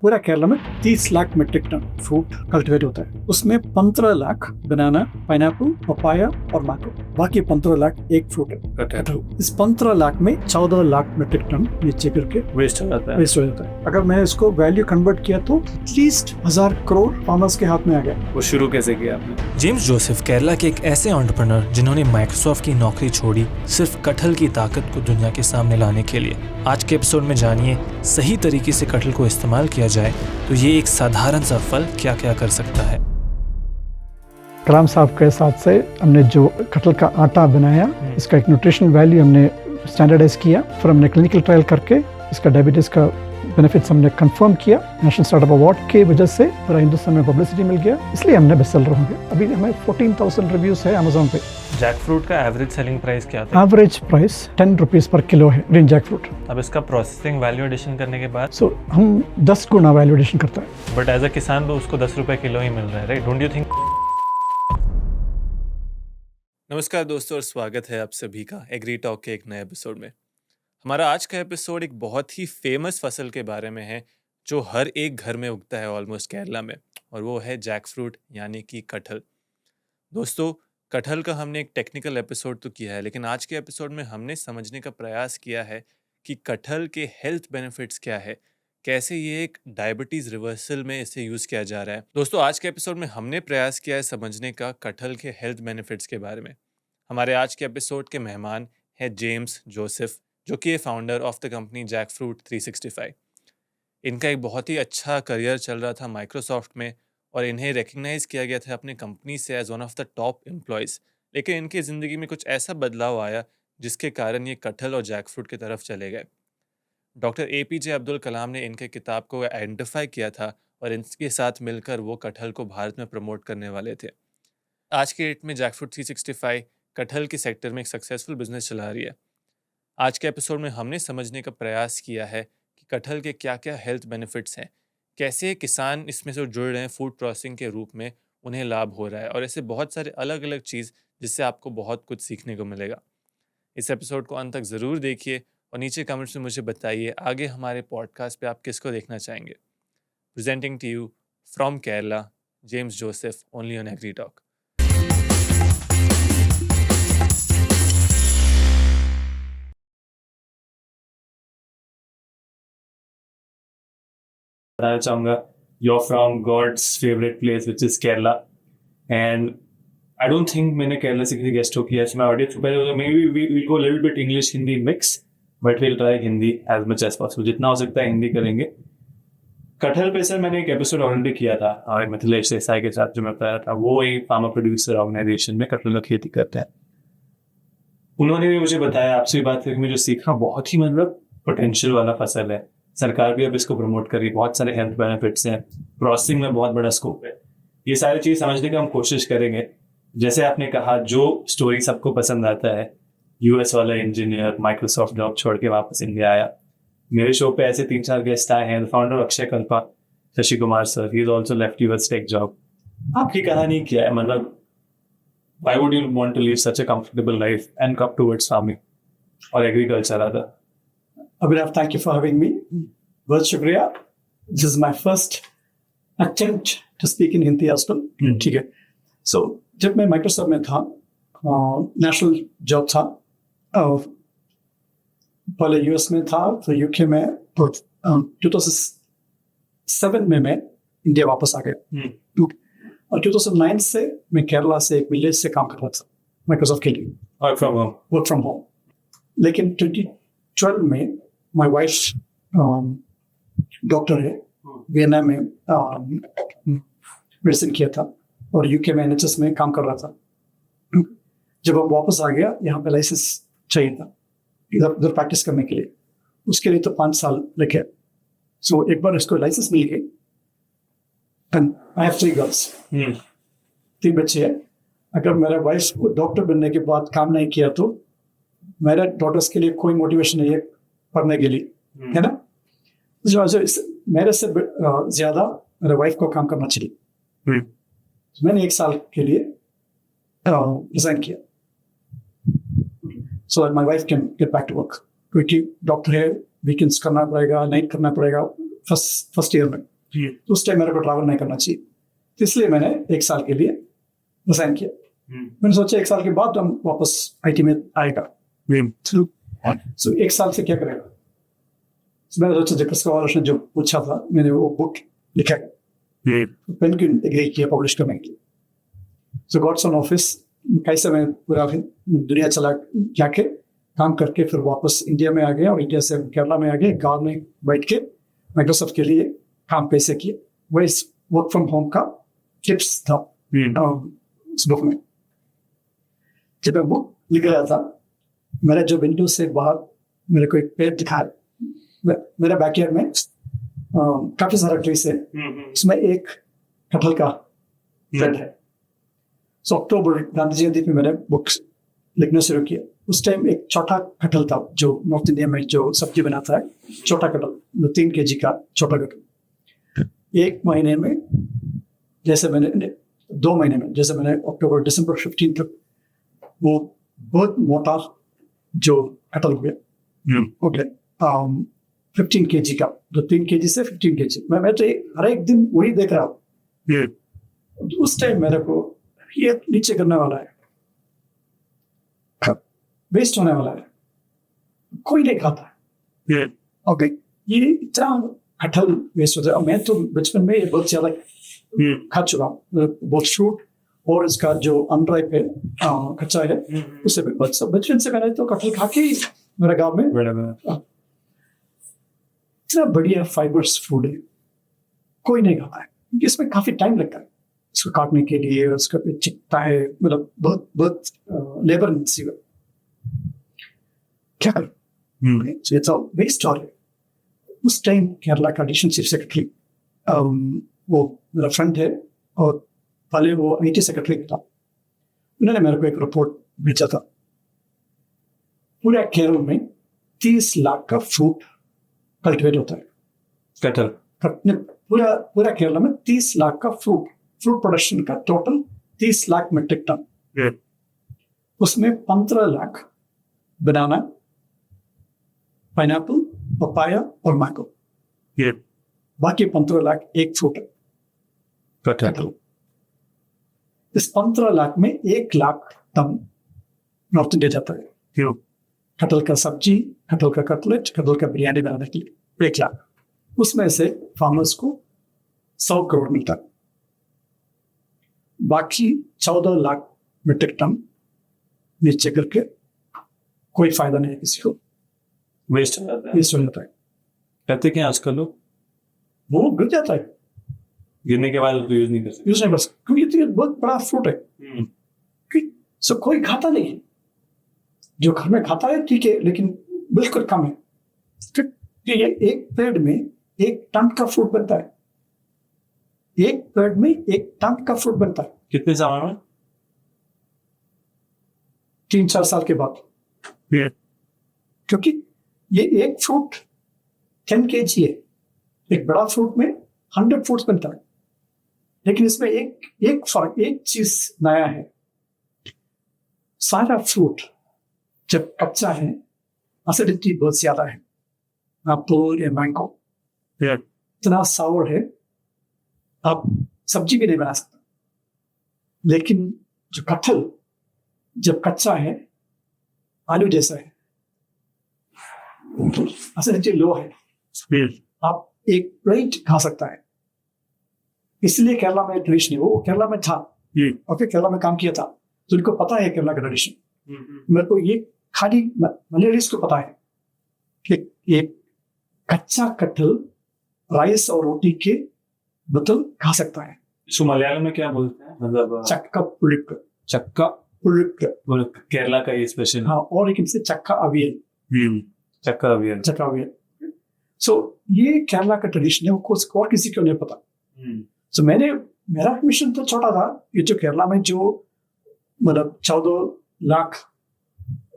पूरा केरला में 30 lakh metric ton fruit cultivate होता है। उसमें 15 लाख बनाना, पाइनएप्पल, पपाया और मैंगो, बाकी 15 लाख एक फ्रूट है कटहल। इस 15 लाख में 14 लाख मेट्रिक टन नीचे गिरके वेस्ट हो जाता है। अगर मैं इसको वैल्यू कन्वर्ट किया तो एटलीस्ट 1000 करोड़ फार्मर्स के हाथ में आ गया। वो शुरू कैसे किया आपने? जेम्स जोसेफ केरला के एक ऐसे एंटरप्रेन्योर जिन्होंने माइक्रोसॉफ्ट की नौकरी छोड़ी सिर्फ कटहल की ताकत को दुनिया के सामने लाने के लिए। आज के एपिसोड में जानिए सही तरीके से कटहल को इस्तेमाल किया जाए तो ये एक साधारण सा फल क्या क्या कर सकता है। कलाम साहब के साथ से हमने जो कटहल का आटा बनाया, इसका एक न्यूट्रिशन वैल्यू हमने स्टैंडर्डाइज किया। फिर हमने क्लिनिकल ट्रायल करके इसका डायबिटीज का बेनिफिट्स हमने कंफर्म किया। नेशनल स्टार्टअप अवार्ड के वजह से पूरा हिंदुस्तान में पब्लिसिटी मिल गया, इसलिए हमने बेस्ट सेलर होंगे। अभी हमें 14,000 रिव्यूज है अमेज़न पे। जैक फ्रूट का एवरेज सेलिंग प्राइस क्या था? Average price 10 rupees per kilo है ग्रीन जैक फ्रूट। अब इसका प्रोसेसिंग वैल्यू एडिशन करने के बाद हम 10 गुना वैल्यू एडिशन करते हैं। बट एज अ किसान तो उसको 10 रुपए किलो ही मिल रहा है, राइट? Don't you think? नमस्कार दोस्तों और स्वागत है आप सभी का एग्री टॉक के एक नए एपिसोड में। हमारा आज का एपिसोड एक बहुत ही फेमस फसल के बारे में है जो हर एक घर में उगता है ऑलमोस्ट केरला में, और वो है जैक फ्रूट यानी कि कटहल। दोस्तों, कटहल का हमने एक टेक्निकल एपिसोड तो किया है, लेकिन आज के एपिसोड में हमने समझने का प्रयास किया है कि कटहल के हेल्थ बेनिफिट्स क्या है, कैसे ये एक डायबिटीज़ रिवर्सल में इसे यूज़ किया जा रहा है। दोस्तों, आज के एपिसोड में हमने प्रयास किया है समझने का कटहल के हेल्थ बेनिफिट्स के बारे में। हमारे आज के एपिसोड के मेहमान है जेम्स जोसेफ, जो कि founder of the company jackfruit 365। इनका एक बहुत ही अच्छा करियर चल रहा था माइक्रोसॉफ्ट में, और इन्हें रिकग्नाइज़ किया गया था अपनी कंपनी से as one of the top employees. लेकिन इनकी ज़िंदगी में कुछ ऐसा बदलाव आया जिसके कारण ये कटहल और जैक फ्रूट की तरफ चले गए। डॉक्टर APJ अब्दुल कलाम ने इनके किताब को आइडेंटिफाई किया था और इनके साथ मिलकर वो कटहल को भारत में प्रमोट करने वाले थे। आज के डेट में जैक फ्रूट 365 कटहल के सेक्टर में एक सक्सेसफुल बिजनेस चला रही है। आज के एपिसोड में हमने समझने का प्रयास किया है कि कटहल के क्या क्या हेल्थ बेनिफिट्स हैं, कैसे किसान इसमें से जुड़ रहे हैं फूड प्रोसेसिंग के रूप में, उन्हें लाभ हो रहा है, और ऐसे बहुत सारे अलग अलग चीज़ जिससे आपको बहुत कुछ सीखने को मिलेगा। इस एपिसोड को अंत तक ज़रूर देखिए और नीचे कमेंट्स में मुझे बताइए आगे हमारे पॉडकास्ट पे आप किसको देखना चाहेंगे। Presenting to you from Kerala, James Joseph, only on agri talk. बताना चाहूँगा you're from God's favorite place which is Kerala, and I don't think मैंने केरला से किसी गेस्ट हो किया है। मैं ऑडियंस पहले maybe we go a little bit English Hindi mix, but we'll try Hindi as much as possible, जितना हो सकता है हिंदी करेंगे। कटहल पे सर मैंने एक एपिसोड ऑलरेडी किया था और मिथिलेश देसाई के साथ, जो मैं बताया था, वो एक फार्मर प्रोड्यूसर ऑर्गेनाइजेशन में कटहल की खेती करते हैं। उन्होंने भी मुझे बताया, आपसे बात करके मुझे सीखा, बहुत ही मतलब पोटेंशियल वाला फसल है। सरकार भी अब इसको प्रमोट कर रही है, बहुत सारे हेल्थ बेनिफिट्स हैं, प्रोसेसिंग में बहुत बड़ा स्कोप है। ये सारी चीज़ समझने की हम कोशिश करेंगे। जैसे आपने कहा, जो स्टोरी सबको पसंद आता है, US वाला इंजीनियर माइक्रोसॉफ्ट जॉब छोड़ के वापस इंडिया आया। मेरे शो पे ऐसे 3-4 गेस्ट आए हैं। Founder Akshay Kalpa, Shashi Kumar sir, he is also left US tech job. आपकी कहानी क्या है? मतलब why would you want to live such a comfortable life and come towards farming or agriculture rather? Abhinav, thank you for having me. बहुत शुक्रिया। This is my first attempt to speak in Hindi as well. ठीक है। So जब मैं Microsoft में था, national job था, पहले US में था, तो UK में, तो 2007 में मैं इंडिया वापस आ गया। और 2009 से मैं केरला से एक विलेज से काम कर रहा था माइक्रोसॉफ्ट के लिए, वर्क फ्रॉम होम। लेकिन 2012 में माय वाइफ डॉक्टर है, वियना में मेडिसिन किया था और यूके में NHS में काम कर रहा था। जब अब वापस आ गया, यहाँ पे लाइसेंस चाहिए था इधर प्रैक्टिस करने के लिए, उसके लिए तो 5 साल लगे। सो एक बार इसको लाइसेंस मिल गई। एंड आई हैव 3 गर्ल्स, 3 बच्चे हैं। अगर मेरा वाइफ डॉक्टर बनने के बाद काम नहीं किया तो मेरे डॉटर्स के लिए कोई मोटिवेशन नहीं है पढ़ने के लिए, है ना? जो मेरे से ज्यादा मेरे वाइफ को काम करना चाहिए। मैंने 1 साल के लिए रिजाइन किया, so that my wife can get back to work. क्योंकि डॉक्टर है, वीकेंड्स करना पड़ेगा, नाइट करना पड़ेगा फर्स्ट ईयर में। तो उस टाइम मेरे को ट्रैवल नहीं करना चाहिए, तो इसलिए मैंने 1 साल के लिए रिजाइन किया। मैंने सोचा 1 साल के बाद हम वापस आईटी में आएगा, सो 1 साल से क्या करेगा। तो मैंने सोचा जब स्कॉलर ने जो पूछा था, मैंने वो बुक लिखा, पेन क्यों एग्री किया पब्लिश करने के लिए। सो गॉड्स ऑन ऑफिस कैसे मैं पूरा दुनिया चला जाके काम करके फिर वापस इंडिया में आ गया, और इंडिया से केरला में आ गए, गाँव में बैठ के माइक्रोसॉफ्ट के लिए काम कैसे किए, वही वर्क फ्रॉम होम का टिप्स था उस बुक में। जब मैं बुक लिख रहा था, मेरा जो विंडो से बाहर मेरे को एक पेड़ दिखा, मेरे बैकयार्ड में काफी सारा ट्रीज है, उसमें एक कटहल का पेड़ है। सो अक्टूबर गांधी जयंती में मैंने बुक्स लिखना शुरू किया। उस टाइम एक छोटा कटहल था जो नॉर्थ इंडिया में जो सब्जी बनाता है, छोटा कटहल 3 kg का छोटा कटहल। 1 महीने में जैसे मैंने 2 महीने में जैसे मैंने अक्टूबर दिसंबर 15 तक वो बहुत मोटा जो कटहल हो गया। ओके 15 kg का, तो 3 kg से 15 kg मैं तो हर एक दिन वही देख रहा हूँ। उस टाइम मेरे को ये नीचे करने वाला है, वेस्ट होने वाला है, कोई नहीं खाता है। ओके ये इतना कटहल वेस्ट होता है, और मैं तो बचपन में बहुत ज्यादा खा चुका हूँ, बहुत फ्रूट और इसका जो अनराइप है कच्चा है उससे बचपन से मैंने तो कटहल खा के ही मेरे गाँव में इतना बढ़िया फाइबर्स फूड है, कोई नहीं खाता है, क्योंकि इसमें काफी टाइम लगता है इसको काटने के लिए, उसका चिकता है, मतलब बहुत बहुत लेबर इंटेंसिव है। क्या करूं, तो वेस्ट हो रहा है। उस टाइम केरला का एडिशनल चीफ सेक्रेटरी वो मेरा फ्रेंड है, और पहले वो IT सेक्रेटरी था, उन्होंने मेरे को एक रिपोर्ट भेजा था। पूरे केरल में 30 लाख का फ्रूट कल्टिवेट होता है, कटहल पूरा केरला में 30 लाख का फ्रूट प्रोडक्शन का टोटल 30 लाख मेट्रिक टन। उसमें 15 लाख बनाना, पाइनएप्पल, पपाया और मैंगो, बाकी 15 लाख एक फ्रूट कटहल। इस 15 लाख में 1 लाख टन नॉर्थ इंडिया जाता है, कटहल का सब्जी, कटहल का कटलेट, कटहल का बिरयानी बनाने के लिए 1 लाख। उसमें से फार्मर्स को 100 करोड़ मिलता है, बाकी 14 लाख मीट्रिक टन नीचे करके कोई फायदा नहीं है किसी को, वेस्ट हो जाता है। वेस्ट हो जाता है। कहते क्या आजकल लोग, वो गिर जाता है, गिरने के बाद यूज नहीं कर सकते, यूज नहीं कर सकते, क्योंकि ये बहुत बड़ा फ्रूट है। सो कोई खाता नहीं है, जो घर में खाता है ठीक है, लेकिन बिल्कुल कम है। ये एक पेड़ में 1 टन का फ्रूट बनता है, एक पेड़ में 1 टन का फ्रूट बनता है। कितने समय में? 3-4 साल के बाद, क्योंकि ये एक फ्रूट 10 kg है, एक बड़ा फ्रूट में 100 फ्रूट्स बनता है। लेकिन इसमें एक फर्क, एक चीज नया है, सारा फ्रूट जब कच्चा है एसिडिटी बहुत ज्यादा है। एप्पल या मैंगो इतना सावर है, आप सब्जी भी नहीं बना सकते। लेकिन जो कटहल जब कच्चा है, आलू जैसा है, एसिडिटी लो है, आप एक प्लेट खा सकता है। इसलिए केरला में ट्रेडिशन है, वो केरला में था, ओके केरला में काम किया था, तो उनको पता है केरला का ट्रेडिशन। मेरे को ये खाली मलयालीज को पता है कि ये कच्चा कटहल राइस और रोटी के बदल खा सकता है। इसको मलयालम में क्या बोलते हैं? मतलब चक्का पुलिक, चक्का पुलिक केरला का ये स्पेशल। हाँ, और एक से चक्का अवियल, चक्का अवियल। सो ये केरला का ट्रेडिशन है, वो और किसी को नहीं पता। सो मेरा मिशन तो छोटा था, ये जो केरला में जो मतलब 14 लाख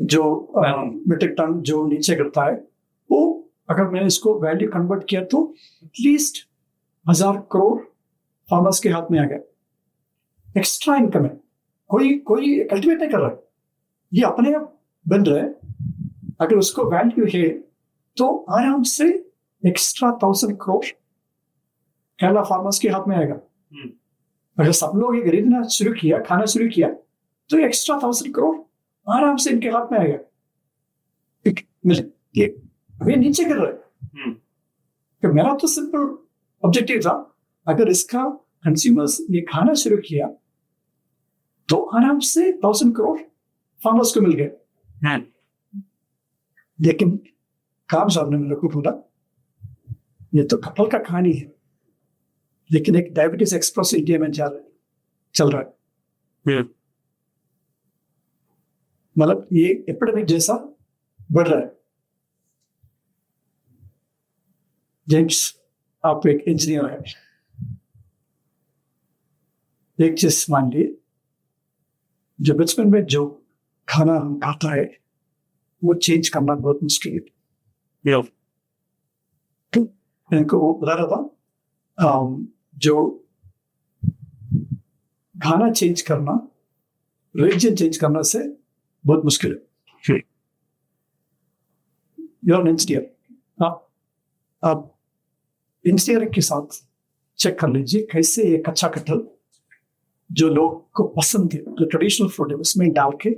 जो मीट्रिक टन जो नीचे गिरता है, वो अगर मैंने इसको वैल्यू कन्वर्ट किया तो एटलीस्ट 1000 करोड़ फार्मर्स के हाथ में आ गया। एक्स्ट्रा इनकम है, कोई कल्टिवेट नहीं कर रहा है, ये अपने आप बन रहा है। अगर उसको वैल्यू है तो आराम से एक्स्ट्रा 1000 करोड़ केरला फार्मर्स के हाथ में आएगा। अगर सब लोग ये खरीदना शुरू किया, खाना शुरू किया, तो एक्स्ट्रा 1,000 करोड़ आराम से इनके हाथ में आएगा। ये वे नीचे गिर रहे। तो मेरा तो सिंपल ऑब्जेक्टिव था, अगर इसका कंज्यूमर्स ये खाना शुरू किया तो आराम से 1,000 करोड़ फार्मर्स को मिल गए। लेकिन काम साहब ने मेरे को बोला, ये तो कपल का कहानी है, लेकिन एक डायबिटीज एक्सप्रेस इंडिया में चल रहा है। मतलब ये एपिडेमिक जैसा बढ़ रहा है। जेम्स, आप एक इंजीनियर है, एक चीज मान ली, जो बचपन में जो खाना हम खाता है वो चेंज करना बहुत मुश्किल है। इनको वो बता रहा था, जो खाना चेंज करना, रिलीजन चेंज करना से बहुत मुश्किल है। यूर इंजीनियर, आप इंजीनियरिंग के साथ चेक कर लीजिए कैसे ये कच्चा कटहल जो लोग को पसंद है, जो ट्रेडिशनल फूड है, उसमें डाल के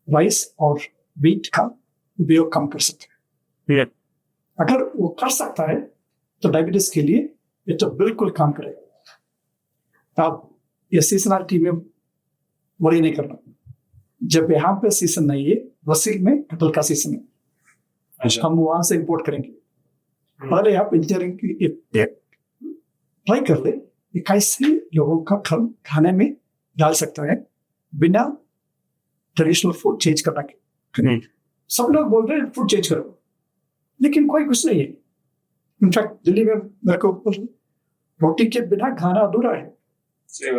राइस और व्हीट का उपयोग कम कर सकते हैं। अगर वो कर सकता है तो डायबिटीज के लिए ये तो बिल्कुल काम करेगा। आप ये सीजनलिटी में वरी नहीं करना। जब यहाँ पे सीजन नहीं है, वसील में कटहल का सीजन है, हम वहां से इंपोर्ट करेंगे। पहले आप इंजीनियरिंग की ट्राई कर ले, कैसे लोगों का खाने में डाल सकता है बिना ट्रेडिशनल फूड चेंज करना के। सब लोग बोल रहे हैं फूड चेंज करो, लेकिन कोई कुछ नहीं है। इनफैक्ट दिल्ली में मेरे को रोटी के बिना खाना अधूरा है,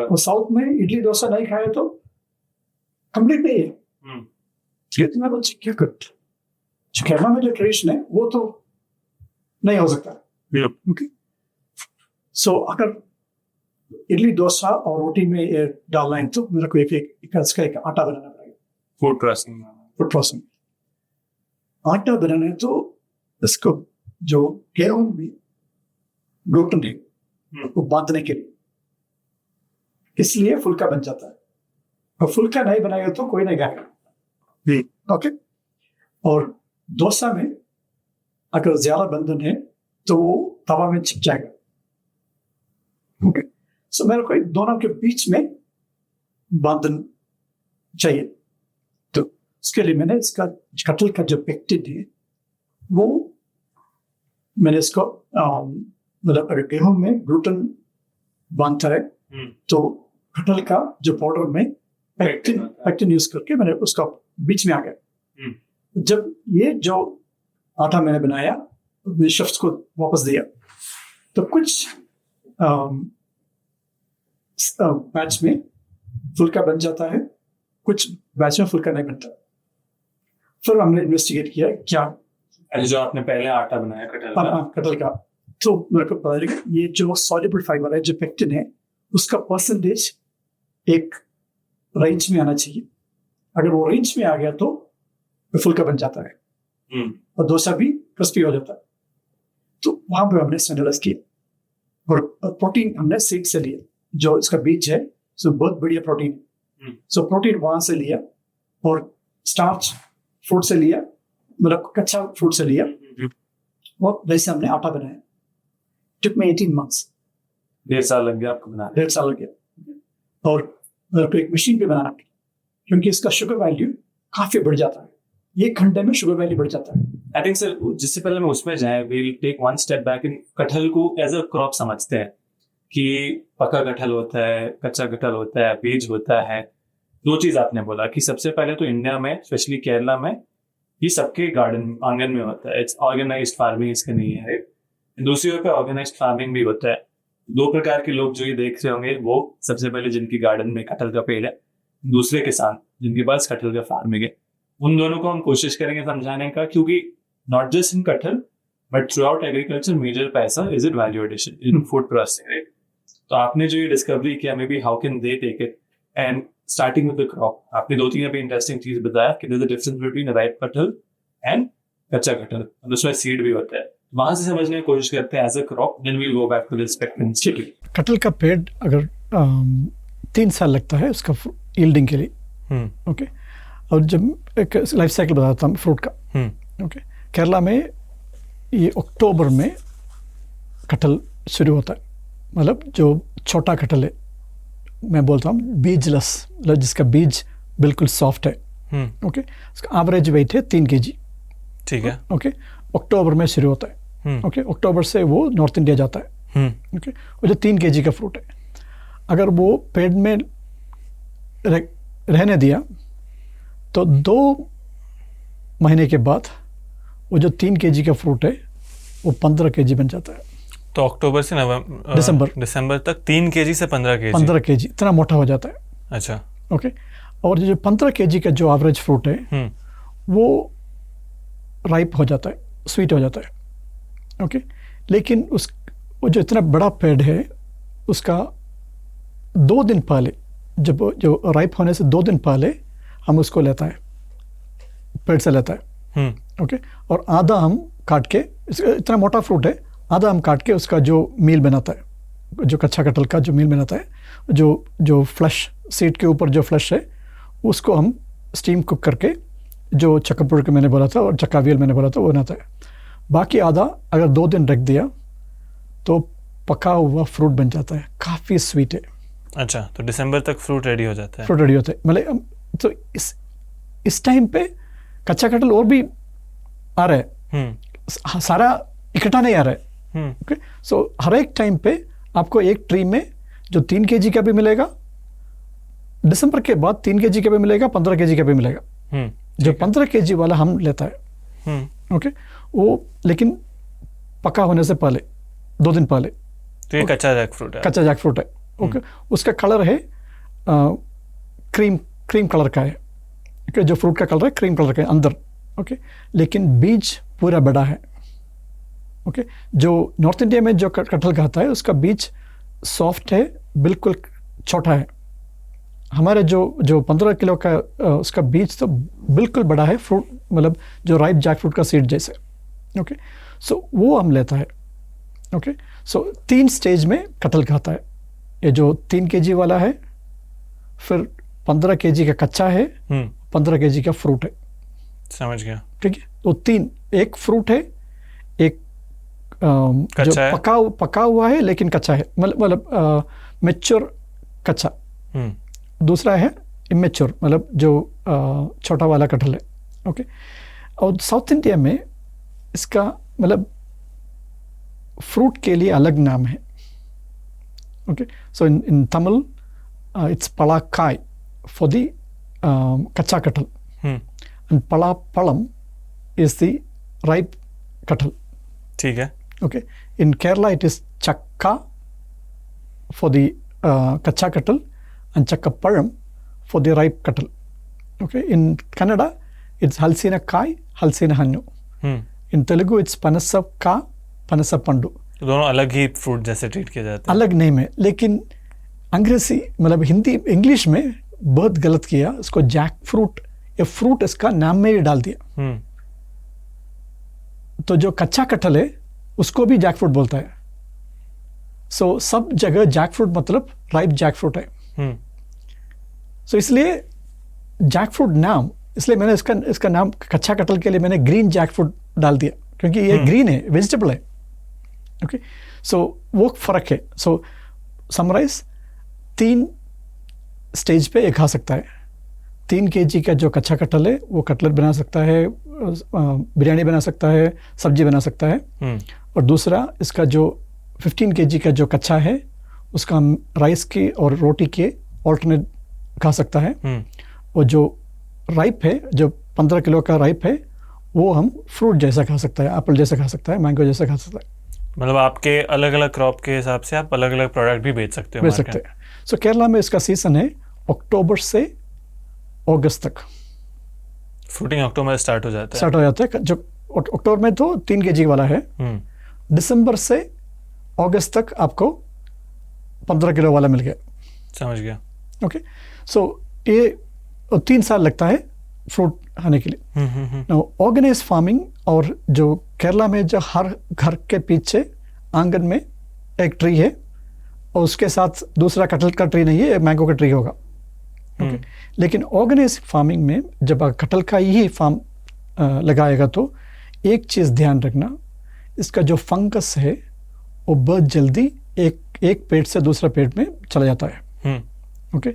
और साउथ में इडली डोसा नहीं खाए तो कंप्लीट नहीं है। मैं बोलती क्या कर, जो केरला में जो ट्रेडिशन है वो तो नहीं हो सकता। ओके, सो अगर इडली डोसा और रोटी में ये डालना है तो मेरे को एक आटा बनाना पड़ेगा। फूड प्रोसेसिंग आटा बनाना है तो इसको जो गेहूं में ग्लूटेन है वो बांधने के लिए, इसलिए फुल्का बन जाता है। और फुल्का नहीं बनाएगा तो कोई नहीं खाएगा। ओके, और डोसा में अगर ज्यादा बंधन है तो वो तवा में चिप जाएगा। ओके, सो मेरे को दोनों के बीच में बंधन चाहिए। तो उसके लिए मैंने इसका कटहल का जो पेक्टिन है वो मैंने इसको मतलब अगर गेहूं में ग्लूटेन बांधता है तो कटहल का जो पाउडर में पेक्टिन यूज करके मैंने उसका बीच में आ गया। जब ये जो आटा मैंने बनाया शेफ्स को वापस दिया तो कुछ बैच में फुल्का बन जाता है, कुछ बैच में फुल्का नहीं बनता। फिर हमने इन्वेस्टिगेट किया क्या जो आपने पहले आटा बनाया कटहल का, तो मेरे को पता लगा ये जो सॉल्युबल फाइबर है जो पेक्टिन है उसका परसेंटेज एक रेंज में आना चाहिए। अगर वो रेंज में आ गया तो फुल्का बन जाता है और डोसा भी क्रिस्पी हो जाता है। तो वहां पर हमने स्टैंडर्डाइज किया और प्रोटीन हमने सीड से लिया, जो इसका बीज है सो बहुत बढ़िया प्रोटीन। सो प्रोटीन वहां से लिया और स्टार्च फ्रूट से लिया, मतलब कच्चा फ्रूट से लिया, और वैसे हमने आटा बनाया। टुक में 18 months, 1.5 साल लग गया आपको बनाने। 1.5 साल लग गया। और मेरे को एक मशीन पे बनाना, क्योंकि इसका शुगर वैल्यू काफी बढ़ जाता है, 1 घंटे में शुगर वैल्यू बढ़ जाता है। आई थिंक सर, जिससे पहले मैं उसमें जाए, we will take one step back. In कटहल को एज अ क्रॉप समझते हैं कि पका कटहल होता है, कच्चा कटहल होता है, बीज होता है। 2 चीज आपने बोला कि सबसे पहले तो इंडिया में, स्पेशली केरला में, ये सबके गार्डन आंगन में होता है। इट्स ऑर्गेनाइज्ड फार्मिंग इसका नहीं है। दूसरी ओर पे ऑर्गेनाइज्ड फार्मिंग भी होता है। 2 प्रकार के लोग जो ये देख रहे होंगे, वो सबसे पहले जिनकी गार्डन में कटहल का पेड़ है, दूसरे किसान जिनके पास कटहल का फार्मिंग है। उन दोनों को हम कोशिश करेंगे समझाने का, क्योंकि not just in kathal but throughout agriculture major paisa is it value addition in food processing. तो आपने जो ये डिस्कवरी किया, maybe how can they take it, and starting with the crop, आपने 2-3 अभी इंटरेस्टिंग चीज बताया कि there is a difference between ripe kathal and kaccha kathal, और उसमें सीड भी होता है। वहां से समझने की कोशिश करते हैं as a crop, then we will go back to the expectancy. कटहल का पेड़ अगर 3 साल लगता है उसका यील्डिंग के लिए, ओके। और जब एक लाइफ साइकिल बताता हूँ फ्रूट का, ओके। केरला में ये अक्टूबर में कटहल शुरू होता है, मतलब जो छोटा कटहल है, मैं बोलता हूँ बीजलेस, मतलब जिसका बीज बिल्कुल सॉफ्ट है, ओके। उसका एवरेज वेट है 3 kg, ठीक है, ओके। अक्टूबर में शुरू होता है, ओके। अक्टूबर से वो नॉर्थ इंडिया जाता है, ओके। वो जो 3 kg का फ्रूट है, अगर वो पेड़ में रहने दिया तो 2 महीने के बाद वो जो 3 kg का फ्रूट है वो 15 kg बन जाता है। तो अक्टूबर से दिसंबर तक 3 kg से 15 kg इतना मोटा हो जाता है। अच्छा, ओके। और जो 15 kg का जो एवरेज फ्रूट है वो राइप हो जाता है, स्वीट हो जाता है, ओके। लेकिन वो जो इतना बड़ा पेड़ है उसका 2 दिन पहले, जब जो राइप होने से 2 दिन पहले हम उसको लेता है, पेड़ से लेता है, ओके। और आधा हम काट के, इतना मोटा फ्रूट है, आधा हम काट के उसका जो मील बनाता है, जो कच्चा कटहल का जो मील बनाता है, जो फ्लश सीड के ऊपर जो फ्लश है उसको हम स्टीम कुक करके, जो चक्कापुर के मैंने बोला था और चक्कावियल मैंने बोला था, वो बनाता है। बाकी आधा अगर 2 दिन रख दिया तो पका हुआ फ्रूट बन जाता है, काफ़ी स्वीट है। अच्छा, तो दिसंबर तक फ्रूट रेडी हो जाता है। फ्रूट रेडी होता है, मतलब तो इस टाइम पे कच्चा कटहल और भी आ रहा है, सारा इकट्ठा नहीं आ रहा है, ओके। सो हर एक टाइम पे आपको एक ट्री में जो 3 kg का भी मिलेगा, दिसंबर के बाद 3 kg का भी मिलेगा, 15 kg का भी मिलेगा। जो 15 kg वाला हम लेता है, ओके, वो लेकिन पका होने से पहले 2 दिन पहले। तो ये कच्चा जैकफ्रूट है। कच्चा जैकफ्रूट है, ओके। उसका कलर है क्रीम कलर का है, ओके। जो फ्रूट का कलर है क्रीम कलर का है अंदर, ओके। लेकिन बीज पूरा बड़ा है, ओके। जो नॉर्थ इंडिया में जो कटहल खाता है उसका बीज सॉफ्ट है, बिल्कुल छोटा है। हमारे जो 15 किलो का उसका बीज तो बिल्कुल बड़ा है, फ्रूट मतलब जो राइप जैकफ्रूट का सीड जैसे, ओके। सो वो हम लेता है, ओके। सो 3 स्टेज में कटहल खाता है। ये जो 3 kg वाला है, फिर 15 kg का कच्चा है, 15 kg का फ्रूट है। समझ गया, ठीक है। तो 3, एक फ्रूट है, एक जो पका हुआ है लेकिन कच्चा है, मतलब मैच्योर कच्चा, दूसरा है इमेच्योर, मतलब जो छोटा वाला कटहल है, ओके। और साउथ इंडिया में इसका मतलब फ्रूट के लिए अलग नाम है, okay. So in Tamil it's palakai for the kaccha kathal, and palapalam is the ripe kathal, ठीक है, okay. In Kerala it is chakka for the kaccha kathal and chakkapalam for the ripe cattle, okay. In Kannada it's halsina kai, halsina hannu. In Telugu it's panasapka, panasapandu. दोनों अलग ही fruit जैसे treat किए जाते हैं, अलग name है। लेकिन अंग्रेजी मतलब हिंदी इंग्लिश में बहुत गलत किया, उसको जैक फ्रूट या फ्रूट इसका नाम में ही डाल दिया। तो जो कच्चा कटहल है उसको भी जैक फ्रूट बोलता है। सो सब जगह जैक फ्रूट मतलब राइप जैक फ्रूट है। सो इसलिए जैक फ्रूट नाम, इसलिए मैंने इसका नाम कच्चा कटहल के लिए मैंने ग्रीन जैक फ्रूट डाल दिया, क्योंकि ये ग्रीन है, वेजिटेबल है, ओके। सो वो फर्क है। सो समराइज 3 स्टेज पे ये खा सकता है। 3 kg का जो कच्चा कटहल है वो कटलेट बना सकता है, बिरयानी बना सकता है, सब्जी बना सकता है। और दूसरा इसका जो 15 kg का जो कच्चा है उसका हम राइस के और रोटी के ऑल्टरनेट खा सकता है। और जो राइप है, जो 15 किलो का राइप है, वो हम फ्रूट जैसा खा सकता है, एप्पल जैसा खा सकता है, मैंगो जैसा खा सकता है। मतलब आपके अलग अलग क्रॉप के हिसाब से आप अलग अलग प्रोडक्ट भी बेच सकते हो, बेच सकते हैं। सो केरला में इसका सीजन है अक्टूबर से अगस्त तक। फ्रूटिंग अक्टूबर स्टार्ट हो जाता है। जो अक्टूबर में तो 3 kg वाला है, दिसंबर से अगस्त तक आपको 15 किलो वाला मिल गया। समझ गया, ओके। सो ये 3 साल लगता है फ्रूट आने के लिए। ऑर्गेनाइज फार्मिंग और जो केरला में जो हर घर के पीछे आंगन में एक ट्री है और उसके साथ दूसरा कटहल का ट्री नहीं है, मैंगो का ट्री होगा। ओके, लेकिन ऑर्गेनाइज फार्मिंग में जब आप कटहल का ही फार्म लगाएगा तो एक चीज़ ध्यान रखना, इसका जो फंगस है वो बहुत जल्दी एक पेड़ से दूसरा पेड़ में चला जाता है। ओके,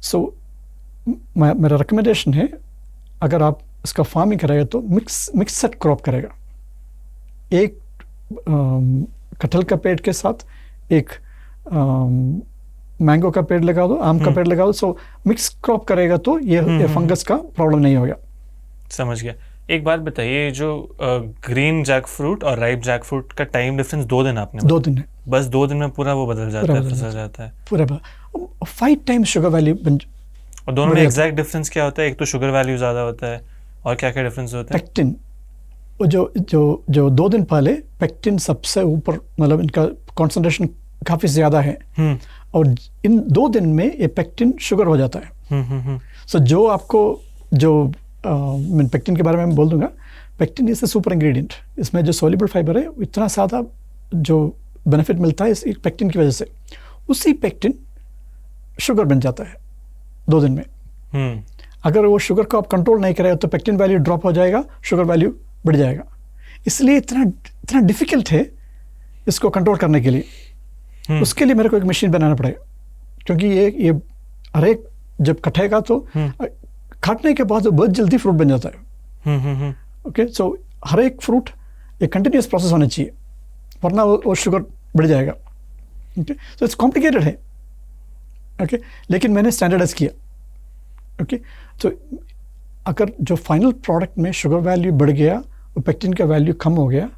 सो मेरा रिकमेंडेशन है, अगर आप इसका फार्मिंग करेगा तो मिक्सड क्रॉप करेगा। एक कटहल का पेड़ के साथ एक मैंगो का पेड़ लगा दो, आम का पेड़ लगा दो। सो मिक्स क्रॉप करेगा तो ये फंगस का प्रॉब्लम नहीं होगा। समझ गया। एक बात बताइए, जो ग्रीन जैक फ्रूट और राइप जैक फ्रूट का टाइम डिफरेंस 2 दिन आपने 2 दिन है, बस 2 दिन में पूरा वो बदल जाता है, फसल जाता है पूरा 5 टाइम्स शुगर वैल्यू। और दोनों में एग्जैक्ट डिफरेंस क्या होता है? एक तो शुगर वैल्यू ज़्यादा होता है, और क्या क्या डिफरेंस होता है? पेक्टिन, जो 2 दिन पहले पेक्टिन सबसे ऊपर, मतलब इनका कॉन्सेंट्रेशन काफ़ी ज़्यादा है, और इन 2 दिन में ये पेक्टिन शुगर हो जाता है। सो जो आपको जो मैं पेक्टिन के बारे में बोल दूंगा, pectin is the super ingredient. इसमें जो सोल्यूबल फाइबर है इतना ज़्यादा जो बेनिफिट मिलता है इस पेक्टिन की वजह से, उसी पेक्टिन शुगर बन जाता है 2 दिन में। अगर वो शुगर को आप कंट्रोल नहीं करेगा तो पेक्टिन वैल्यू ड्रॉप हो जाएगा, शुगर वैल्यू बढ़ जाएगा। इसलिए इतना डिफिकल्ट है इसको कंट्रोल करने के लिए। उसके लिए मेरे को एक मशीन बनाना पड़ेगा, क्योंकि ये हर एक जब कटेगा तो काटने के बाद बहुत जल्दी फ्रूट बन जाता है। ओके, सो हर एक फ्रूट एक कंटिन्यूस प्रोसेस होना चाहिए, वरना वो शुगर बढ़ जाएगा। ओके, सो इट्स कॉम्प्लिकेटेड है। ओके, लेकिन मैंने स्टैंडर्डाइज किया। ओके, तो अगर जो फाइनल प्रोडक्ट में शुगर वैल्यू बढ़ गया और पेक्टिन का वैल्यू कम हो गया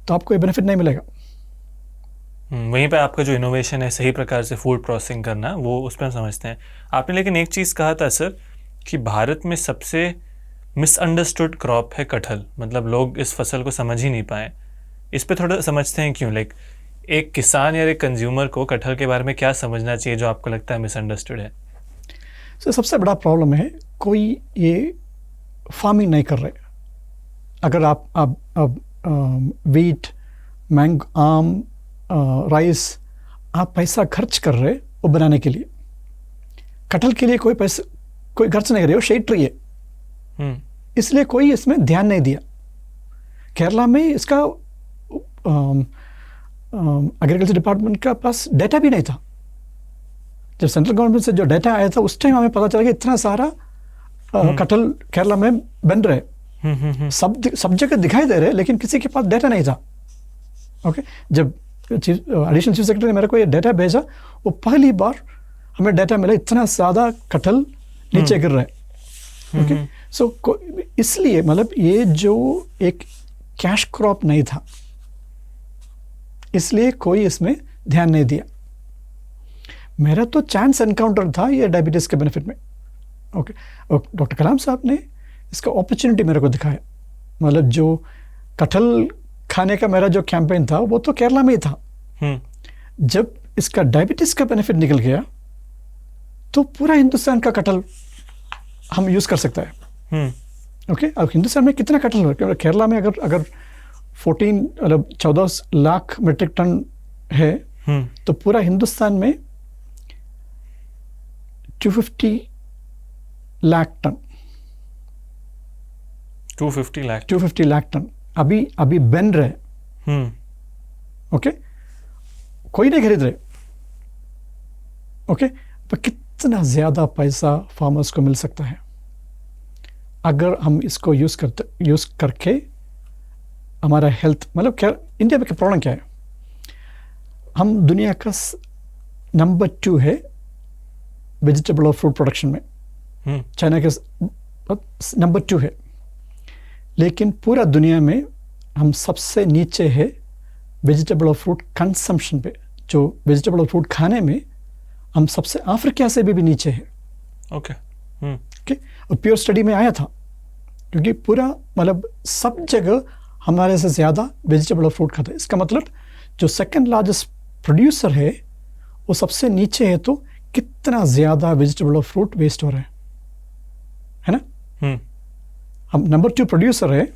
तो आपको ये बेनिफिट नहीं मिलेगा। वहीं पे आपका जो इनोवेशन है सही प्रकार से फूड प्रोसेसिंग करना, वो उस पर हम समझते हैं। आपने लेकिन एक चीज़ कहा था सर कि भारत में सबसे मिसअंडरस्टूड क्रॉप है कटहल, मतलब लोग इस फसल को समझ ही नहीं पाए। इस पे थोड़ा समझते हैं क्यों? लाइक एक किसान या एक कंज्यूमर को कटहल के बारे में क्या समझना चाहिए जो आपको लगता है मिसअंडरस्टूड है? सबसे बड़ा प्रॉब्लम है कोई ये फार्मिंग नहीं कर रहे। अगर आप वीट, मैंगो, आम, राइस, आप पैसा खर्च कर रहे वो बनाने के लिए, कटहल के लिए कोई खर्च नहीं कर रहे, वो शेड ट्री है। इसलिए कोई इसमें ध्यान नहीं दिया। केरला में इसका एग्रीकल्चर डिपार्टमेंट का पास डेटा भी नहीं था। जब सेंट्रल गवर्नमेंट से जो डेटा आया था उस टाइम हमें पता चला कि इतना सारा कटहल केरला में बन रहे, सब जगह दिखाई दे रहे, लेकिन किसी के पास डेटा नहीं था। ओके, जब एडिशनल चीफ सेक्रेटरी ने मेरे को ये डेटा भेजा, वो पहली बार हमें डेटा मिला इतना ज़्यादा कटहल नीचे गिर रहा है। ओके, सो इसलिए मतलब ये जो एक कैश क्रॉप नहीं था, इसलिए कोई इसमें ध्यान नहीं दिया। मेरा तो चांस एनकाउंटर था ये डायबिटीज़ के बेनिफिट में। ओके, और डॉक्टर कलाम साहब ने इसका अपॉर्चुनिटी मेरे को दिखाया। मतलब जो कटहल खाने का मेरा जो कैंपेन था वो तो केरला में ही था। जब इसका डायबिटीज़ का बेनिफिट निकल गया तो पूरा हिंदुस्तान का कटहल हम यूज़ कर सकता है। ओके, अब हिंदुस्तान में कितना कटहल है? केरला में अगर 14 लाख मीट्रिक टन है, तो पूरा हिंदुस्तान में 250 लाख टन 250 लाख टन अभी बन रहे। ओके, कोई नहीं खरीद रहे। ओके, पर कितना ज़्यादा पैसा फार्मर्स को मिल सकता है अगर हम इसको यूज़ करके हमारा हेल्थ, मतलब क्या इंडिया में प्रॉब्लम क्या है? हम दुनिया का नंबर 2 है वेजिटेबल और फ्रूट प्रोडक्शन में। चाइना के नंबर 2 है, लेकिन पूरा दुनिया में हम सबसे नीचे है वेजिटेबल और फ्रूट कंजम्पशन पे। जो वेजिटेबल और फ्रूट खाने में हम सबसे अफ्रीका से भी नीचे है। ओके, ओके, और प्योर स्टडी में आया था, क्योंकि पूरा मतलब सब जगह हमारे से ज़्यादा वेजिटेबल और फ्रूट खाता है। इसका मतलब जो सेकंड लार्जेस्ट प्रोड्यूसर है वो सबसे नीचे है, तो कितना ज़्यादा वेजिटेबल और फ्रूट वेस्ट हो रहा है ना? हम नंबर 2 प्रोड्यूसर है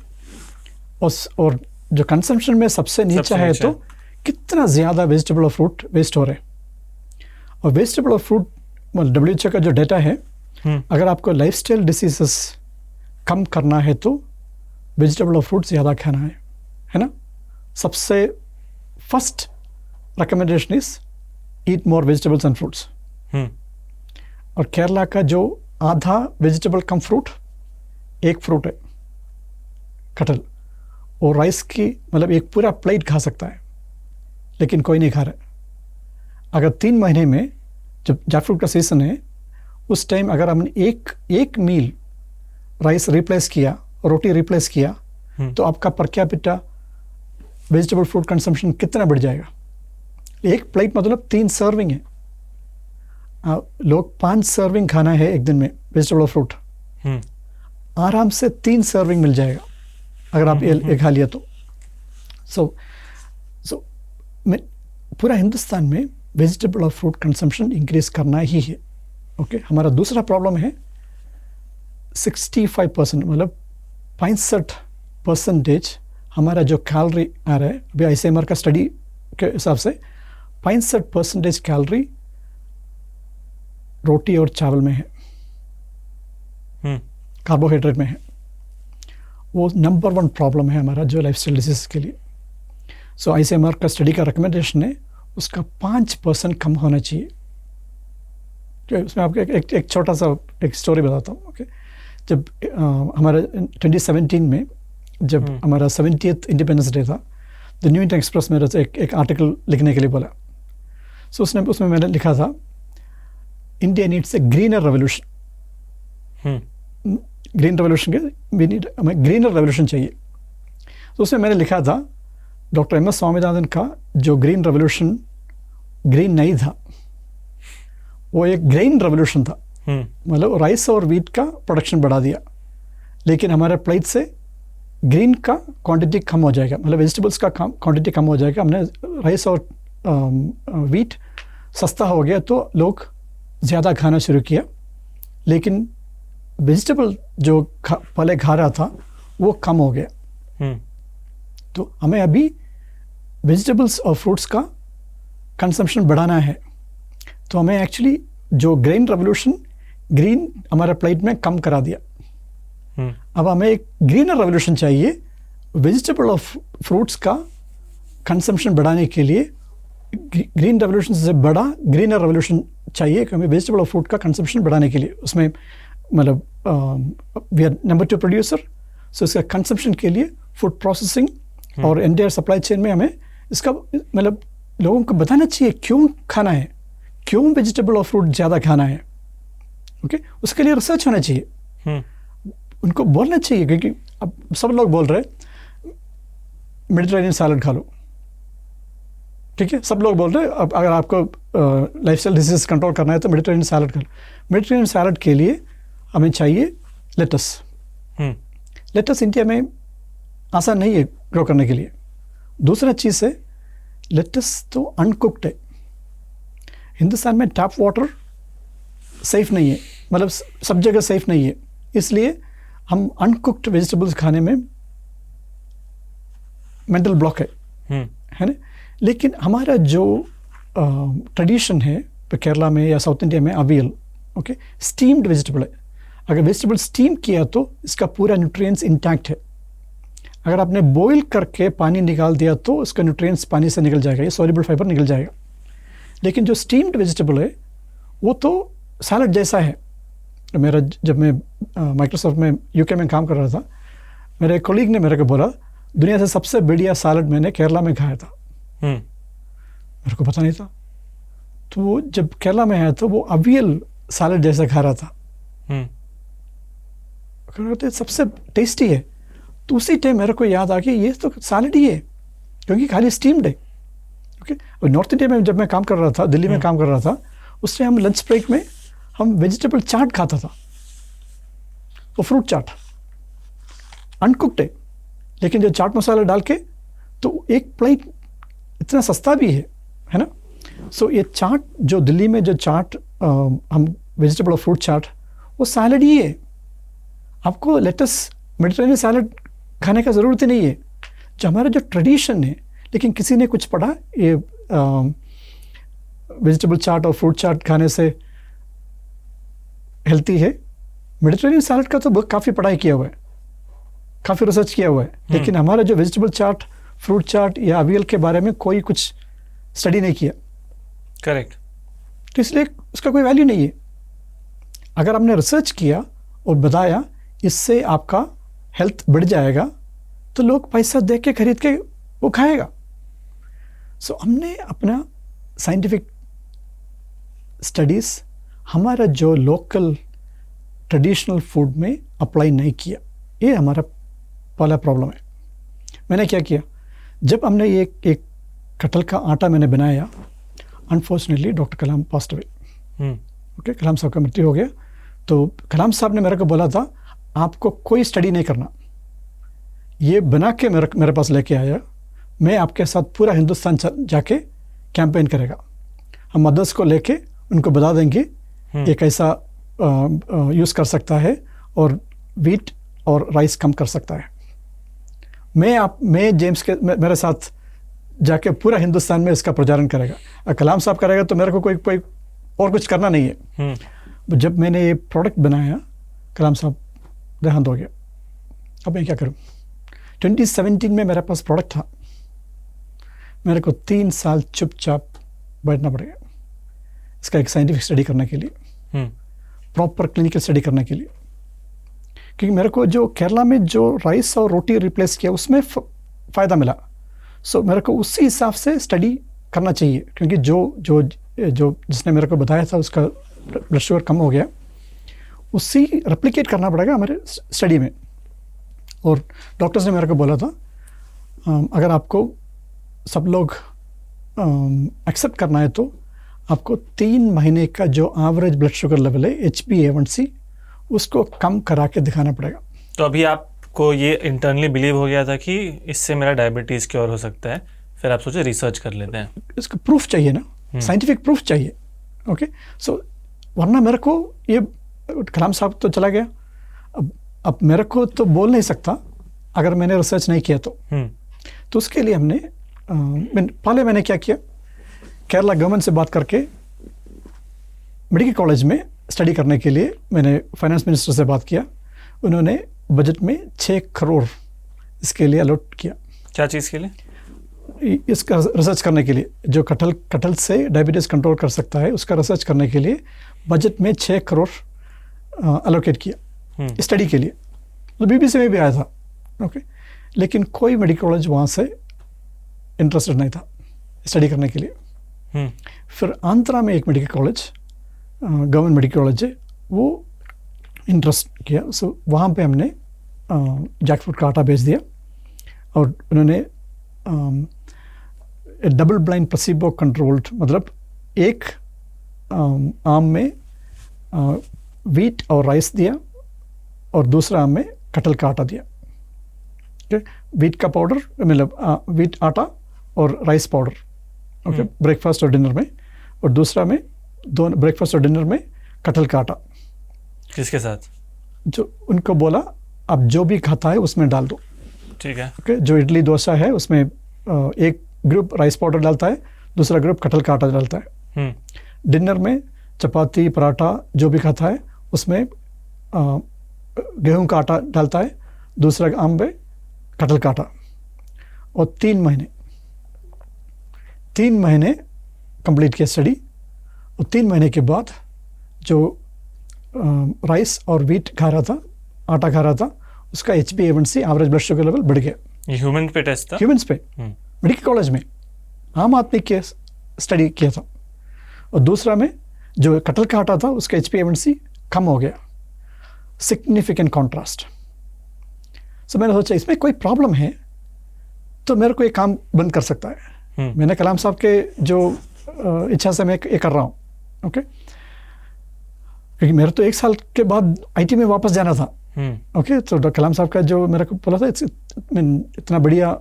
और जो कंजम्पशन में सबसे नीचे है तो कितना ज़्यादा वेजिटेबल और फ्रूट वेस्ट हो रहे हैं। और वेजिटेबल और फ्रूट WHO का जो डेटा है, अगर आपको लाइफस्टाइल डिसीजेस कम करना है तो वेजिटेबल और फ्रूट ज़्यादा खाना है ना। सबसे first recommendation is eat more vegetables and fruits. और केरला का जो आधा वेजिटेबल कम फ्रूट, एक फ्रूट है कटहल, और राइस की मतलब एक पूरा प्लेट खा सकता है, लेकिन कोई नहीं खा रहा। अगर 3 महीने में जब जैकफ्रूट का सीजन है उस टाइम अगर हमने एक मील राइस रिप्लेस किया, रोटी रिप्लेस किया, तो आपका per capita vegetable fruit consumption कितना बढ़ जाएगा। एक प्लेट मतलब 3 सर्विंग है। लोग 5 सर्विंग खाना है एक दिन में वेजिटेबल और फ्रूट, आराम से 3 सर्विंग मिल जाएगा अगर आप ये खा लिया तो। सो पूरा हिंदुस्तान में वेजिटेबल और फ्रूट कंजम्पशन इंक्रीज करना ही है। ओके, हमारा दूसरा प्रॉब्लम है 65% मतलब 65% हमारा जो कैलोरी आ रहा है, अभी ICMR का स्टडी के हिसाब से 65% कैलोरी रोटी और चावल में है, कार्बोहाइड्रेट में है। वो नंबर 1 प्रॉब्लम है हमारा जो लाइफस्टाइल डिजीज के लिए। सो ICMR का स्टडी का रिकमेंडेशन है उसका 5% कम होना चाहिए। उसमें आपको एक छोटा सा एक स्टोरी बताता हूँ। ओके, जब हमारा 2017 में जब हमारा 70th इंडिपेंडेंस डे था, द न्यू इंडियन एक्सप्रेस मेरे से एक आर्टिकल लिखने के लिए बोला। सो उसमें मैंने लिखा था India needs a greener revolution. Green revolution के हमें ग्रीनर रेवोल्यूशन चाहिए। तो उसमें मैंने लिखा था डॉक्टर MS स्वामीनाथन का जो ग्रीन रेवोल्यूशन ग्रीन नहीं था, वो एक ग्रेन रेवोल्यूशन था। मतलब राइस और व्हीट का प्रोडक्शन बढ़ा दिया, लेकिन हमारे प्लेट से ग्रीन का क्वांटिटी कम हो जाएगा, मतलब वेजिटेबल्स का क्वांटिटी कम हो जाएगा। हमने राइस और व्हीट सस्ता हो गया तो लोग ज़्यादा खाना शुरू किया, लेकिन वेजिटेबल जो पहले खा रहा था वो कम हो गया। तो हमें अभी वेजिटेबल्स और फ्रूट्स का कंजम्पशन बढ़ाना है। तो हमें एक्चुअली जो ग्रेन रेवोल्यूशन ग्रीन हमारे प्लेट में कम करा दिया। अब हमें एक ग्रीनर रेवोल्यूशन चाहिए वेजिटेबल और फ्रूट्स का कंजम्पशन बढ़ाने के लिए। ग्रीन रेवोल्यूशन से बड़ा ग्रीनर रेवोल्यूशन चाहिए कि हमें वेजिटेबल और फ्रूट का कंजम्पशन बढ़ाने के लिए। उसमें मतलब वी आर नंबर 2 प्रोड्यूसर, सो इसका कंजम्पशन के लिए फूड प्रोसेसिंग और एंटायर सप्लाई चेन में हमें इसका मतलब लोगों को बताना चाहिए क्यों खाना है, क्यों वेजिटेबल और फ्रूट ज़्यादा खाना है। ओके, उसके लिए रिसर्च होना चाहिए, उनको बोलना चाहिए। क्योंकि अब सब लोग बोल रहे मेडिटेरेनियन सैलड खा लो, ठीक है, सब लोग बोल रहे हैं अब अगर आपको लाइफस्टाइल डिजीज कंट्रोल करना है तो मेडिटेरेनियन सैलड खा लो। मेडिटेरेनियन सैलड के लिए हमें चाहिए लेटस। लेटस इंडिया में आसान नहीं है ग्रो करने के लिए। दूसरा चीज़ है लेटस तो अनकुक्ड है। हिंदुस्तान में टैप वाटर सेफ नहीं है, मतलब सब जगह सेफ नहीं है, इसलिए हम अनकुक्ड वेजिटेबल्स खाने में मेंटल ब्लॉक है ना। लेकिन हमारा जो ट्रेडिशन है केरला में या साउथ इंडिया में अवियल, ओके, स्टीम्ड वेजिटेबल है। अगर वेजिटेबल स्टीम किया तो इसका पूरा न्यूट्रिएंट्स इंटैक्ट है। अगर आपने बॉईल करके पानी निकाल दिया तो उसका न्यूट्रिएंट्स पानी से निकल जाएगा, ये सॉल्युबल फाइबर निकल जाएगा। लेकिन जो स्टीम्ड वेजिटेबल है वो तो सैलड जैसा है। मेरा जब मैं माइक्रोसॉफ्ट में UK में काम कर रहा था, मेरे कोलीग ने मेरे को बोला दुनिया से सबसे बढ़िया सैलड मैंने केरला में खाया था। मेरे को पता नहीं था। तो वो जब केरला में आया तो वो अवियल सैलड जैसा खा रहा था, सबसे टेस्टी है। तो उसी टाइम मेरे को याद आ गया ये तो सैलड ही है, क्योंकि खाली स्टीम्ड है। ओके, और नॉर्थ इंडिया में जब मैं काम कर रहा था, दिल्ली में काम कर रहा था, उस टाइम हम लंच ब्रेक में हम वेजिटेबल चाट खाता था, वो फ्रूट चाट अनकुक्ड है, लेकिन जो चाट मसाला डाल के तो एक प्लेट इतना सस्ता भी है ना। सो ये चाट जो दिल्ली में जो चाट हम वेजिटेबल और फ्रूट चाट, वो सैलड ही है। आपको लेटस मेडिटेरेनियन सैलड खाने का ज़रूरत ही नहीं है। जो हमारा जो ट्रेडिशन है, लेकिन किसी ने कुछ पढ़ा ये वेजिटेबल चाट और फ्रूट चाट खाने से हेल्थी है। मेडिटेरेनियन सैलड का तो काफ़ी पढ़ाई किया हुआ है, काफ़ी रिसर्च किया हुआ है, लेकिन हमारा जो वेजिटेबल चाट, फ्रूट चाट या अवियल के बारे में कोई कुछ स्टडी नहीं किया। करेक्ट। तो इसलिए उसका कोई वैल्यू नहीं है। अगर हमने रिसर्च किया और बताया इससे आपका हेल्थ बढ़ जाएगा, तो लोग पैसा दे के खरीद के वो खाएगा। सो हमने अपना साइंटिफिक स्टडीज़ हमारा जो लोकल ट्रेडिशनल फूड में अप्लाई नहीं किया। ये हमारा पहला प्रॉब्लम है। मैंने क्या किया, जब हमने ये एक कटहल का आटा मैंने बनाया, अनफॉर्चुनेटली डॉक्टर कलाम पास्ट अवे। ओके, कलाम साहब का मृत्यु हो गया। तो कलाम साहब ने मेरे को बोला था आपको कोई स्टडी नहीं करना, ये बना के मेरे पास लेके आया, मैं आपके साथ पूरा हिंदुस्तान जाके कैंपेन करेगा। हम मदर्स को लेके उनको बता देंगे ये कैसा यूज़ कर सकता है और वीट और राइस कम कर सकता है। मैं जेम्स के मेरे साथ जाके पूरा हिंदुस्तान में इसका प्रचारण करेगा। कलाम साहब करेगा तो मेरे को कोई और कुछ करना नहीं है। जब मैंने ये प्रोडक्ट बनाया, कलाम साहब देहांत हो गया। अब मैं क्या करूं? 2017 में मेरे पास प्रोडक्ट था, मेरे को 3 साल चुपचाप बैठना पड़ गया इसका एक साइंटिफिक स्टडी करने के लिए, प्रॉपर क्लिनिकल स्टडी करने के लिए। क्योंकि मेरे को जो केरला में जो राइस और रोटी रिप्लेस किया उसमें फ़ायदा मिला। सो मेरे को उसी हिसाब से स्टडी करना चाहिए, क्योंकि जो जिसने मेरे को बताया था उसका ब्लड शुगर कम हो गया, उसी रेप्लिकेट करना पड़ेगा हमारे स्टडी में। और डॉक्टर्स ने मेरे को बोला था अगर आपको सब लोग एक्सेप्ट करना है तो आपको 3 महीने का जो एवरेज ब्लड शुगर लेवल है HbA1c उसको कम करा के दिखाना पड़ेगा। तो अभी आपको ये इंटरनली बिलीव हो गया था कि इससे मेरा डायबिटीज़ क्योर हो सकता है, फिर आप सोचे रिसर्च कर लेते हैं। इसका प्रूफ चाहिए ना, साइंटिफिक प्रूफ चाहिए। ओके, सो वरना मेरे को ये कलाम साहब तो चला गया, अब मेरे को तो बोल नहीं सकता अगर मैंने रिसर्च नहीं किया तो उसके लिए पहले मैंने क्या किया, केरला गवर्नमेंट से बात करके मेडिकल कॉलेज में स्टडी करने के लिए मैंने फाइनेंस मिनिस्टर से बात किया। उन्होंने बजट में 6 करोड़ इसके लिए अलॉट किया। क्या चीज़ के लिए? इसका रिसर्च करने के लिए, जो कटहल से डायबिटीज़ कंट्रोल कर सकता है उसका रिसर्च करने के लिए बजट में 6 करोड़ अलोकेट किया स्टडी के लिए। तो BBC में भी आया था। ओके, लेकिन कोई मेडिकल कॉलेज वहाँ से इंटरेस्टेड नहीं था स्टडी करने के लिए। फिर आंध्रा में एक medical college, government medical college है, वो इंटरेस्ट किया। सो वहाँ पे हमने जैकफ्रूट का आटा बेच दिया और उन्होंने डबल ब्लाइंड प्लेसिबो कंट्रोल्ड, मतलब एक आम में वीट और राइस दिया और दूसरा आम में कटहल का आटा दिया। वीट का पाउडर, मतलब वीट आटा और राइस पाउडर, ओके, ब्रेकफास्ट और डिनर में, और दूसरा में दोनों ब्रेकफास्ट और डिनर में कटहल का आटा। किसके साथ? जो उनको बोला आप जो भी खाता है उसमें डाल दो। ठीक है। ओके, जो इडली डोसा है उसमें एक ग्रुप राइस पाउडर डालता है, दूसरा ग्रुप कटहल का आटा डालता है। डिनर में चपाती पराठा जो भी खाता है उसमें गेहूं का आटा डालता है, दूसरा आम में कटहल का आटा। और 3 महीने कंप्लीट किया स्टडी। और 3 महीने के बाद जो राइस और वीट खा रहा था, आटा खा रहा था, उसका HbA1c average blood sugar level बढ़ गया। ये ह्यूमन पे टेस्ट था? ह्यूमन्स पे, मेडिकल कॉलेज में आम आदमी के स्टडी किया था। और दूसरा में जो कटहल का आटा था उसका HbA1c कम हो गया। Significant contrast. सो मैंने सोचा इसमें कोई प्रॉब्लम है तो मेरे को ये काम बंद कर सकता है। मैंने कलाम साहब के जो इच्छा से मैं ये कर रहा हूँ। ओके, क्योंकि मेरे तो 1 साल के बाद IT में वापस जाना था। ओके, तो डॉक्टर कलाम साहब का जो मेरे को बोला था इतना बढ़िया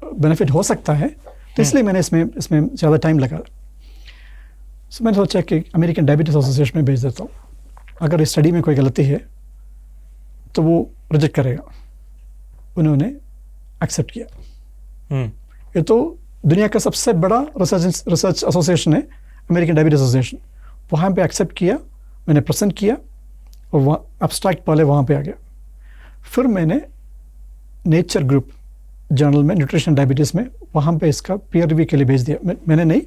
बेनिफिट हो सकता है, तो इसलिए मैंने इसमें ज़्यादा टाइम लगा। सो मैंने सोचा कि अमेरिकन डायबिटीज़ एसोसिएशन में भेज देता हूँ, अगर इस स्टडी में कोई गलती है तो वो रिजेक्ट करेगा। उन्होंने एक्सेप्ट किया। ये तो दुनिया का सबसे बड़ा रिसर्च एसोसिएशन है, अमेरिकन डायबिटीज एसोसिएशन। वहाँ पे एक्सेप्ट किया, मैंने प्रेजेंट किया और वहाँ एब्स्ट्रैक्ट पहले वहाँ पे आ गया। फिर मैंने नेचर ग्रुप जर्नल में न्यूट्रिशन डायबिटीज़ में वहाँ पे इसका पीयर रिव्यू के लिए भेज दिया। मैंने नहीं,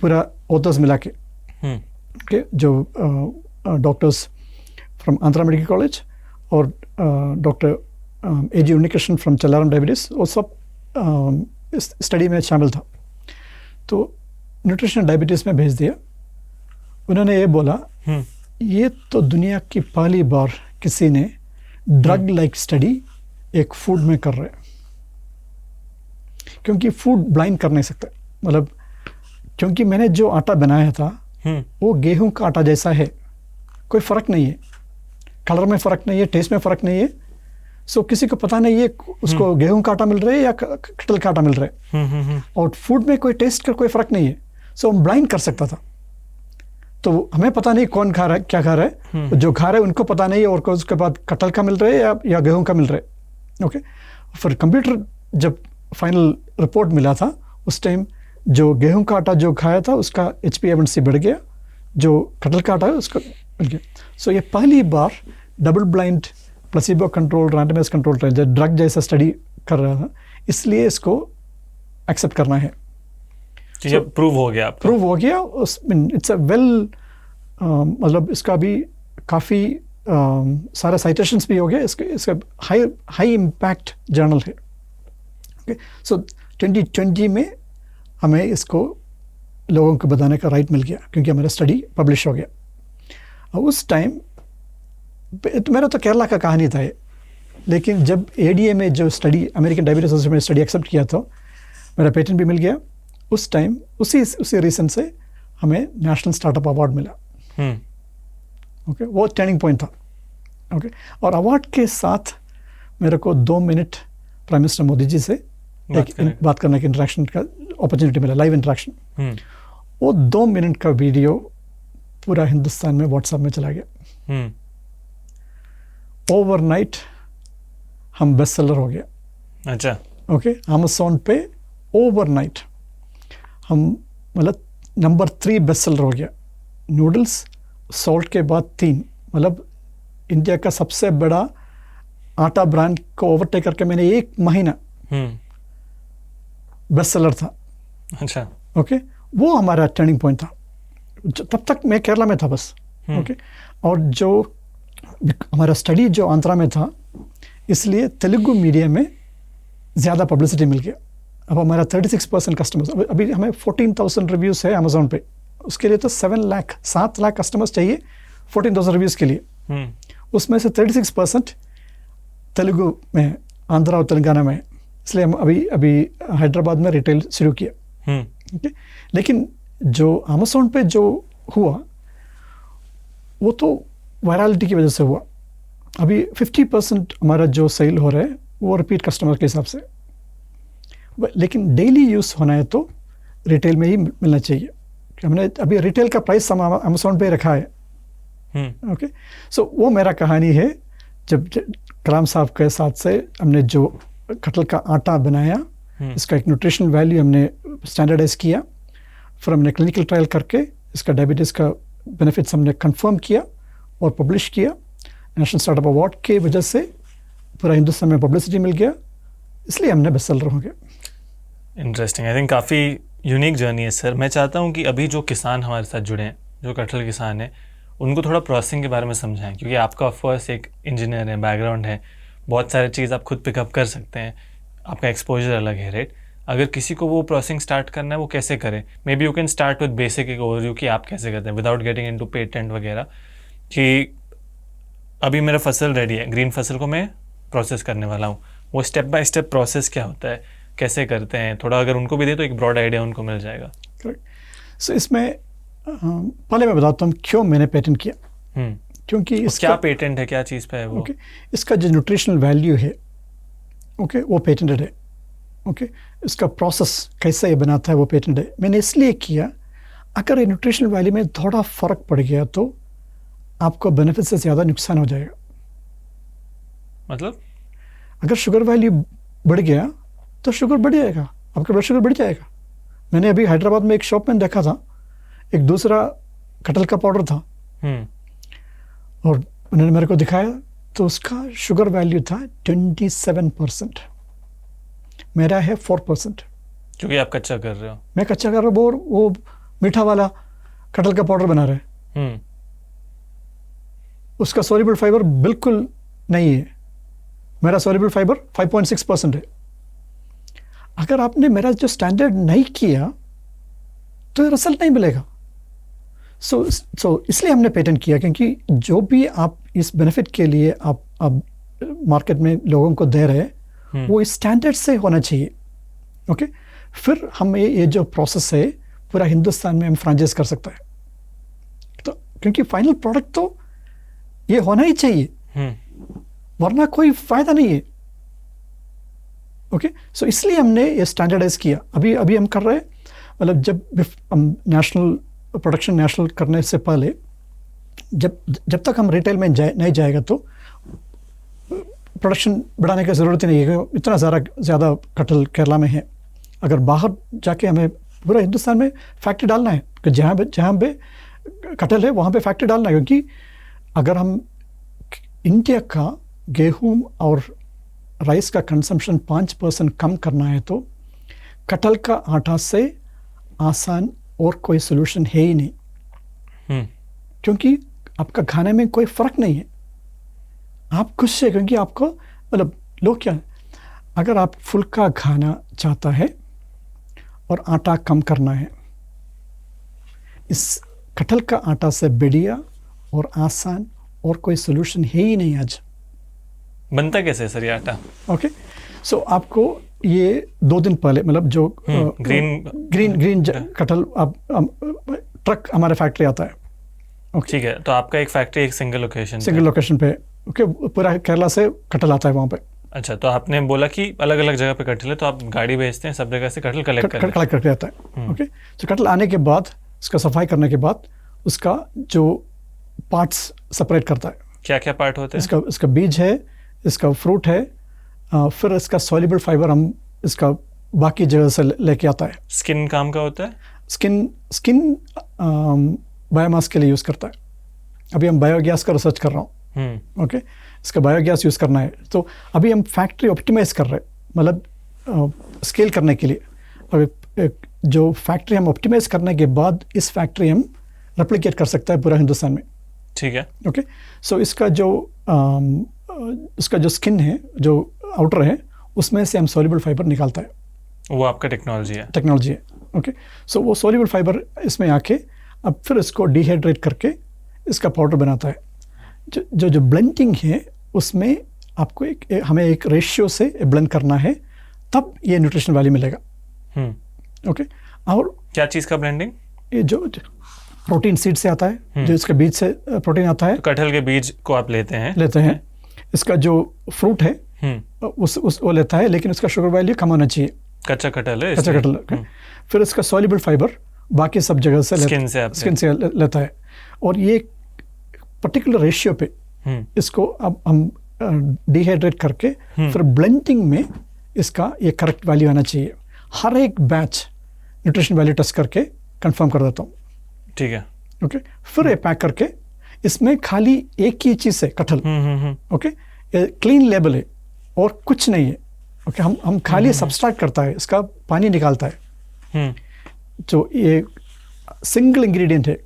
पूरा ऑथर्स मिला के जो doctors from Andhra medical college और doctor A G Unnikrishnan from Chellaram diabetes, वो सब इस स्टडी में शामिल था। तो न्यूट्रिशन डायबिटीज़ में भेज दिया। उन्होंने ये बोला ये तो दुनिया की पहली बार किसी ने ड्रग लाइक स्टडी एक फूड में कर रहे हैं, क्योंकि फूड ब्लाइंड कर नहीं सकते। मतलब क्योंकि मैंने जो आटा बनाया था वो गेहूं का आटा जैसा है, कोई फ़र्क नहीं है, कलर में फ़र्क नहीं है, टेस्ट में फ़र्क नहीं है। सो किसी को पता नहीं है उसको गेहूं का आटा मिल रहा है या कटहल का आटा मिल रहा है, और फूड में कोई टेस्ट का कोई फ़र्क नहीं है। सो हम ब्लाइंड कर सकता था। तो हमें पता नहीं कौन खा रहा है, क्या खा रहा है, जो खा रहे हैं उनको पता नहीं है, और उसके बाद कटहल का मिल रहा है या गेहूं का मिल रहा है। ओके, फिर कंप्यूटर जब फाइनल रिपोर्ट मिला था, उस टाइम जो गेहूं का आटा जो खाया था उसका HbA1c बढ़ गया, जो कटहल का आटा है उसका मिल गया। सो ये पहली बार double blind placebo control randomize control trial जो ड्रग जैसा स्टडी कर रहा था, इसलिए इसको एक्सेप्ट करना है। ये प्रूव हो गया, प्रूव हो गया। इट्स अ वेल, मतलब इसका भी काफ़ी सारा साइटेशंस भी हो गया। इसका हाई इम्पैक्ट जर्नल है। ओके, सो 2020 में हमें इसको लोगों को बताने का राइट मिल गया, क्योंकि हमारा स्टडी पब्लिश हो गया। और उस टाइम मेरा तो केरला का कहानी था ये, लेकिन जब ADA में जो स्टडी अमेरिकन डायबिटीज एसोसिएशन में स्टडी एक्सेप्ट किया तो मेरा पेटेंट भी मिल गया। उस टाइम उसी रीज़न से हमें नेशनल स्टार्टअप अवार्ड मिला। ओके, वो टर्निंग पॉइंट था। ओके, और अवार्ड के साथ मेरे को 2 minute prime minister Modi ji से बात करने का इंटरेक्शन का अपॉर्चुनिटी मिला, लाइव इंटरेक्शन। वो 2 मिनट का वीडियो पूरा हिंदुस्तान में व्हाट्सएप में चला गया। ओवरनाइट हम बेस्ट सेलर हो गया। अच्छा, ओके, अमेज़न पे ओवरनाइट हम मतलब नंबर 3 बेस्ट सेलर हो गया। नूडल्स सॉल्ट के बाद 3, मतलब इंडिया का सबसे बड़ा आटा ब्रांड को ओवरटेक करके मैंने 1 महीना बेस्ट सेलर था। अच्छा, ओके, वो हमारा टर्निंग पॉइंट था। तब तक मैं केरला में था बस। ओके, और जो हमारा स्टडी जो आंध्रा में था, इसलिए तेलुगु मीडिया में ज़्यादा पब्लिसिटी मिल गया। अब हमारा 36% कस्टमर्स, अभी हमें 14,000 रिव्यूज़ है अमेज़ॉन पे। उसके लिए तो 7 लाख कस्टमर्स चाहिए 14,000 रिव्यूज़ के लिए। उसमें से 36% तेलुगु में, आंध्रा और तेलंगाना में। इसलिए हम अभी हैदराबाद में रिटेल शुरू किया। ओके, लेकिन जो अमेज़ॉन पे जो हुआ वो तो वायरलिटी की वजह से हुआ। अभी 50% हमारा जो सेल हो रहा है वो रिपीट कस्टमर के हिसाब से, लेकिन डेली यूज़ होना है तो रिटेल में ही मिलना चाहिए। हमने अभी रिटेल का प्राइस हम अमेज़ॉन पे रखा है। ओके, सो वो मेरा कहानी है। जब कलाम साहब के साथ से हमने जो कटहल का आटा बनाया, इसका एक न्यूट्रिशनल वैल्यू हमने स्टैंडर्डाइज किया, फिर हमने क्लिनिकल ट्रायल करके इसका डायबिटीज़ का बेनिफिट्स हमने कंफर्म किया और पब्लिश किया। नेशनल स्टार्टअप अवार्ड के वजह से पूरा हिंदुस्तान में पब्लिसिटी मिल गया, इसलिए हमने बेस्ट सेलर हो गया। इंटरेस्टिंग, आई थिंक काफ़ी यूनिक जर्नी है सर। मैं चाहता हूँ कि अभी जो किसान हमारे साथ जुड़े हैं, जो कटहल किसान हैं, उनको थोड़ा प्रोसेसिंग के बारे में समझाएं, क्योंकि आपका ऑफकोर्स एक इंजीनियर है, बैकग्राउंड है, बहुत सारी चीज़ आप खुद पिकअप कर सकते हैं, आपका एक्सपोजर अलग है, राइट। अगर किसी को वो प्रोसेसिंग स्टार्ट करना है, वो कैसे करें? May be you can start with basic एक ओवरव्यू कि आप कैसे करते हैं विदाउट गेटिंग इनटू पेटेंट वगैरह, कि अभी मेरा फसल रेडी है, ग्रीन फसल को मैं प्रोसेस करने वाला हूँ, वो स्टेप बाय स्टेप प्रोसेस क्या होता है, कैसे करते हैं, थोड़ा अगर उनको भी दे तो एक ब्रॉड आइडिया उनको मिल जाएगा। सो इसमें पहले मैं बताता हूँ क्यों मैंने पेटेंट किया। क्योंकि इसका क्या पेटेंट है, क्या चीज़ पे है वो? ओके, इसका जो न्यूट्रिशनल वैल्यू है, ओके, वो पेटेंटेड है। ओके, इसका प्रोसेस कैसे ये बनाता है वो पेटेंट है। मैंने इसलिए किया, अगर ये न्यूट्रिशनल वैल्यू में थोड़ा फ़र्क पड़ गया तो आपको बेनिफिट से ज़्यादा नुकसान हो जाएगा। मतलब अगर शुगर वैल्यू बढ़ गया तो शुगर बढ़ जाएगा, आपका ब्लड शुगर बढ़ जाएगा। मैंने अभी हैदराबाद में एक शॉप में देखा था, एक दूसरा कटहल का पाउडर था और उन्होंने मेरे को दिखाया तो उसका शुगर वैल्यू था 27%, मेरा है 4%। क्योंकि आप कच्चा कर रहे हो। मैं कच्चा कर रहा हूँ, वो मीठा वाला कटहल का पाउडर बना रहे हैं, उसका सोल्यूबल फाइबर बिल्कुल नहीं है। मेरा सोल्यूबल फाइबर 5.6% है। अगर आपने मेरा जो स्टैंडर्ड नहीं किया तो रिजल्ट नहीं मिलेगा। सो इसलिए हमने पेटेंट किया, क्योंकि जो भी आप इस बेनिफिट के लिए आप मार्केट में लोगों को दे रहे हैं वो इस स्टैंडर्ड से होना चाहिए। ओके, फिर हम ये जो प्रोसेस है पूरा हिंदुस्तान में हम फ्रांचाइज कर सकते हैं, तो क्योंकि फाइनल प्रोडक्ट तो ये होना ही चाहिए, वरना कोई फायदा नहीं है। ओके, सो इसलिए हमने ये स्टैंडर्डाइज किया। अभी हम कर रहे हैं, मतलब जब हम नेशनल प्रोडक्शन नेशनल करने से पहले जब तक हम रिटेल में नहीं जाएगा तो प्रोडक्शन बढ़ाने की ज़रूरत ही नहीं है। इतना ज़्यादा कटहल केरला में है, अगर बाहर जाके हमें पूरा हिंदुस्तान में फैक्ट्री डालना है कि जहाँ पे कटहल है वहाँ पे फैक्ट्री डालना है, क्योंकि अगर हम इंडिया का गेहूं और राइस का कंजम्पशन 5% कम करना है तो कटहल का आटा से आसान और कोई सोल्यूशन है ही नहीं। क्योंकि आपका खाने में कोई फ़र्क नहीं है, आप खुश है, क्योंकि आपको मतलब लोग क्या, अगर आप फुल्का खाना चाहता है और आटा कम करना है, इस कटहल का आटा से बढ़िया और आसान और कोई सोल्यूशन है ही नहीं। आज बनता कैसे सर ये आटा? ओके, सो आपको ये 2 दिन पहले, मतलब जो ग्रीन कटहल ट्रक हमारे फैक्ट्री आता है। ओके, ठीक है, तो आपका एक फैक्ट्री एक सिंगल लोकेशन पे ओके, पूरा केरला से कटहल आता है वहाँ पे। अच्छा, तो आपने बोला कि अलग अलग जगह पे कटहल है, तो आप गाड़ी भेजते हैं, सब जगह से कटहल कलेक्ट करके आता है। ओके, तो कटहल आने के बाद उसका सफाई करने के बाद उसका जो पार्ट्स सेपरेट करता है। क्या क्या पार्ट होते हैं? इसका बीज है, इसका फ्रूट है, फिर इसका सॉल्युबल फाइबर हम इसका बाकी जगह से लेके आता है। स्किन काम का होता है? स्किन बायोमास के लिए यूज़ करता है। अभी हम बायोगैस का रिसर्च कर रहा हूँ। ओके, इसका बायोगैस यूज़ करना है, तो अभी हम फैक्ट्री ऑप्टिमाइज कर रहे हैं, मतलब स्केल करने के लिए। अभी जो फैक्ट्री हम ऑप्टिमाइज करने के बाद इस फैक्ट्री हम रेप्लिकेट कर सकता है पूरा हिंदुस्तान में। ठीक है। ओके, सो इसका जो स्किन है, जो आउटर है, उसमें से हम सॉल्युबल फाइबर निकालता है। वो आपका टेक्नोलॉजी है? ओके, सो वो सॉल्युबल फाइबर इसमें आके अब फिर इसको डिहाइड्रेट करके इसका पाउडर बनाता है। जो ब्लेंडिंग है उसमें आपको हमें एक रेशियो से ब्लेंड करना है, तब ये न्यूट्रिशन वैल्यू मिलेगा। ओके, और क्या चीज़ का ब्लेंडिंग? ये जो प्रोटीन सीड से आता है, जो इसके बीज से प्रोटीन आता है। तो कटहल के बीज को आप लेते हैं। इसका जो फ्रूट है वो लेता है, लेकिन उसका शुगर वैल्यू कम होना चाहिए। कच्चा कटहल है, कच्चा कटहल। फिर इसका सॉल्युबल फाइबर बाकी सब जगह से स्किन से लेता है, और ये पर्टिकुलर रेशियो पे इसको अब हम डिहाइड्रेट करके फिर ब्लेंडिंग में इसका ये करेक्ट वैल्यू आना चाहिए। हर एक बैच न्यूट्रिशन वैल्यू टेस्ट करके कंफर्म कर देता हूँ। ठीक है। ओके, फिर ये पैक करके इसमें खाली एक ही चीज़ है, कटहल। ओके, ये क्लीन लेबल है और कुछ नहीं है। ओके, हम खाली सब्सट्रैक्ट करता है, इसका पानी निकालता है। जो ये सिंगल इंग्रेडिएंट है,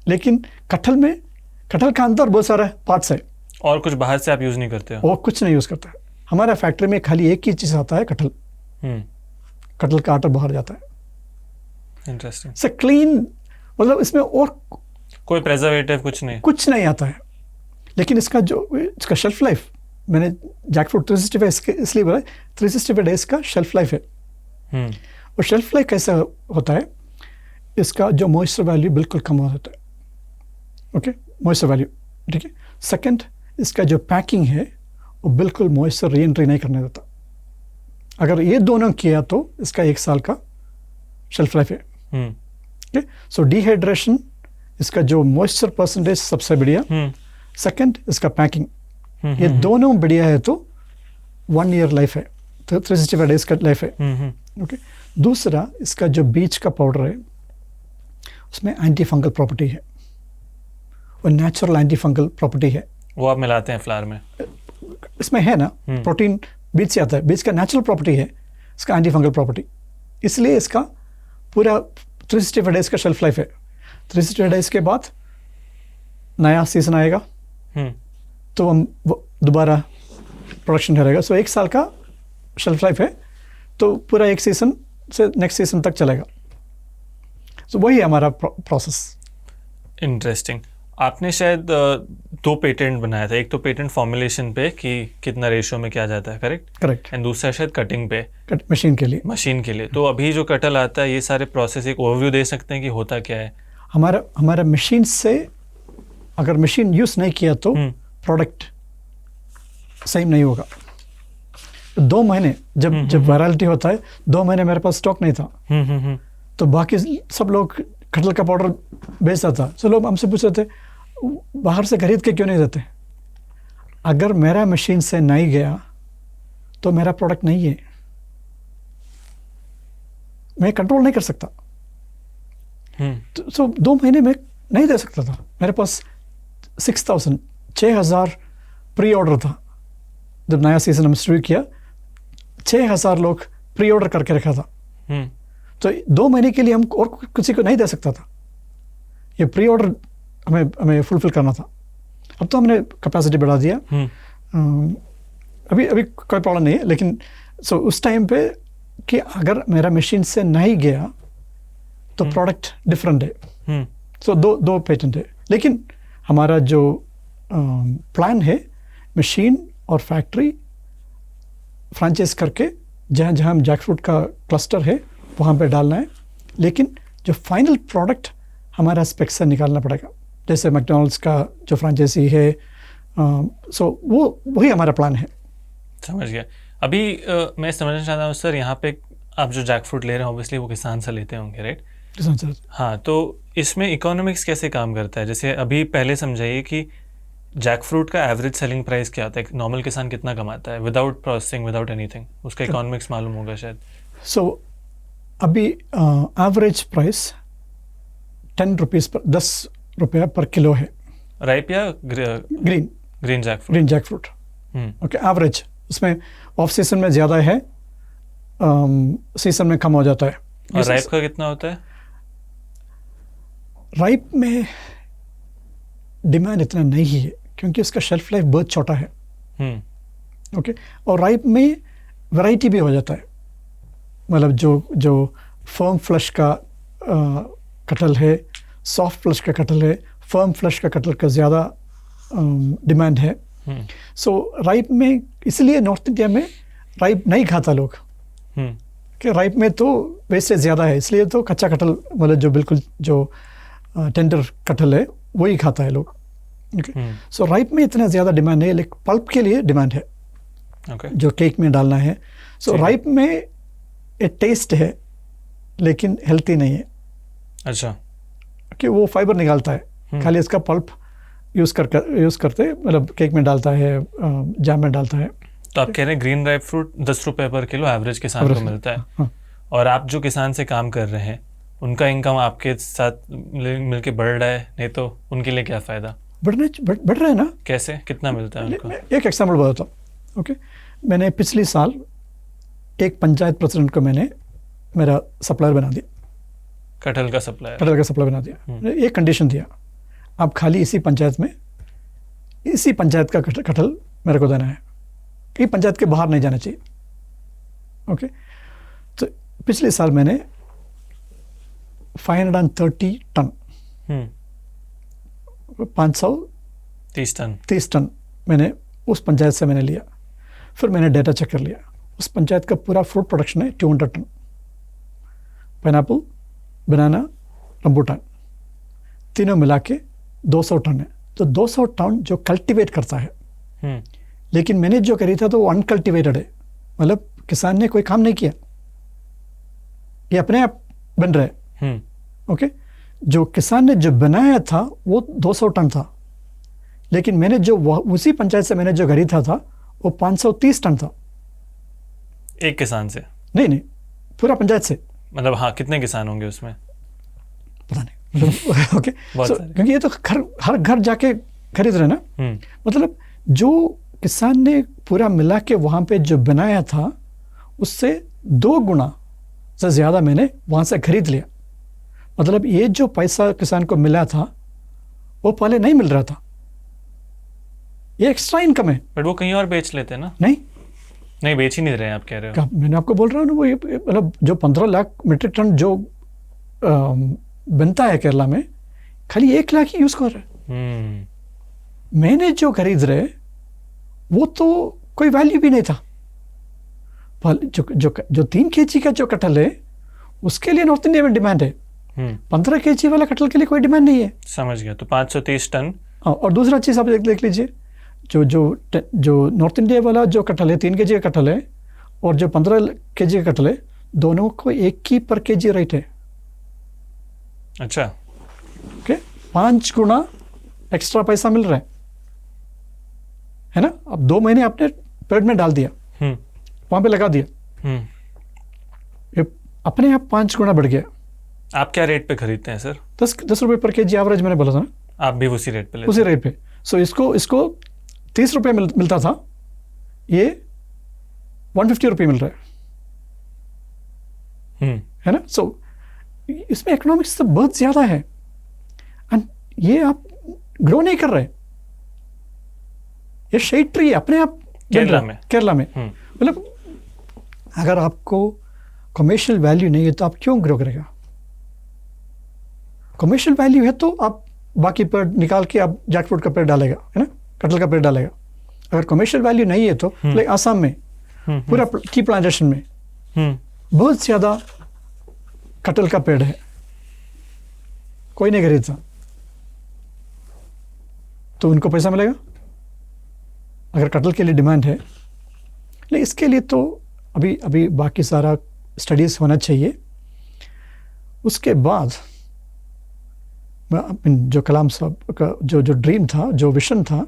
लेकिन कटहल का अंदर बहुत सारा पार्ट्स है, और कुछ बाहर से आप यूज़ नहीं करते हो? और कुछ नहीं यूज़ करता है। हमारा फैक्ट्री में खाली एक ही चीज़ आता है, कटहल। कटहल का आटा बाहर जाता है। इंटरेस्टिंग। से क्लीन, मतलब इसमें और कोई प्रेजर्वेटिव कुछ नहीं आता है। लेकिन इसका शेल्फ लाइफ, मैंने जैकफ्रूट 365 इसलिए बोला, 365 डेज का शेल्फ लाइफ है। और शेल्फ लाइफ कैसा होता है, इसका जो मॉइस्चर वैल्यू बिल्कुल कम हो जाता है। ओके, मॉइस्चर वैल्यू, ठीक है। सेकंड, इसका जो पैकिंग है वो बिल्कुल मॉइस्चर री एंट्री नहीं करने देता। अगर ये दोनों किया तो इसका 1 साल का शेल्फ लाइफ है। ओके, सो डिहाइड्रेशन, इसका जो मॉइस्चर परसेंटेज सबसे बढ़िया। सेकंड, इसका पैकिंग, ये दोनों बढ़िया है तो 1 ईयर लाइफ है, तो 365 डेज का लाइफ है। ओके। दूसरा, इसका जो बीज का पाउडर है उसमें एंटी फंगल प्रॉपर्टी है और नेचुरल एंटी फंगल प्रॉपर्टी है। वो आप मिलाते हैं फ्लावर में? इसमें है ना, प्रोटीन बीज से आता है, बीज का नेचुरल प्रॉपर्टी है इसका एंटी फंगल प्रॉपर्टी, इसलिए इसका पूरा 365 डेज का शेल्फ लाइफ है। 365 डेज के बाद नया सीजन आएगा तो हम दोबारा प्रोडक्शन रहेगा। सो 1 साल का शेल्फ लाइफ है, तो पूरा 1 सीजन से नेक्स्ट सीजन तक चलेगा। सो वही है हमारा प्रोसेस। इंटरेस्टिंग। आपने शायद 2 पेटेंट बनाया था, एक तो पेटेंट फॉर्मुलेशन पे कि कितना रेशियो में क्या जाता है, करेक्ट? करेक्ट। एंड दूसरा शायद कटिंग पे, मशीन के लिए। मशीन के लिए। तो अभी जो कटल आता है, ये सारे प्रोसेस एक ओवरव्यू दे सकते हैं कि होता क्या है? हमारा मशीन से, अगर मशीन यूज नहीं किया तो प्रोडक्ट सही नहीं होगा। 2 महीने जब वायरलिटी होता है, 2 महीने मेरे पास स्टॉक नहीं था। तो बाकी सब लोग कटहल का पाउडर बेचता था, तो लोग हमसे पूछ रहे थे बाहर से खरीद के क्यों नहीं देते। अगर मेरा मशीन से नहीं गया तो मेरा प्रोडक्ट नहीं है, मैं कंट्रोल नहीं कर सकता। तो 2 महीने में नहीं दे सकता था। मेरे पास 6,000 प्री ऑर्डर था। जब नया सीजन हम शुरू किया, 6,000 लोग प्री ऑर्डर करके रखा था। तो 2 महीने के लिए हम और किसी को नहीं दे सकता था। ये प्री ऑर्डर हमें फुलफिल करना था। अब तो हमने कैपेसिटी बढ़ा दिया। अभी कोई प्रॉब्लम नहीं है, लेकिन उस टाइम पे कि अगर मेरा मशीन से नहीं गया तो प्रोडक्ट डिफरेंट है। दो पेटेंट है, लेकिन हमारा जो प्लान है मशीन और फैक्ट्री फ्रेंचाइज करके जहाँ जहाँ हम जैकफ्रूट का क्लस्टर है वहाँ पे डालना है, लेकिन जो फाइनल प्रोडक्ट हमारा स्पेक्स से निकालना पड़ेगा। जैसे मैकडॉनल्ड्स का जो फ्रेंचाइजी है, वही हमारा प्लान है। समझ गया। अभी मैं समझना चाहता हूँ सर, यहाँ पे आप जो जैकफ्रूट ले रहे हैं ऑब्वियसली वो किसान से लेते होंगे, राइट? किसान से। हाँ, तो इसमें इकोनॉमिक्स कैसे काम करता है? जैसे अभी पहले समझाइए कि जैकफ्रूट का एवरेज सेलिंग प्राइस क्या होता है, नॉर्मल किसान कितना कमाता है विदाउट प्रोसेसिंग, विदाउट एनीथिंग? उसका इकोनॉमिक्स मालूम होगा शायद। अभी एवरेज प्राइस 10 रुपया पर किलो है। राइप या ग्रीन जैकफ्रूट? Okay, average. उसमें ऑफ सीजन में ज़्यादा है, सीजन में कम हो जाता है। और राइप का कितना होता है? राइप में डिमांड इतना नहीं है क्योंकि उसका शेल्फ लाइफ बहुत छोटा है। ओके, और राइप में वैरायटी भी हो जाता है। मतलब जो फर्म फ्लश का कटहल है, सॉफ्ट फ्लश का कटहल है, फर्म फ्लश का कटहल का ज़्यादा डिमांड है। राइप में, इसलिए नॉर्थ इंडिया में राइप नहीं खाता लोग कि राइप में तो वेस्टेज ज़्यादा है, इसलिए तो कच्चा कटहल, मतलब जो बिल्कुल जो टेंडर कटहल है वही खाता है लोग। ओके, राइप में इतना ज़्यादा डिमांड है, लेकिन पल्प के लिए डिमांड है। जो केक में डालना है। राइप में एक टेस्ट है लेकिन हेल्थी नहीं है। अच्छा, कि वो फाइबर निकालता है, खाली इसका पल्प यूज़ करते, मतलब केक में डालता है, जैम में डालता है। तो आप कह रहे हैं ग्रीन राइप फ्रूट 10 रुपए पर किलो एवरेज किसान को मिलता है। हाँ। और आप जो किसान से काम कर रहे हैं उनका इनकम आपके साथ मिलके बढ़ रहा है, नहीं तो उनके लिए क्या फ़ायदा? बढ़ रहा है ना। कैसे, कितना मिलता है उनको? एक एग्जाम्पल बताता हूँ। ओके, मैंने पिछले साल एक पंचायत प्रेसिडेंट को मैंने मेरा सप्लायर बना दिया, कटहल का सप्लाई बना दिया। एक कंडीशन दिया, आप खाली इसी पंचायत का कटहल मेरे को देना है, कि पंचायत के बाहर नहीं जाना चाहिए। ओके, तो पिछले साल मैंने 530 टन 530 टन मैंने उस पंचायत से मैंने लिया। फिर मैंने डेटा चेक कर लिया, उस पंचायत का पूरा फ्रूट प्रोडक्शन है 200 टन, पाइनएप्पल, बनाना, रंबूटान, तीनों मिला के 200 टन है। तो 200 टन जो कल्टीवेट करता है, लेकिन मैंने जो करी था तो वो अनकल्टिवेटेड है, मतलब किसान ने कोई काम नहीं किया, ये अपने आप बन रहे। ओके, जो किसान ने जो बनाया था वो 200 टन था, लेकिन मैंने जो उसी पंचायत से मैंने जो खरीदा था वो 530 टन था। एक किसान से? नहीं, पूरा पंचायत से। मतलब हाँ, कितने किसान होंगे उसमें? पता नहीं मतलब ओके बहुत सारे। क्योंकि ये तो हर घर जाके खरीद रहे ना। मतलब जो किसान ने पूरा मिला के वहाँ पे जो बनाया था उससे 2 गुना से ज़्यादा मैंने वहाँ से खरीद लिया। मतलब ये जो पैसा किसान को मिला था वो पहले नहीं मिल रहा था, ये एक्स्ट्रा इनकम है। बट वो कहीं और बेच लेते ना? नहीं बेच ही नहीं रहे हैं, आप कह रहे हो। मैंने आपको बोल रहा हूँ ना, वो ये मतलब जो 15 लाख मीट्रिक टन जो बनता है केरला में, खाली 1 लाख ही यूज कर रहे हैं। मैंने जो खरीद रहे वो तो कोई वैल्यू भी नहीं था। जो 3 kg का जो कटहल है उसके लिए नॉर्थ इंडिया में डिमांड है, 15 kg वाला कटहल के लिए कोई डिमांड नहीं है। समझ गया। तो 530 टन। और दूसरा चीज आप देख लीजिए, जो नॉर्थ इंडिया वाला जो कटहल है 3 kg का कटहल है और जो 15 kg का कटहल है, दोनों को 1 ही पर kg रेट है। अच्छा, ओके 5 गुना एक्स्ट्रा पैसा मिल रहा है ना। अब 2 महीने आपने पेड़ में डाल दिया, वहां पे लगा दिया, ये अपने आप 5 गुना बढ़ गया। आप क्या रेट पे खरीदते हैं सर? 10 रुपए पर kg एवरेज मैंने बोला था ना। आप भी उसी रेट पे लेते हैं? उसी रेट पे। सो इसको 30 रुपए मिलता था, ये 150 रुपये मिल रहा है ना। सो इसमें इकोनॉमिक्स तो बहुत ज्यादा है एंड ये आप ग्रो नहीं कर रहे। ये शेड ट्री अपने आप केरला में मतलब अगर आपको कमर्शियल वैल्यू नहीं है तो आप क्यों ग्रो करेगा? कमर्शियल वैल्यू है तो आप बाकी पेड़ निकाल के आप जैकफ्रूट का पेड़ डालेगा, है ना, कटहल का पेड़ डालेगा। अगर कमर्शियल वैल्यू नहीं है तो लाइक आसाम में पूरा टी प्लांटेशन में बहुत ज्यादा कटहल का पेड़ है, कोई नहीं खरीदता, तो उनको पैसा मिलेगा अगर कटहल के लिए डिमांड है। लेकिन इसके लिए तो अभी बाकी सारा स्टडीज होना चाहिए। उसके बाद जो कलाम साहब का जो ड्रीम था, जो विजन था,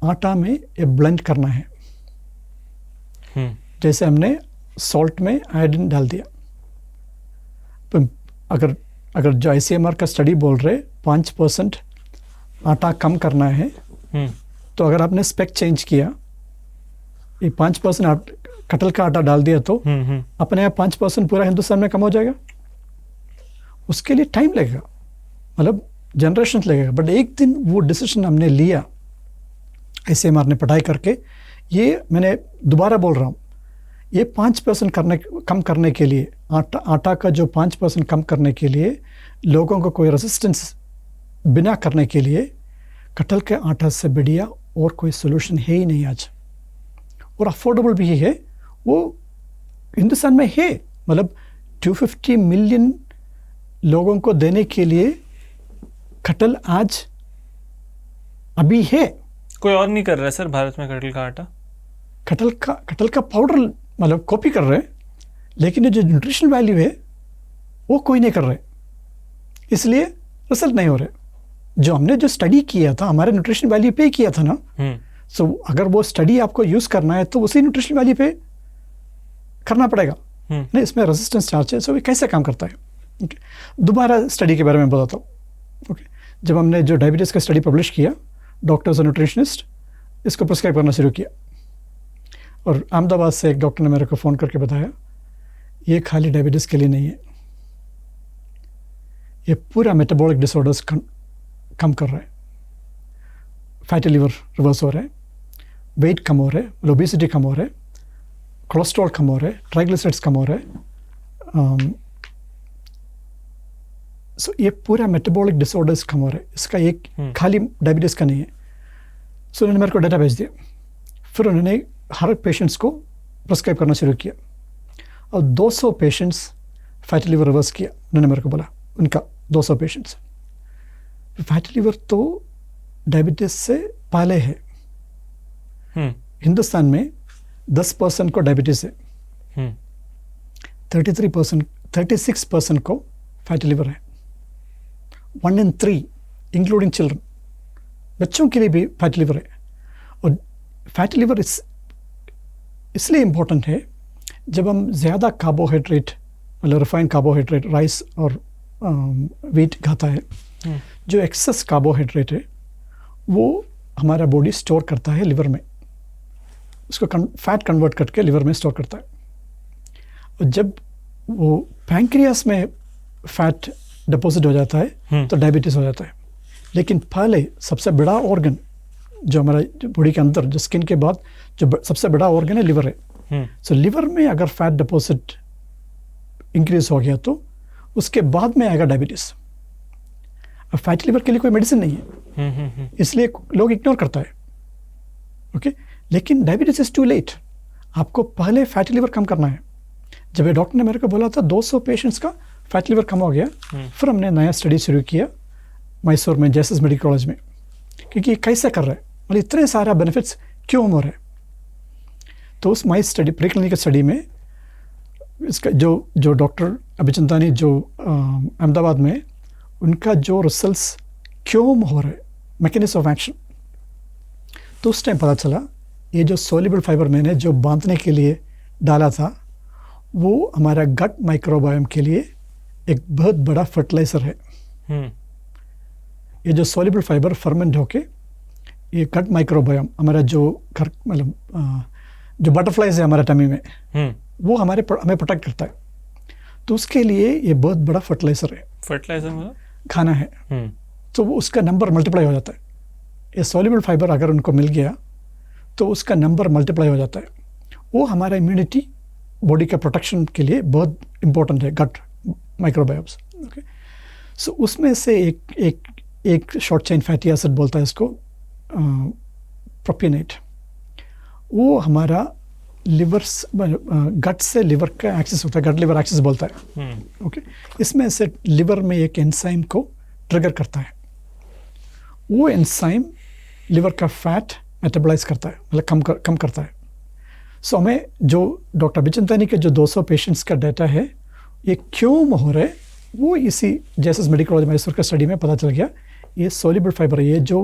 आटा में ये ब्लेंड करना है। जैसे हमने सॉल्ट में आयोडीन डाल दिया, तो अगर जो ICMR का स्टडी बोल रहे 5% आटा कम करना है, तो अगर आपने स्पेक चेंज किया, ये 5% कटहल का आटा डाल दिया तो अपने आप 5% पूरा हिंदुस्तान में कम हो जाएगा। उसके लिए टाइम लगेगा, मतलब जनरेशन लगेगा, बट एक दिन वो डिसीजन हमने लिया ICMR ने पढ़ाई करके। ये मैंने दोबारा बोल रहा हूँ, ये 5% कम करने के लिए, आटा का जो 5% कम करने के लिए लोगों को कोई रेजिस्टेंस बिना करने के लिए कटहल के आटा से बढ़िया और कोई सोल्यूशन है ही नहीं आज, और अफोर्डेबल भी है, वो हिंदुस्तान में है। मतलब 250 मिलियन लोगों को देने के लिए कटहल आज अभी है। कोई और नहीं कर रहा है सर भारत में कटहल का आटा? कटहल का पाउडर मतलब कॉपी कर रहे हैं, लेकिन जो न्यूट्रिशन वैल्यू है वो कोई नहीं कर रहे, इसलिए रिजल्ट नहीं हो रहे। जो हमने जो स्टडी किया था हमारे न्यूट्रिशन वैल्यू पे किया था ना, सो अगर वो स्टडी आपको यूज करना है तो उसी न्यूट्रिशन वैल्यू पे करना पड़ेगा। नहीं, इसमें रेजिस्टेंस चार्ज है, सो ये कैसे काम करता है। दोबारा स्टडी के बारे में बताता हूँ। जब हमने जो डायबिटीज़ का स्टडी पब्लिश किया, डॉक्टर्स और न्यूट्रिशनिस्ट इसको प्रिस्क्राइब करना शुरू किया, और अहमदाबाद से एक डॉक्टर ने मेरे को फ़ोन करके बताया, ये खाली डायबिटीज़ के लिए नहीं है, ये पूरा मेटाबॉलिक डिसऑर्डर्स कम कर रहा है। फैटी लिवर रिवर्स हो रहा है, वेट कम हो रहा है, ओबेसिटी कम हो रहा है, कोलेस्ट्रॉल कम हो रहा है, ट्राइग्लिसराइड्स कम हो रहा है। सो ये पूरा मेटाबॉलिक डिसऑर्डर्स कम हो रहा है, इसका एक खाली डायबिटीज़ का नहीं है। सो उन्होंने मेरे को डाटा भेज दिया, फिर उन्होंने हर पेशेंट्स को प्रिस्क्राइब करना शुरू किया, और 200 पेशेंट्स फैटी लिवर रिवर्स किया। उन्होंने मेरे को बोला उनका 200 पेशेंट्स। फैटी लिवर तो डायबिटीज से पहले है। हिंदुस्तान में 10% को डायबिटीज है, 36% को फैटी लिवर है, 1 in 3 इंक्लूडिंग चिल्ड्रन, बच्चों के लिए भी फैटी लिवर है। और फैटी लिवर इसलिए इम्पोर्टेंट है, जब हम ज़्यादा कार्बोहाइड्रेट मतलब रिफाइंड कार्बोहाइड्रेट राइस और वीट खाता है, जो एक्सेस कार्बोहाइड्रेट है वो हमारा बॉडी स्टोर करता है लिवर में, उसको फैट कन्वर्ट करके लिवर में स्टोर करता है। और जब वो पैंक्रियास में फैट डिपॉजिट हो जाता है तो डायबिटीज़ हो जाता है। लेकिन पहले सबसे बड़ा ऑर्गन जो हमारा बॉडी के अंदर, जो स्किन के बाद जो सबसे बड़ा ऑर्गन है, लिवर है। सो लिवर में अगर फैट डिपॉजिट इंक्रीज हो गया तो उसके बाद में आएगा डायबिटीज़। अब फैटी लिवर के लिए कोई मेडिसिन नहीं है, इसलिए लोग इग्नोर करता है। ओके, लेकिन डायबिटीज इज टू लेट। आपको पहले फैटी लिवर कम करना है। जब ये डॉक्टर ने मेरे को बोला था 200 पेशेंट्स का फैटी लिवर कम हो गया, फिर हमने नया स्टडी शुरू किया मैसूर में जेएसएस मेडिकल कॉलेज में, क्योंकि ये कैसे कर रहा है, मतलब इतने सारा बेनिफिट्स क्यों हो रहे हैं। तो उस माई स्टडी, प्रीक्लिनिकल स्टडी में इसका जो डॉक्टर अभिचंदानी जो अहमदाबाद में, उनका जो रिजल्ट्स क्यों हो रहे, मैकेनिज्म ऑफ एक्शन, तो उस टाइम पता चला ये जो सोल्यूबल फाइबर मैंने जो बांधने के लिए डाला था वो हमारा गट माइक्रोबायोम के लिए एक बहुत बड़ा फर्टिलाइजर है। ये जो सोल्यूबल फाइबर फर्मेंट होके ये गट माइक्रोबायोम हमारा जो घर मतलब जो बटरफ्लाइज है हमारा टमी में, वो हमें प्रोटेक्ट करता है। तो उसके लिए ये बहुत बड़ा फर्टिलाइजर है। फर्टिलाइजर मतलब खाना है, तो वो उसका नंबर मल्टीप्लाई हो जाता है। ये सोल्यूबल फाइबर अगर उनको मिल गया तो उसका नंबर मल्टीप्लाई हो जाता है। वो हमारा इम्यूनिटी बॉडी का प्रोटेक्शन के लिए बहुत इंपॉर्टेंट है, गट माइक्रोबायोम्स। ओके, सो उसमें से एक शॉर्ट चेन फैटी एसिड बोलता है इसको, प्रोपियोनेट। वो हमारा लिवर गट से लिवर का एक्सेस होता है, गट लिवर एक्सेस बोलता है। ओके, इसमें से लिवर में एक एंजाइम को ट्रिगर करता है। वो एंजाइम लिवर का फैट मेटाबोलाइज करता है, मतलब कम करता है। सो हमें जो डॉक्टर बिचंतानी के जो 200 पेशेंट्स का डाटा है ये क्यों हो रहा है, वो इसी जेएसएस मेडिकल कॉलेज मैसूर का स्टडी में पता चल गया। ये सोल्यूबल फाइबर है, ये जो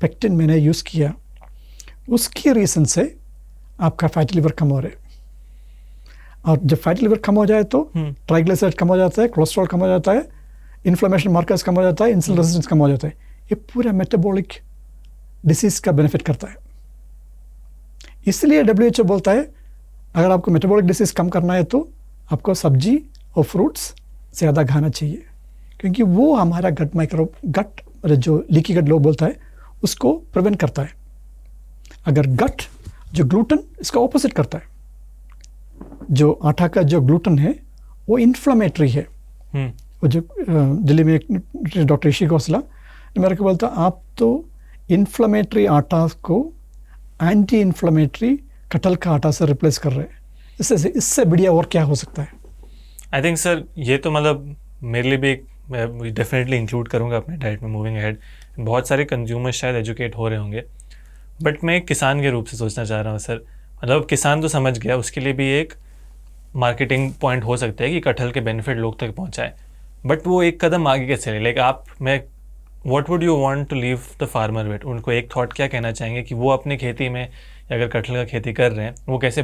पेक्टिन मैंने यूज़ किया उसकी रीज़न से आपका फैटी लिवर कम हो रहा है। और जब फैटी लिवर कम हो जाए तो ट्राइग्लिसराइड कम हो जाता है, कोलेस्ट्रॉल कम हो जाता है, इन्फ्लेमेशन मार्कर्स कम हो जाता है, इंसुलिन रेजिस्टेंस कम हो जाता है। ये पूरा मेटाबॉलिक डिसीज का बेनिफिट करता है। इसलिए WHO बोलता है अगर आपको मेटाबॉलिक डिसीज कम करना है तो आपको सब्जी और फ्रूट्स ज़्यादा खाना चाहिए, क्योंकि वो हमारा गट जो लीकी गट लोग बोलता है उसको प्रिवेंट करता है। अगर गट जो ग्लूटन इसका ऑपोजिट करता है, जो आटा का जो ग्लूटन है वो इन्फ्लामेटरी है। वो जो दिल्ली में एक डॉक्टर ऋषि घोसला मेरे को बोलता आप तो इन्फ्लामेटरी आटा को एंटी इन्फ्लामेटरी कटहल का आटा से रिप्लेस कर रहे हैं। इससे बढ़िया और क्या हो सकता है। आई थिंक सर ये तो मतलब मेरे लिए भी एक, मैं डेफिनेटली इंक्लूड करूँगा अपने डाइट में मूविंग अहेड। बहुत सारे कंज्यूमर शायद एजुकेट हो रहे होंगे, बट मैं एक किसान के रूप से सोचना चाह रहा हूँ सर। मतलब किसान तो समझ गया, उसके लिए भी एक मार्केटिंग पॉइंट हो सकता है कि कटहल के बेनिफिट लोग तक पहुँचाए, बट वो एक कदम आगे कैसे चले। Like what would you want to leave the farmer with, उनको एक थॉट क्या कहना चाहेंगे कि वो अपनी खेती में अगर कटहल का खेती कर रहे हैं वो कैसे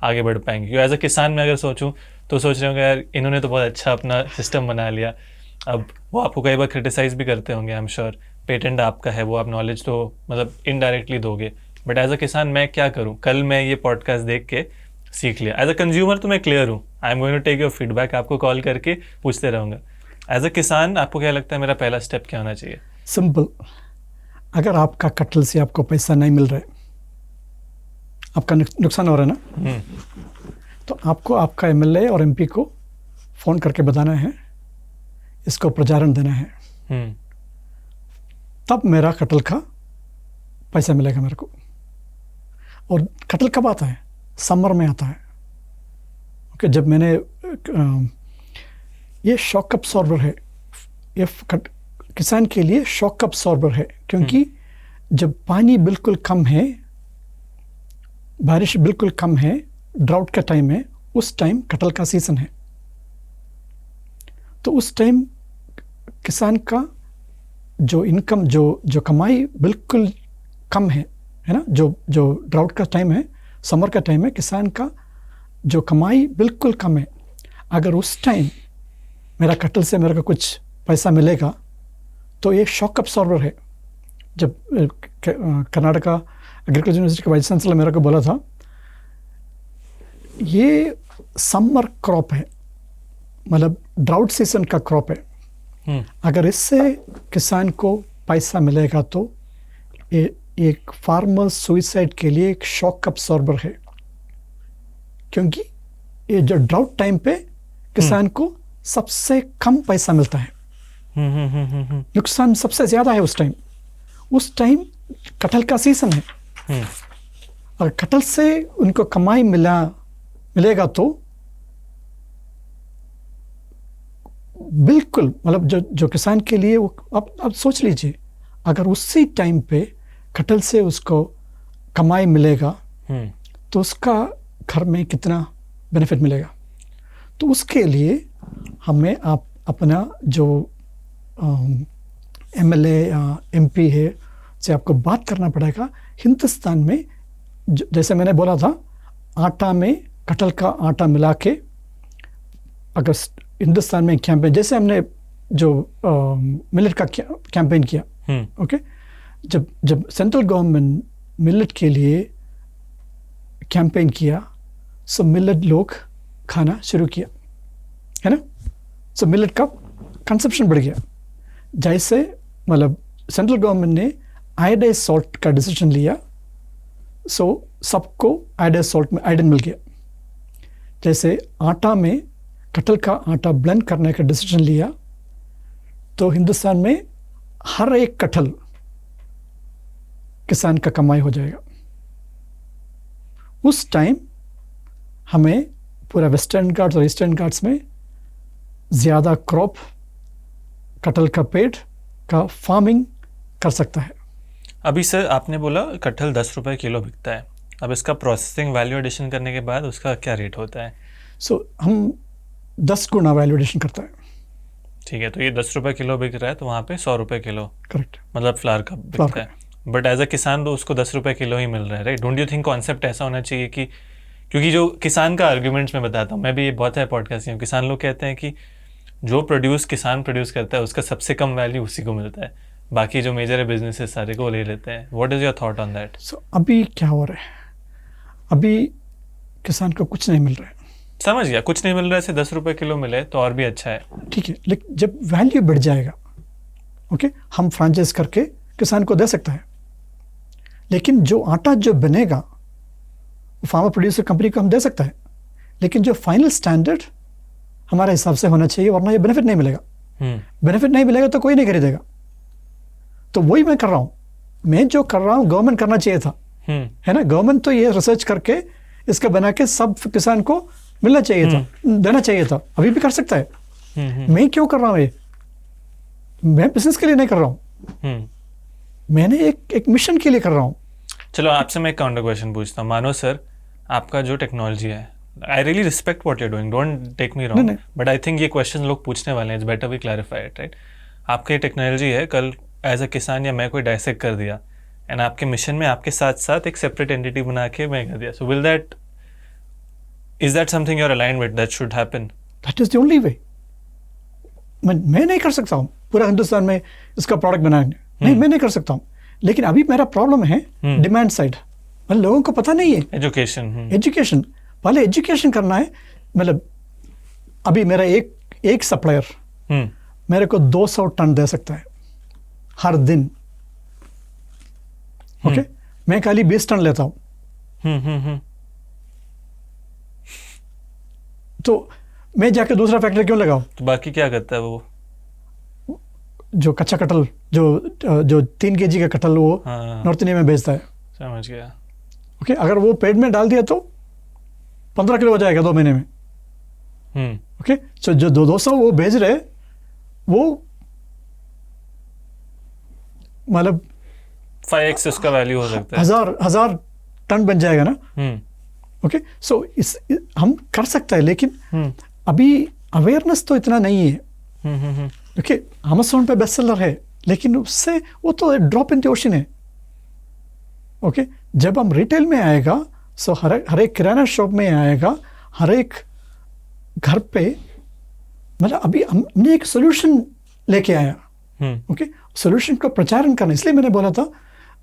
आगे बढ़ पाएंगे। क्योंकि एज अ किसान में अगर सोचूं तो सोच रहे होंगे यार इन्होंने तो बहुत अच्छा अपना सिस्टम बना लिया। अब वो आपको कई बार क्रिटिसाइज भी करते होंगे, आई एम श्योर। पेटेंट आपका है, वो आप नॉलेज तो मतलब इनडायरेक्टली दोगे, बट एज अ किसान मैं क्या करूँ। कल मैं ये पॉडकास्ट देख के सीख लिया। एज अ कंज्यूमर तो मैं क्लियर हूँ, I am going to take your feedback, आपको कॉल करके पूछते रहूँगा। एज अ किसान आपको क्या लगता है मेरा पहला स्टेप क्या होना चाहिए? सिंपल, अगर आपका कटहल से आपको पैसा नहीं मिल रहा है, आपका नुकसान हो रहा है ना, तो आपको आपका MLA और MP को फ़ोन करके बताना है, इसको प्रचारण देना है, तब मेरा कटहल का पैसा मिलेगा मेरे को। और कटहल कब आता है? समर में आता है। ओके, जब मैंने ये शॉक अब्सॉर्बर है, ये किसान के लिए शॉक अब्सॉर्बर है, क्योंकि जब पानी बिल्कुल कम है, बारिश बिल्कुल कम है, ड्राउट का टाइम है, उस टाइम कटहल का सीजन है। तो उस टाइम किसान का जो इनकम जो कमाई बिल्कुल कम है ना, जो ड्राउट का टाइम है, समर का टाइम है, किसान का जो कमाई बिल्कुल कम है, अगर उस टाइम मेरा कटल से मेरे को कुछ पैसा मिलेगा तो ये शॉक अब्सॉर्बर है। जब कर्नाटका एग्रीकल्चर यूनिवर्सिटी का वाइस चांसलर मेरे को बोला था, ये समर क्रॉप है, मतलब ड्राउट सीजन का क्रॉप है। अगर इससे किसान को पैसा मिलेगा तो ये एक फार्मर सुइसाइड के लिए एक शॉक अब्सॉर्बर है, क्योंकि ये जो ड्राउट टाइम पे किसान को सबसे कम पैसा मिलता है, नुकसान सबसे ज्यादा है उस टाइम कटहल का सीजन है। और कटहल से उनको कमाई मिलेगा तो बिल्कुल, मतलब जो किसान के लिए वो अब सोच लीजिए, अगर उसी टाइम पे कटहल से उसको कमाई मिलेगा तो उसका घर में कितना बेनिफिट मिलेगा। तो उसके लिए हमें आप अपना जो एमएलए या एमपी है से आपको बात करना पड़ेगा। हिंदुस्तान में जैसे मैंने बोला था, आटा में कटहल का आटा मिला के अगर हिंदुस्तान में कैंपेन, जैसे हमने जो मिलेट का कैंपेन किया, ओके, जब सेंट्रल गवर्नमेंट मिलेट के लिए कैंपेन किया, सो मिलेट लोग खाना शुरू किया, है ना। सो मिलेट का कंजप्शन बढ़ गया। जैसे मतलब सेंट्रल गवर्नमेंट ने आयोडाइज सॉल्ट का डिसीजन लिया, सो सबको आयोडाइज सॉल्ट में आयोडीन मिल गया। जैसे आटा में कटहल का आटा ब्लेंड करने का डिसीजन लिया, तो हिंदुस्तान में हर एक कटहल किसान का कमाई हो जाएगा। उस टाइम हमें पूरा वेस्टर्न घाट्स और ईस्टर्न घाट्स में ज़्यादा क्रॉप कटहल का पेड़ का फार्मिंग कर सकता है। अभी सर आपने बोला कटहल 10 रुपये किलो बिकता है, अब इसका प्रोसेसिंग वैल्यू एडिशन करने के बाद उसका क्या रेट होता है? हम 10 गुना वैल्यू एडिशन करता है। ठीक है, तो ये 10 रुपये किलो बिक रहा है, तो वहाँ पे 100 रुपये किलो, करेक्ट, मतलब फ्लावर का बिकता है। बट एज अ किसान तो उसको 10 रुपये किलो ही मिल रहा है, right? Don't you think concept ऐसा होना चाहिए कि, क्योंकि जो किसान का आर्ग्यूमेंट्स में बताता हूँ, मैं भी ये बहुत है पॉडकास्ट में, किसान लोग कहते हैं कि जो किसान प्रोड्यूस करता है उसका सबसे कम वैल्यू उसी को मिलता है, बाकी जो मेजर है बिजनेसेस सारे को ले लेते हैं। What is your thought on that? So अभी क्या हो रहा है, अभी किसान को कुछ नहीं मिल रहा है। समझ गया, कुछ नहीं मिल रहा है, से 10 रुपये किलो मिले तो और भी अच्छा है। ठीक है, लेकिन जब वैल्यू बढ़ जाएगा, ओके, हम फ्रेंचाइज करके किसान को दे सकता है, लेकिन जो आटा जो बनेगा फार्मर प्रोड्यूसर कंपनी को हम दे सकता है, लेकिन जो फाइनल स्टैंडर्ड हमारे हिसाब से होना चाहिए, वरना ये बेनिफिट नहीं मिलेगा। बेनिफिट नहीं मिलेगा तो कोई नहीं खरीदेगा। तो वही मैं कर रहा हूँ, मैं जो कर रहा हूँ गवर्नमेंट करना चाहिए था, है ना। गवर्नमेंट तो ये रिसर्च करके इसका बना के सब किसान को मिलना चाहिए था, देना चाहिए था, अभी भी कर सकता है। मैं क्यों कर रहा हूँ ये? मैं बिजनेस के लिए नहीं कर रहा हूँ, मैंने एक मिशन के लिए कर रहा हूँ। चलो आपसे मैं एक काउंटर क्वेश्चन पूछता हूँ। मानो सर आपका जो टेक्नोलॉजी है, I really respect what you are doing, don't take me wrong, but I think ये क्वेश्चन लोग पूछने वाले हैं, it's better we clarify it, right? आपका ये टेक्नोलॉजी है, कल एज अ किसान या मैं कोई डायसेक्ट कर दिया एंड आपके मिशन में आपके साथ साथ एक सेपरेट एंटिटी बना के मैं कर दिया, so will that, is that something you are aligned with, that should happen? That is the only way. मैं नहीं कर सकता हूँ पूरा हिंदुस्तान में इसका प्रोडक्ट बनाने, नहीं, मैं नहीं कर सकता हूँ। लेकिन अभी मेरा प्रॉब्लम है डिमांड साइड, मतलब लोगों को पता नहीं है। एजुकेशन पहले एजुकेशन करना है। मतलब अभी मेरा एक सप्लायर मेरे को 200 टन दे सकता है हर दिन, ओके, मैं खाली 20 टन लेता हूं। तो मैं जाके दूसरा फैक्ट्री क्यों लगाऊं? तो बाकी क्या करता है वो? जो कच्चा कटहल, जो 3 kg का कटहल, वो नॉर्थ इंडिया में बेचता है। समझ गया। ओके, अगर वो पेड़ में डाल दिया तो 15 किलो हो जाएगा 2 महीने में। ओके, सो जो 200 वो भेज रहे, वो मतलब 5x उसका वैल्यू हो सकता है, हजार टन बन जाएगा ना। ओके, सो हम कर सकते हैं, लेकिन अभी अवेयरनेस तो इतना नहीं है। ओके, अमेज़न पे बेस्ट सेलर है, लेकिन उससे वो तो ड्रॉप इन द ओशन है। ओके, जब हम रिटेल में आएगा, सो हर एक किराना शॉप में आएगा, हर एक घर पे मतलब अभी हमने एक सोल्यूशन लेके आया। ओके, सोल्यूशन को प्रचारण करना, इसलिए मैंने बोला था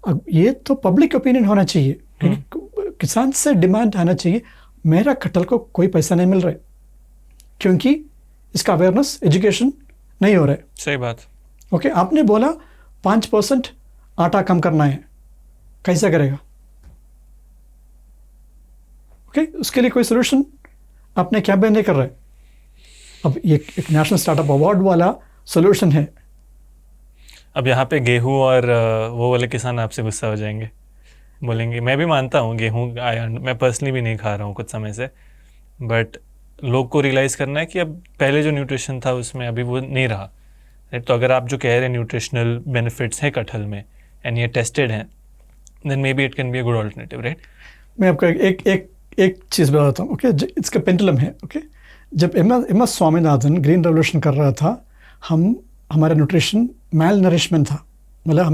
अब ये तो पब्लिक ओपिनियन होना चाहिए, क्योंकि किसान से डिमांड आना चाहिए मेरा कटहल को कोई पैसा नहीं मिल रहा है, क्योंकि इसका अवेयरनेस एजुकेशन नहीं हो रहा है। सही बात। ओके, आपने बोला 5% आटा कम करना है, कैसे करेगा? ओके, उसके लिए कोई सोल्यूशन आपने कैंपेन नहीं कर रहे। अब ये एक नेशनल स्टार्टअप अवार्ड वाला सोल्यूशन है। अब यहाँ पे गेहूं और वो वाले किसान आपसे गुस्सा हो जाएंगे, बोलेंगे मैं भी मानता हूँ गेहूं मैं पर्सनली भी नहीं खा रहा हूँ कुछ समय से, बट लोग को रियलाइज़ करना है कि अब पहले जो न्यूट्रिशन था उसमें अभी वो नहीं रहा। राइट, तो अगर आप जो कह रहे हैं न्यूट्रिशनल बेनिफिट्स हैं कटहल में एंड ये टेस्टेड हैं, then maybe it can be a good alternative. Right, मैं आपको एक चीज़ बताता हूँ। ओके, इसका पेंडुलम है। ओके, जब M S Swaminathan green revolution कर रहा था, हमारा न्यूट्रिशन मैल नरिशमेंट था, मतलब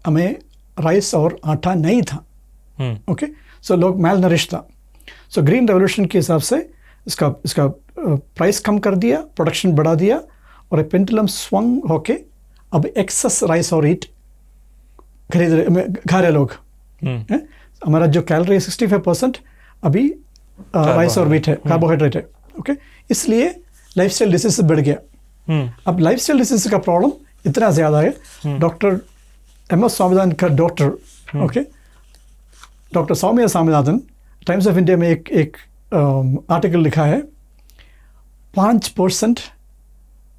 हमें राइस और आटा नहीं था। ओके, सो लोग मैल नरिश था। सो ग्रीन रेवोल्यूशन के हिसाब से इसका प्राइस कम कर दिया, प्रोडक्शन बढ़ा दिया, और पेंडुलम स्वंग होके अब एक्सेस राइस और ईट खा रहे लोग। हमारा जो कैलोरी 65% अभी राइस और वीट है, कार्बोहाइड्रेट है। ओके, इसलिए लाइफस्टाइल डिसीज बढ़ गया। अब लाइफस्टाइल डिसीज का प्रॉब्लम इतना ज़्यादा है। डॉक्टर एम एस स्वामीनाथन का doctor, okay, doctor Soumya Swaminathan Times of India में एक आर्टिकल लिखा है, 5%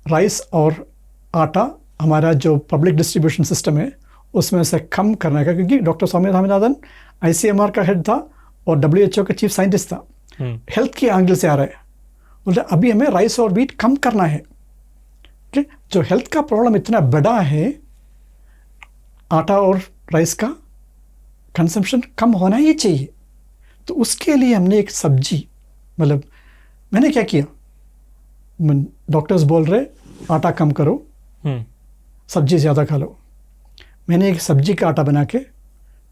राइस और आटा हमारा जो पब्लिक डिस्ट्रीब्यूशन सिस्टम है उसमें से कम करने का, क्योंकि डॉक्टर सौम्या स्वामीनाथन ICMR का हेड था और WHO का चीफ साइंटिस्ट था। हेल्थ के एंगल से आ रहा है, बोलते अभी हमें राइस और वीट कम करना है। जो हेल्थ का प्रॉब्लम इतना बड़ा है, आटा और राइस का कंजम्पशन कम होना ही चाहिए। तो उसके लिए हमने एक सब्जी, मतलब मैंने क्या किया, डॉक्टर्स बोल रहे आटा कम करो, सब्जी ज़्यादा खा लो, मैंने एक सब्जी का आटा बना के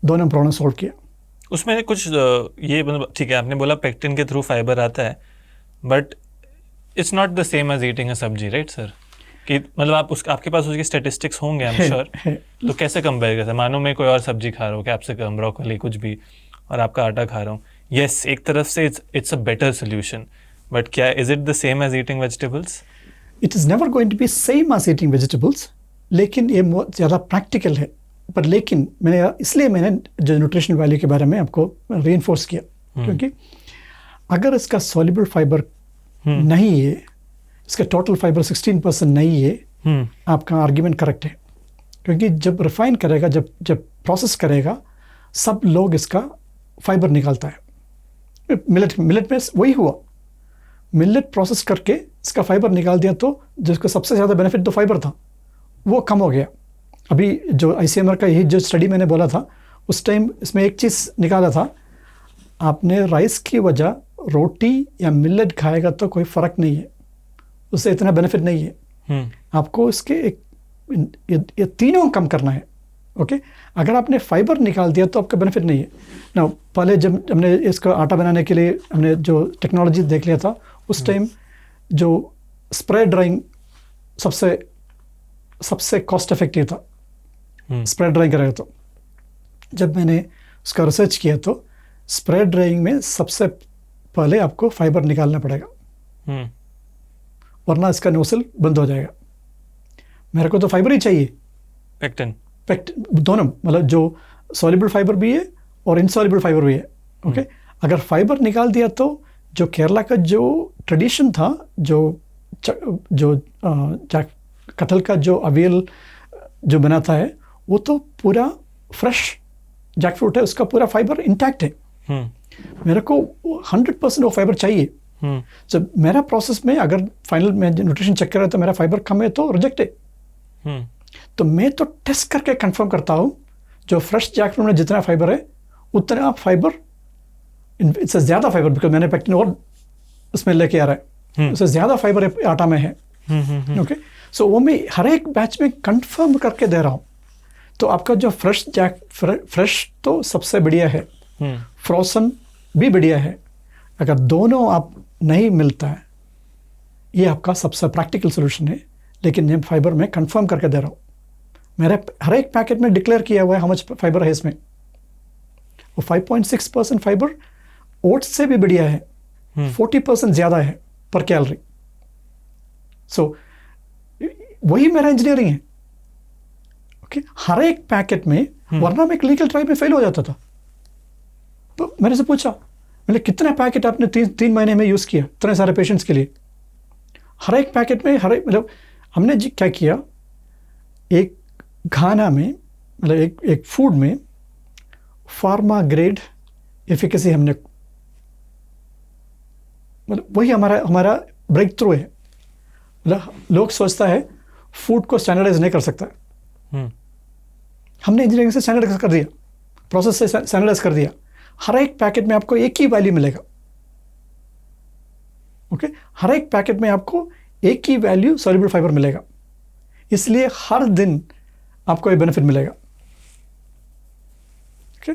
दोनों प्रॉब्लम सॉल्व किया। उसमें कुछ ये मतलब ठीक है, आपने बोला पेक्टिन के थ्रू फाइबर आता है, but it's not the same as eating a sabzi, right sir? कि मतलब आपके पास उसके स्टैटिस्टिक्स होंगे आई एम श्योर, तो कैसे कंपेयर करते हैं? मानो मैं कोई और सब्जी खा रहा हूँ, कैप्सिकम, ब्रोकली, कुछ भी, और आपका आटा खा रहा हूँ। यस, एक तरफ से it's a better solution, but क्या is it the same as eating vegetables? It is never going to be same as eating vegetables, लेकिन ये ज़्यादा प्रैक्टिकल है। पर लेकिन मैंने जो न्यूट्रिशन वैल्यू के बारे में आपको रीइंफोर्स किया, क्योंकि अगर इसका सॉल्युबल फाइबर नहीं है, इसका टोटल फाइबर 16% नहीं है, आपका आर्ग्यूमेंट करेक्ट है। क्योंकि जब रिफाइन करेगा, जब प्रोसेस करेगा, सब लोग इसका फाइबर निकालता है। मिलेट में वही हुआ, मिलेट प्रोसेस करके इसका फाइबर निकाल दिया, तो जिसको सबसे ज़्यादा बेनिफिट तो फाइबर था वो कम हो गया। अभी जो ICMR का यही जो स्टडी मैंने बोला था, उस टाइम इसमें एक चीज़ निकाला था, आपने राइस की वजह रोटी या मिलेट खाएगा तो कोई फ़र्क नहीं है, उससे इतना बेनिफिट नहीं है। आपको इसके ये तीनों कम करना है। ओके, अगर आपने फाइबर निकाल दिया तो आपका बेनिफिट नहीं है ना। पहले जब हमने इसका आटा बनाने के लिए हमने जो टेक्नोलॉजी देख लिया था, उस टाइम जो स्प्रे ड्राइंग सबसे कॉस्ट इफेक्टिव था, स्प्रे ड्राइंग करेगा। तो जब मैंने उसका रिसर्च किया तो स्प्रे ड्राइंग में सबसे पहले आपको फाइबर निकालना पड़ेगा, वरना इसका नोजल बंद हो जाएगा। मेरे को तो फाइबर ही चाहिए, पेक्टिन दोनों, मतलब जो सॉल्युबल फाइबर भी है और इनसॉल्युबल फाइबर भी है। ओके, अगर फाइबर निकाल दिया तो जो केरला का जो ट्रेडिशन था, जो कटहल का जो अवियल जो बनाता है, वो तो पूरा फ्रेश जैक फ्रूट है, उसका पूरा फाइबर इंटैक्ट है। मेरे को 100% वो फाइबर चाहिए। जब मेरा प्रोसेस में अगर फाइनल में न्यूट्रिशन चेक कर रहा है तो मेरा फाइबर कम है तो रिजेक्ट है। तो मैं तो टेस्ट करके कंफर्म करता हूँ जो फ्रेश जैक फ्रूट में जितना फाइबर है उतना फाइबर, इससे ज़्यादा फाइबर, बिकॉज मैंने पेक्टिन और उसमें लेके आ रहा है, उससे ज़्यादा फाइबर आटा में है। ओके, सो वो मैं हर एक बैच में कंफर्म करके दे रहा हूँ। तो आपका जो फ्रेश तो सबसे बढ़िया है, फ्रोजन भी बढ़िया है, अगर दोनों आप नहीं मिलता है, ये आपका सबसे प्रैक्टिकल सोल्यूशन है। लेकिन निम फाइबर मैं कंफर्म करके दे रहा हूँ, मेरे हर एक पैकेट में डिक्लेयर किया हुआ है हाउ मच फाइबर है इसमें। वो 5.6% फाइबर ओट्स से भी बढ़िया है, 40% ज़्यादा है पर कैलोरी। सो वही मेरा इंजीनियरिंग है। ओके, हर एक पैकेट में, वरना मैं क्लिनिकल ट्रायल में फेल हो जाता था। तो मेरे से पूछा, मैंने कितना पैकेट आपने 3 महीने में यूज़ किया इतने सारे पेशेंट्स के लिए? हर एक पैकेट में मतलब हमने क्या किया, एक खाना में मतलब एक फूड में फार्मा ग्रेड एफिकेसी हमने, मतलब वही हमारा ब्रेक थ्रू है। मतलब लोग सोचता है फूड को स्टैंडर्डाइज नहीं कर सकता, हमने इंजीनियरिंग से स्टैंडर्डाइज कर दिया, प्रोसेस से स्टैंडर्डाइज कर दिया। हर एक पैकेट में आपको एक ही वैल्यू मिलेगा। ओके, हर एक पैकेट में आपको एक ही वैल्यू सॉल्युबल फाइबर मिलेगा, इसलिए हर दिन आपको ये बेनिफिट मिलेगा। ओके,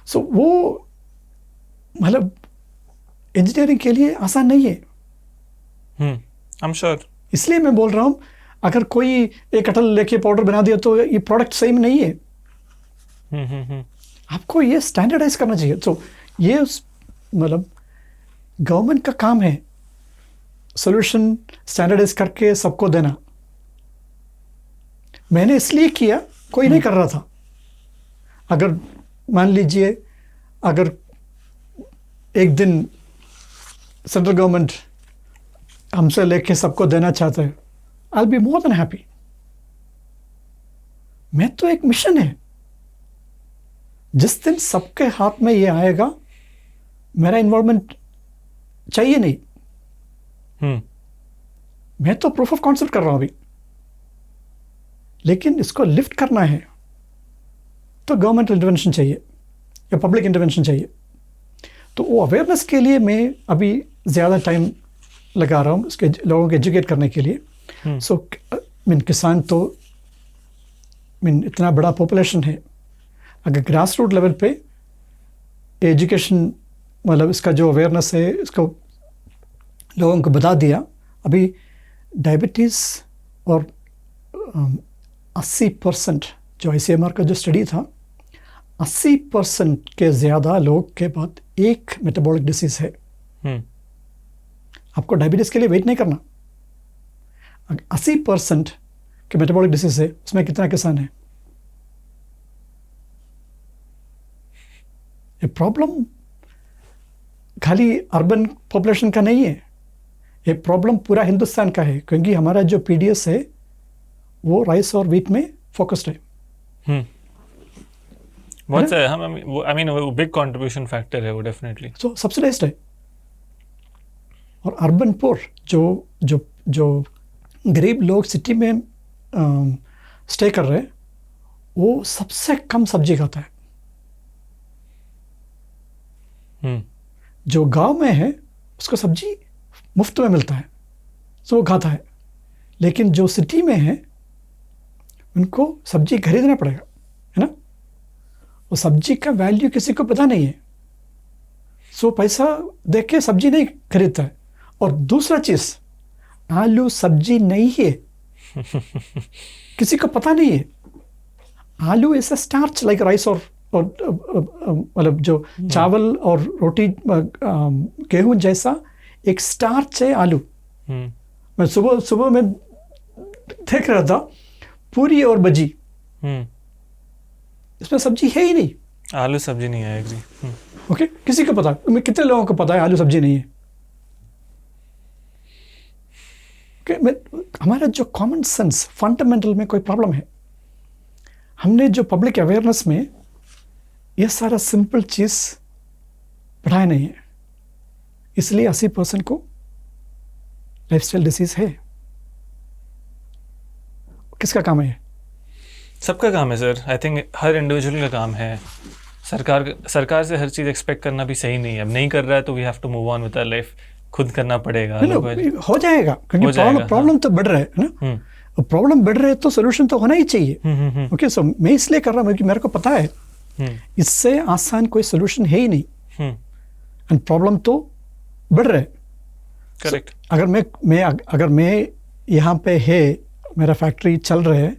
सो वो मतलब इंजीनियरिंग के लिए आसान नहीं है। I am sure. इसलिए मैं बोल रहा हूं, अगर कोई एक कटहल लेके पाउडर बना दिया तो ये प्रोडक्ट सही में नहीं है। आपको ये स्टैंडर्डाइज करना चाहिए। तो ये मतलब गवर्नमेंट का काम है सॉल्यूशन स्टैंडर्डाइज करके सबको देना। मैंने इसलिए किया, कोई नहीं कर रहा था। अगर मान लीजिए अगर एक दिन सेंट्रल गवर्नमेंट हमसे लेके सबको देना चाहता है, आई will be more than happy. मैं तो एक मिशन है, जिस दिन सबके हाथ में ये आएगा, मेरा इन्वॉल्वमेंट चाहिए नहीं। मैं तो प्रूफ ऑफ कॉन्सेप्ट कर रहा हूं अभी, लेकिन इसको लिफ्ट करना है तो गवर्नमेंट इंटरवेंशन चाहिए या पब्लिक इंटरवेंशन चाहिए। तो वो अवेयरनेस के लिए मैं अभी ज़्यादा टाइम लगा रहा हूँ, उसके लोगों को एजुकेट करने के लिए। सो किसान तो इतना बड़ा पॉपुलेशन है, अगर ग्रास रूट लेवल पे एजुकेशन मतलब इसका जो अवेयरनेस है इसको लोगों को बता दिया। अभी डायबिटीज़ और 80% जो ICMR का जो स्टडी था, 80% के ज़्यादा लोग के बाद एक मेटाबॉलिक डिसीज़ है। आपको डायबिटीज़ के लिए वेट नहीं करना। 80% के मेटाबॉलिक डिसीज़ है, उसमें कितना किसान है? ये प्रॉब्लम खाली अर्बन पॉपुलेशन का नहीं है, ये प्रॉब्लम पूरा हिंदुस्तान का है, क्योंकि हमारा जो PDS है वो राइस और व्हीट में फोकस्ड है। बहुत है, आई मीन वो बिग कंट्रीब्यूशन फैक्टर है वो डेफिनेटली। सो सब्सिडाइज्ड है। और अर्बन पोर जो जो जो गरीब लोग सिटी में स्टे कर रहे हैं, वो सबसे कम सब्जी खाता है। जो गांव में है उसको सब्जी मुफ्त में मिलता है, तो वो खाता है। लेकिन जो सिटी में है उनको सब्जी खरीदना पड़ेगा, है ना। वो सब्जी का वैल्यू किसी को पता नहीं है, सो पैसा देख के सब्जी नहीं खरीदता है। और दूसरा चीज़, आलू सब्जी नहीं है, किसी को पता नहीं है। आलू is a starch like rice और मतलब जो चावल और रोटी गेहूं जैसा एक स्टार्च है आलू। मैं सुबह में देख रहा था पूरी और बजी, इसमें सब्जी है ही नहीं। आलू सब्जी नहीं है, एग्री। ओके, किसी को पता, कितने लोगों को पता है आलू सब्जी नहीं है? हमारा जो कॉमन सेंस फंडामेंटल में कोई प्रॉब्लम है। हमने जो पब्लिक अवेयरनेस में यह सारा सिंपल चीज़ पढ़ाया नहीं है, इसलिए 80% को लाइफस्टाइल डिसीज है। किसका काम है? सबका काम है sir. I think her individual का काम है। सरकार से हर चीज़ एक्सपेक्ट करना भी सही नहीं है। अब नहीं कर रहा है तो we have to move on with our life, खुद करना पड़ेगा। हो जाएगा, क्योंकि प्रॉब्लम तो बढ़ रहा है ना। प्रॉब्लम बढ़ रहा है तो सोल्यूशन तो होना ही चाहिए। ओके, सो मैं इसलिए कर रहा हूँ क्योंकि मेरे को पता है इससे आसान कोई सोल्यूशन है ही नहीं। एंड प्रॉब्लम तो बढ़ रहे। करेक्ट। अगर मैं यहाँ पे है, मेरा फैक्ट्री चल रहा है,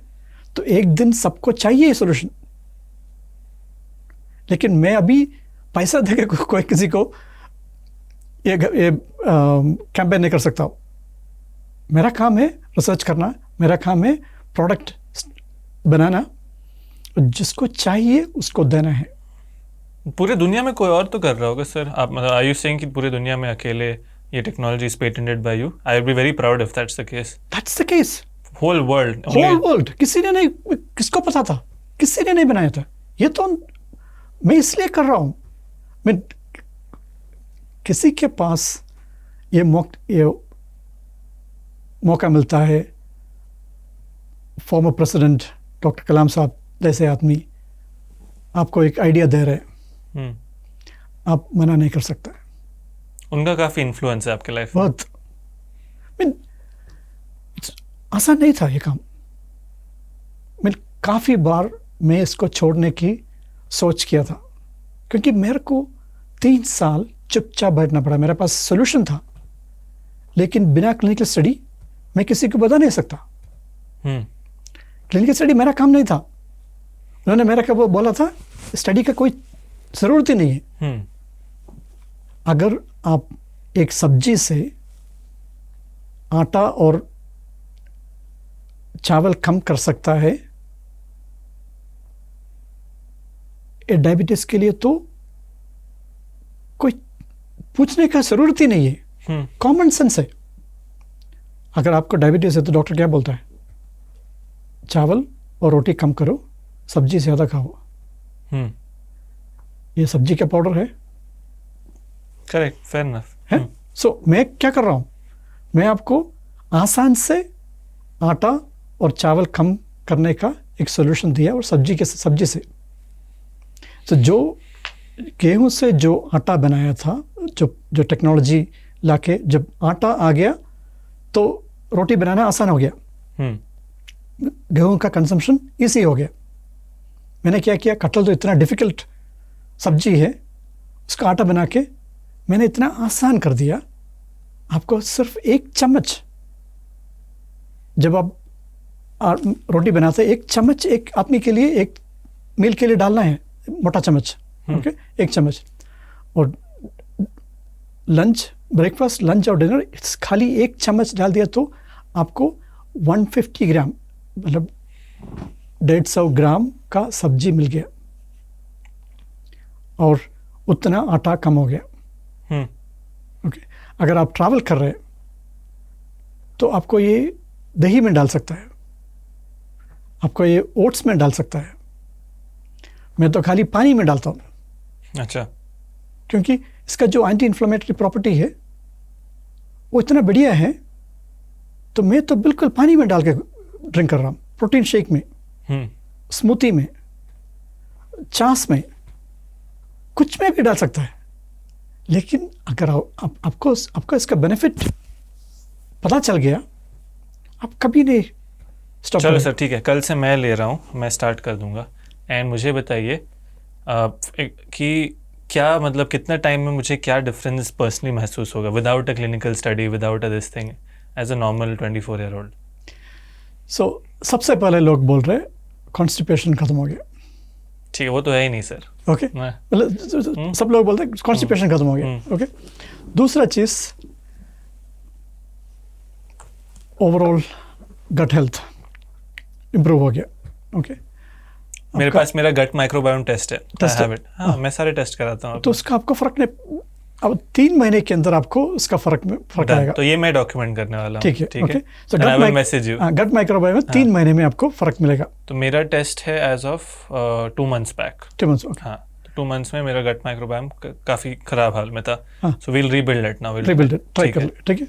तो एक दिन सबको चाहिए सोल्यूशन। लेकिन मैं अभी पैसा देके कोई किसी को ये कैंपेन नहीं कर सकता हूँ। मेरा काम है रिसर्च करना, मेरा काम है प्रोडक्ट बनाना, जिसको चाहिए उसको देना है। पूरे दुनिया में कोई और तो कर रहा होगा सर? आप मतलब आर यू सेइंग कि पूरे दुनिया में अकेले ये technology is patented by you? I will be very proud if that's the case. That's the case. Whole world. किसी ने नहीं, किसको पता था? किसी ने नहीं बनाया था। ये तो मैं इसलिए कर रहा हूँ। मैं किसी के पास ये मौका मिलता है, फॉर्मर प्रेसिडेंट डॉक्टर कलाम साहब जैसे आदमी आपको एक आइडिया दे रहे हैं, आप मना नहीं कर सकते। उनका काफी इन्फ्लुएंस है आपके लाइफ में। बहुत। आसान नहीं था ये काम। काफ़ी बार मैं इसको छोड़ने की सोच किया था, क्योंकि मेरे को 3 साल चुपचाप बैठना पड़ा। मेरे पास सोल्यूशन था, लेकिन बिना क्लिनिकल स्टडी मैं किसी को बता नहीं सकता। क्लिनिकल स्टडी मेरा काम नहीं था। उन्होंने मेरा क्या बोला था, स्टडी का कोई ज़रूरत ही नहीं है। अगर आप एक सब्जी से आटा और चावल कम कर सकता है, डायबिटीज के लिए तो कोई पूछने का जरूरत ही नहीं है। कॉमन सेंस है। अगर आपको डायबिटीज है तो डॉक्टर क्या बोलता है? चावल और रोटी कम करो, सब्जी ज़्यादा खाओ। ये सब्जी का पाउडर है। करेक्ट, फेयर इनफ है। सो मैं क्या कर रहा हूँ, मैं आपको आसान से आटा और चावल कम करने का एक सोल्यूशन दिया, और सब्जी से तो जो गेहूं से जो आटा बनाया था, जो टेक्नोलॉजी लाके जब आटा आ गया तो रोटी बनाना आसान हो गया। गेहूं का कंजम्पशन इजी हो गया। मैंने क्या किया, कटहल तो इतना डिफिकल्ट सब्जी है, उसका आटा बना के मैंने इतना आसान कर दिया। आपको सिर्फ 1 चम्मच, जब आप रोटी बनाते 1 चम्मच एक आदमी के लिए, एक मील के लिए डालना है, मोटा चम्मच। ओके, 1 चम्मच। और लंच, ब्रेकफास्ट, लंच और डिनर खाली 1 चम्मच डाल दिया तो आपको 150 ग्राम, मतलब 150 ग्राम का सब्जी मिल गया, और उतना आटा कम हो गया। ओके। अगर आप ट्रैवल कर रहे हैं तो आपको ये दही में डाल सकता है, आपको ये ओट्स में डाल सकता है। मैं तो खाली पानी में डालता हूँ। अच्छा। क्योंकि इसका जो एंटी इन्फ्लेमेटरी प्रॉपर्टी है वो इतना बढ़िया है, तो मैं तो बिल्कुल पानी में डाल के ड्रिंक कर रहा हूँ। प्रोटीन शेक में, स्मूथी में, छाछ में, कुछ में भी डाल सकता है। लेकिन अगर आपको इसका बेनिफिट पता चल गया, आप कभी नहीं स्टॉप। चलो सर, ठीक है, कल से मैं ले रहा हूँ, मैं स्टार्ट कर दूंगा। एंड मुझे बताइए कि क्या मतलब कितना टाइम में मुझे क्या डिफरेंस पर्सनली महसूस होगा without a clinical study, without a this thing, as a normal 24 year old? So सबसे पहले लोग बोल रहे कॉन्स्टिपेशन खत्म हो गया। ठीक है, वो तो है ही नहीं सर। ओके, मतलब सब लोग बोलते हैं कॉन्स्टिपेशन खत्म हो गया। ओके। दूसरा चीज, ओवरऑल गट हेल्थ इंप्रूव हो गया। ओके। मेरे पास मेरा गट माइक्रोबायोम टेस्ट है, हाँ, मैं सारे टेस्ट कराता हूँ। तो उसका आपको फर्क नहीं, अब 3 महीने के अंदर आपको उसका फर्क आएगा। तो ये मैं डॉक्यूमेंट करने वाला हूँ। ठीक है, ठीक है। So I will message you. Gut microbiome में 3 महीने में आपको फर्क मिलेगा। तो मेरा टेस्ट है as of 2 months back. 2 months, okay. हाँ, 2 months में मेरा गट माइक्रोबायोम काफी खराब हाल में था। So we'll rebuild it now. Rebuild it, try कर। ठीक है,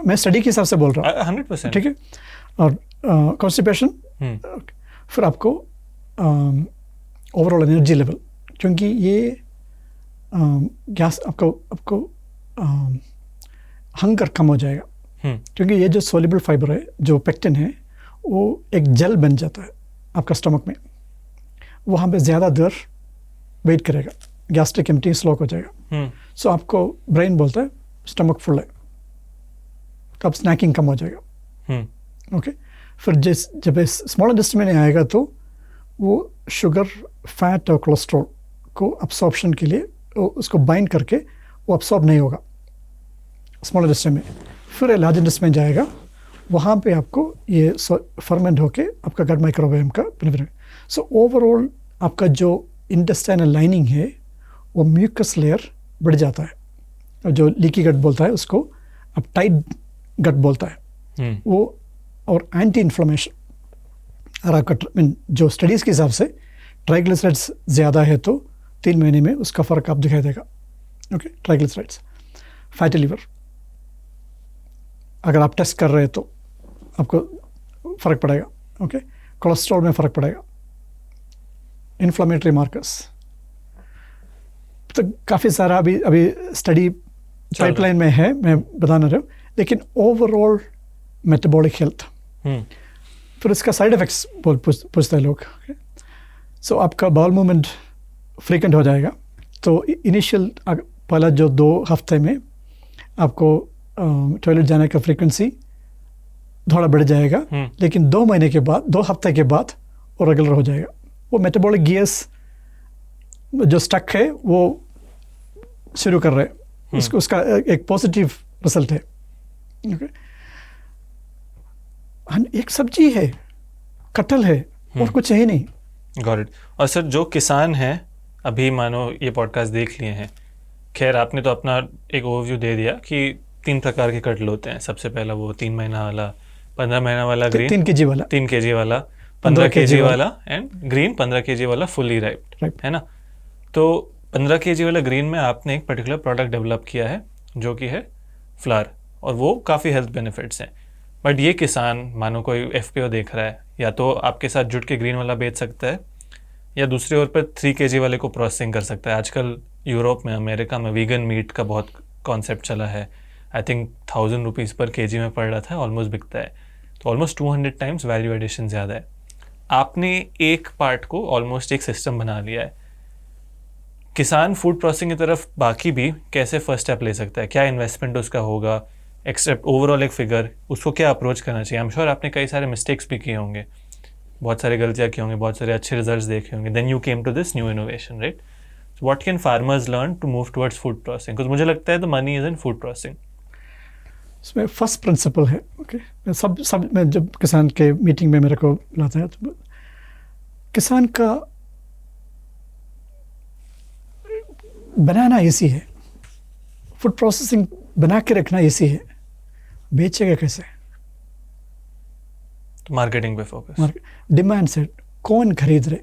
मैं स्टडी के हिसाब से बोल रहा हूँ। 100%। ठीक है। और कॉन्स्टिपेशन, फिर आपको ओवरऑल एनर्जी लेवल, क्योंकि ये गैस आपको हंगर कम हो जाएगा। क्योंकि ये जो सोल्यूबल फाइबर है, जो पेक्टिन है, वो एक जेल बन जाता है आपका स्टमक में, वहाँ पे ज़्यादा देर वेट करेगा, गैस्ट्रिक एम्पटी स्लो हो जाएगा। सो आपको ब्रेन बोलता है स्टमक फुल है तो अब स्नैकिंग कम हो जाएगा। ओके, फिर जब स्मॉल इंटेस्टाइन में आएगा तो वो शुगर, फैट और कोलेस्ट्रॉल को अब्सॉर्प्शन के लिए उसको बाइंड करके वो अब्सॉर्ब नहीं होगा स्मॉल इंटेस्टाइन में। फिर लार्ज इंटेस्टाइन में जाएगा, वहाँ पे आपको ये फर्मेंट होके आपका गट माइक्रोबायोम का बेनिफिट है। सो ओवरऑल आपका जो इंटेस्टाइनल लाइनिंग है वो म्यूकस लेयर बढ़ जाता है, और जो लीकी गट बोलता है उसको अब टाइट गट बोलता है वो, और एंटी इन्फ्लेमेशन। और आपका जो स्टडीज़ के हिसाब से ट्राइग्लिसराइड्स ज़्यादा है तो 3 महीने में उसका फ़र्क आप दिखाई देगा। ओके, ट्राइग्लिसराइड्स, फैटी लिवर अगर आप टेस्ट कर रहे हैं तो आपको फ़र्क पड़ेगा। ओके, कोलेस्ट्रॉल में फ़र्क पड़ेगा, इन्फ्लेमेटरी मार्कर्स, तो काफ़ी सारा अभी स्टडी पाइपलाइन में है, मैं बताना रहा हूँ। लेकिन ओवरऑल मेटाबॉलिक हेल्थ, फिर इसका साइड इफ़ेक्ट्स पूछते हैं लोग। सो आपका बाउल मूवमेंट फ्रीक्वेंट हो जाएगा, तो इनिशियल पहला जो 2 हफ्ते में आपको टॉयलेट जाने का फ्रीक्वेंसी थोड़ा बढ़ जाएगा, लेकिन 2 महीने के बाद, 2 हफ्ते के बाद वो रेगुलर हो जाएगा। वो मेटाबॉलिक गियर्स जो स्टक है वो शुरू कर रहे हैं, उसका एक पॉजिटिव रिजल्ट है। ओके, एक सब्जी है, कटहल है, और कुछ है नहीं। Got it. और सर जो किसान हैं, अभी मानो ये पॉडकास्ट देख लिए हैं, खैर आपने तो अपना एक ओवरव्यू दे दिया कि 3 प्रकार के कटहल होते हैं। सबसे पहला वो 3 महीना वाला, 15 महीना वाला ग्रीन, 3 kg वाला, 3 kg वाला, 15 kg वाला एंड ग्रीन 15 kg वाला फुली राइप्ड, है ना। तो 15 kg वाला ग्रीन में आपने एक पर्टिकुलर प्रोडक्ट डेवलप किया है जो कि है फ्लावर, और वो काफ़ी हेल्थ बेनिफिट्स हैं। बट ये किसान मानो कोई FPO देख रहा है, या तो आपके साथ जुट के ग्रीन वाला बेच सकता है, या दूसरी ओर पर 3 kg वाले को प्रोसेसिंग कर सकता है। आजकल यूरोप में, अमेरिका में वीगन मीट का बहुत कॉन्सेप्ट चला है। आई थिंक 1000 रुपीज़ पर kg में पड़ रहा था, ऑलमोस्ट बिकता है, तो ऑलमोस्ट 200 टाइम्स वैल्यू एडिशन ज़्यादा है। आपने एक पार्ट को ऑलमोस्ट एक सिस्टम बना लिया है। किसान फूड प्रोसेसिंग की तरफ बाकी भी कैसे फर्स्ट स्टेप ले सकता है? क्या इन्वेस्टमेंट उसका होगा, एक्सेप्ट ओवरऑल एक फिगर, उसको क्या अप्रोच करना चाहिए? आई एम श्योर आपने कई सारे मिस्टेक्स भी किए होंगे, बहुत सारी गलतियाँ की होंगी, बहुत सारे अच्छे रिजल्ट्स देखे होंगे, then you came to this new innovation, right? So what can farmers learn to move towards food processing? Because मुझे लगता है the money is in food processing. इसमें फर्स्ट प्रिंसिपल है। ओके, मैं जब किसान के मीटिंग में मेरे को लाता है तो किसान का बनाना इजी है, फूड प्रोसेसिंग बना के रखना इजी है, बेचेगा कैसे? तो मार्केटिंग पे फोकस, डिमांड सेट, कौन खरीद रहे।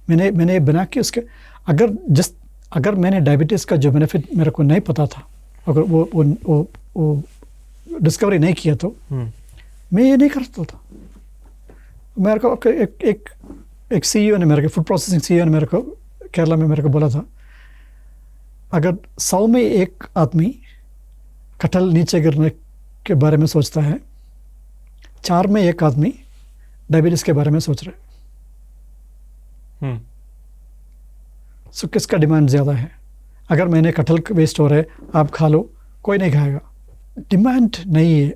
मैंने बना के उसके, अगर मैंने डायबिटीज़ का जो बेनिफिट मेरे को नहीं पता था, अगर वो डिस्कवरी नहीं किया तो मैं ये नहीं करता था। मेरे को एक CEO ने, मेरे को फूड प्रोसेसिंग CEO ने मेरे को केरला में मेरे को बोला था, अगर 100 में 1 आदमी कटहल नीचे गिरने के बारे में सोचता है, 4 में 1 आदमी डायबिटीज़ के बारे में सोच रहे हैं। सो किसका डिमांड ज़्यादा है? अगर मैंने कटहल वेस्ट हो रहे आप खा लो, कोई नहीं खाएगा, डिमांड नहीं है।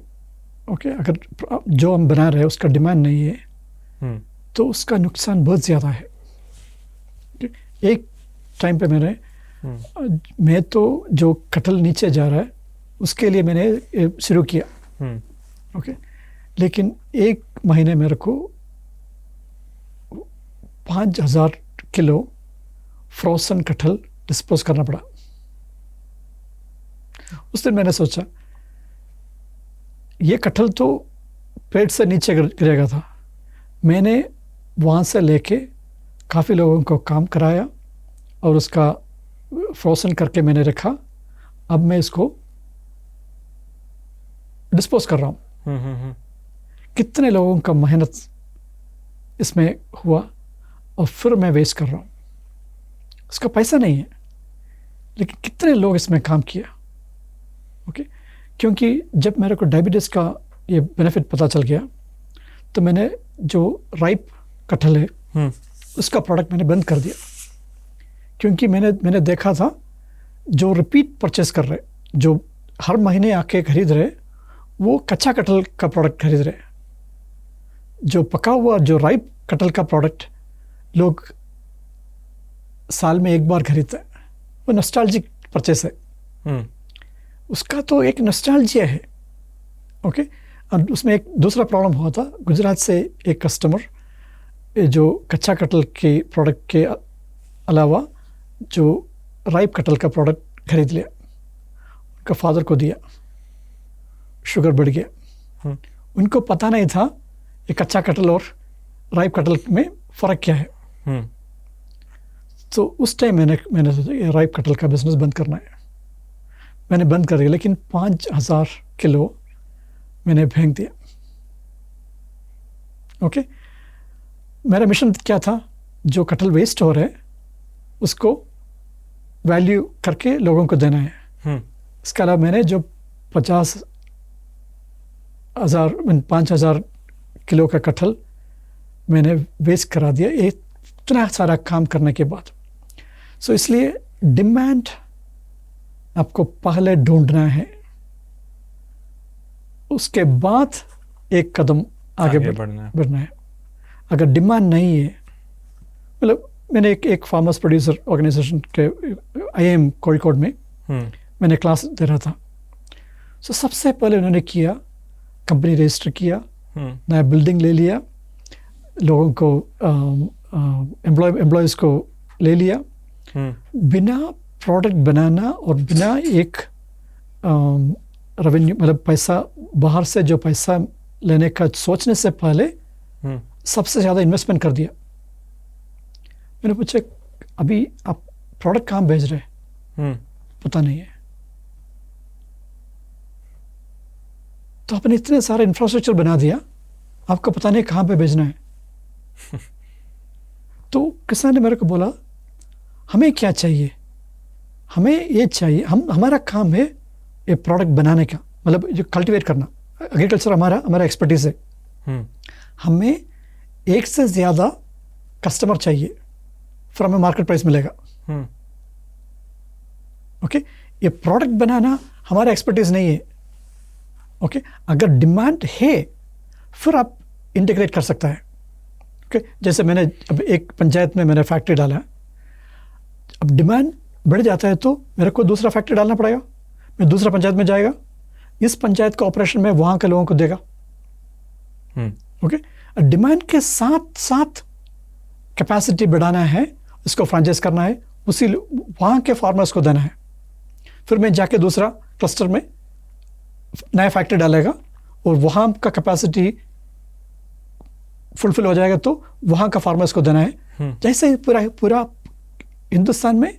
ओके, अगर जो हम बना रहे हैं उसका डिमांड नहीं है तो उसका नुकसान बहुत ज़्यादा है। एक टाइम पे मैं तो जो कटहल नीचे जा रहा है उसके लिए मैंने शुरू किया। ओके, लेकिन 1 महीने मेरे को 5000 किलो फ्रोजन कटहल डिस्पोज करना पड़ा। उस दिन मैंने सोचा ये कटहल तो पेट से नीचे गिरेगा था। मैंने वहाँ से लेके काफ़ी लोगों को काम कराया और उसका फ्रोजन करके मैंने रखा। अब मैं इसको डिस्पोज कर रहा हूँ। कितने लोगों का मेहनत इसमें हुआ और फिर मैं वेस्ट कर रहा हूँ। इसका पैसा नहीं है, लेकिन कितने लोग इसमें काम किया। ओके, क्योंकि जब मेरे को डायबिटीज़ का ये बेनिफिट पता चल गया तो मैंने जो राइप कटहल है उसका प्रोडक्ट मैंने बंद कर दिया। क्योंकि मैंने देखा था जो रिपीट परचेस कर रहे, जो हर महीने आके खरीद रहे, वो कच्चा कटहल का प्रोडक्ट खरीद रहे। जो पका हुआ, जो राइप कटहल का प्रोडक्ट लोग साल में एक बार खरीदते हैं। वो नॉस्टैल्जिक परचेस है। उसका तो एक नॉस्टैल्जिया है। ओके। और उसमें एक दूसरा प्रॉब्लम हुआ था। गुजरात से एक कस्टमर जो कच्चा कटहल के प्रोडक्ट के अलावा जो राइप कटहल का प्रोडक्ट खरीद लिया, उनका फादर को दिया, शुगर बढ़ गया। उनको पता नहीं था ये कच्चा कटहल और राइप कटहल में फ़र्क क्या है। तो उस टाइम मैंने सोचा ये राइप कटहल का बिजनेस बंद करना है। मैंने बंद कर दिया, लेकिन 5,000 किलो मैंने फेंक दिया। ओके। मेरा मिशन क्या था? जो कटहल वेस्ट हो रहा है उसको वैल्यू करके लोगों को देना है। इसके अलावा मैंने जो 5,000 किलो का कटहल मैंने वेस्ट करा दिया, ये इतना सारा काम करने के बाद। सो इसलिए डिमांड आपको पहले ढूंढना है, उसके बाद एक कदम आगे बढ़ना है। अगर डिमांड नहीं है, मतलब मैंने एक फार्मर्स प्रोड्यूसर ऑर्गेनाइजेशन के IIM कोഴിക്കോട് में मैंने क्लास दे रहा था। सो सबसे पहले उन्होंने किया, कंपनी रजिस्टर किया, नया बिल्डिंग ले लिया, लोगों को एम्प्लॉयज़ को ले लिया, बिना प्रोडक्ट बनाना और बिना एक रेवेन्यू, मतलब पैसा बाहर से जो पैसा लेने का सोचने से पहले सबसे ज़्यादा इन्वेस्टमेंट कर दिया। मैंने पूछा अभी आप प्रोडक्ट कहाँ भेज रहे हैं? पता नहीं है। तो आपने इतने सारे इंफ्रास्ट्रक्चर बना दिया, आपको पता नहीं कहाँ पे भेजना है। तो किसान ने मेरे को बोला हमें क्या चाहिए, हमें ये चाहिए, हमारा काम है ये प्रोडक्ट बनाने का, मतलब जो कल्टीवेट करना, एग्रीकल्चर हमारा एक्सपर्टीज है। हमें एक से ज़्यादा कस्टमर चाहिए, फिर हमें मार्केट प्राइस मिलेगा। ओके। ये प्रोडक्ट बनाना हमारा एक्सपर्टीज नहीं है। ओके। अगर डिमांड है फिर आप इंटीग्रेट कर सकता है। ओके। जैसे मैंने अब एक पंचायत में मैंने फैक्ट्री डाला, अब डिमांड बढ़ जाता है तो मेरे को दूसरा फैक्ट्री डालना पड़ेगा, मैं दूसरा पंचायत में जाएगा, इस पंचायत का ऑपरेशन में वहाँ के लोगों को देगा। ओके। डिमांड के साथ साथ कैपेसिटी बढ़ाना है, इसको फ्रेंचाइज करना है, उसी वहाँ के फार्मर्स को देना है। फिर मैं जाके दूसरा क्लस्टर में नया फैक्ट्री डालेगा और वहाँ का कैपेसिटी फुलफिल हो जाएगा तो वहाँ का फार्मर्स को देना है। जैसे पूरा हिंदुस्तान में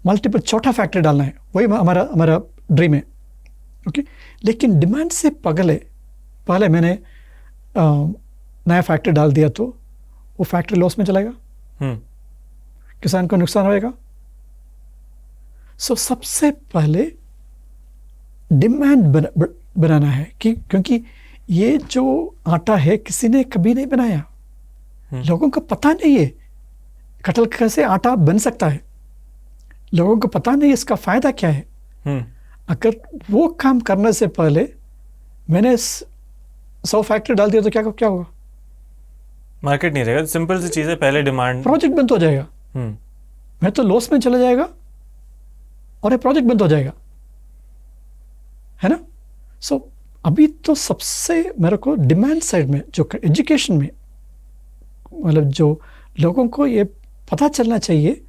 मल्टीपल छोटा फैक्ट्री डालना है, वही हमारा ड्रीम है। ओके। लेकिन डिमांड से पहले मैंने नया फैक्ट्री डाल दिया तो वो फैक्ट्री लॉस में चलेगा, किसान को नुकसान होएगा। सो सबसे पहले डिमांड बनाना है क्योंकि ये जो आटा है किसी ने कभी नहीं बनाया, लोगों को पता नहीं है कटहल कैसे आटा बन सकता है, लोगों को पता नहीं इसका फायदा क्या है। अगर वो काम करने से पहले मैंने 100 फैक्ट्री डाल दिया तो क्या होगा? मार्केट नहीं रहेगा। सिंपल सी चीज़ है, पहले डिमांड, प्रोजेक्ट बंद हो जाएगा, मैं तो लॉस में चला जाएगा और ये प्रोजेक्ट बंद हो जाएगा, है ना। सो अभी तो सबसे मेरे को डिमांड साइड में, जो एजुकेशन में, मतलब जो लोगों को ये पता चलना चाहिए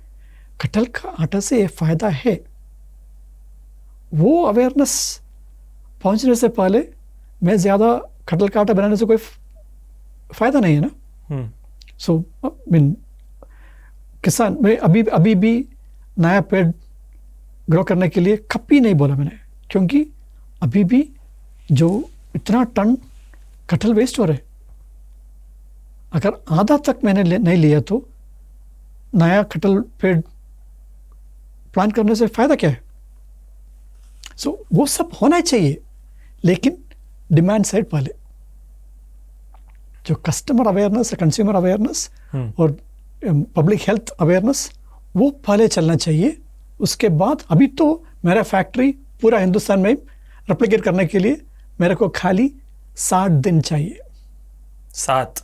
कटहल का आटा से ये फायदा है, वो अवेयरनेस पहुंचने से पहले मैं ज़्यादा कटहल का आटा बनाने से कोई फायदा नहीं है ना। सो मीन किसान, मैं अभी भी नया पेड़ ग्रो करने के लिए कभी नहीं बोला मैंने, क्योंकि अभी भी जो इतना टन कटहल वेस्ट हो रहे, अगर आधा तक मैंने नहीं लिया तो नया कटहल पेड़ प्लांट करने से फायदा क्या है? सो वो सब होना चाहिए, लेकिन डिमांड साइड पहले, जो कस्टमर अवेयरनेस, कंज्यूमर अवेयरनेस और पब्लिक हेल्थ अवेयरनेस, वो पहले चलना चाहिए। उसके बाद, अभी तो मेरा फैक्ट्री पूरा हिंदुस्तान में रेप्लिकेट करने के लिए मेरे को खाली 60 दिन चाहिए। 60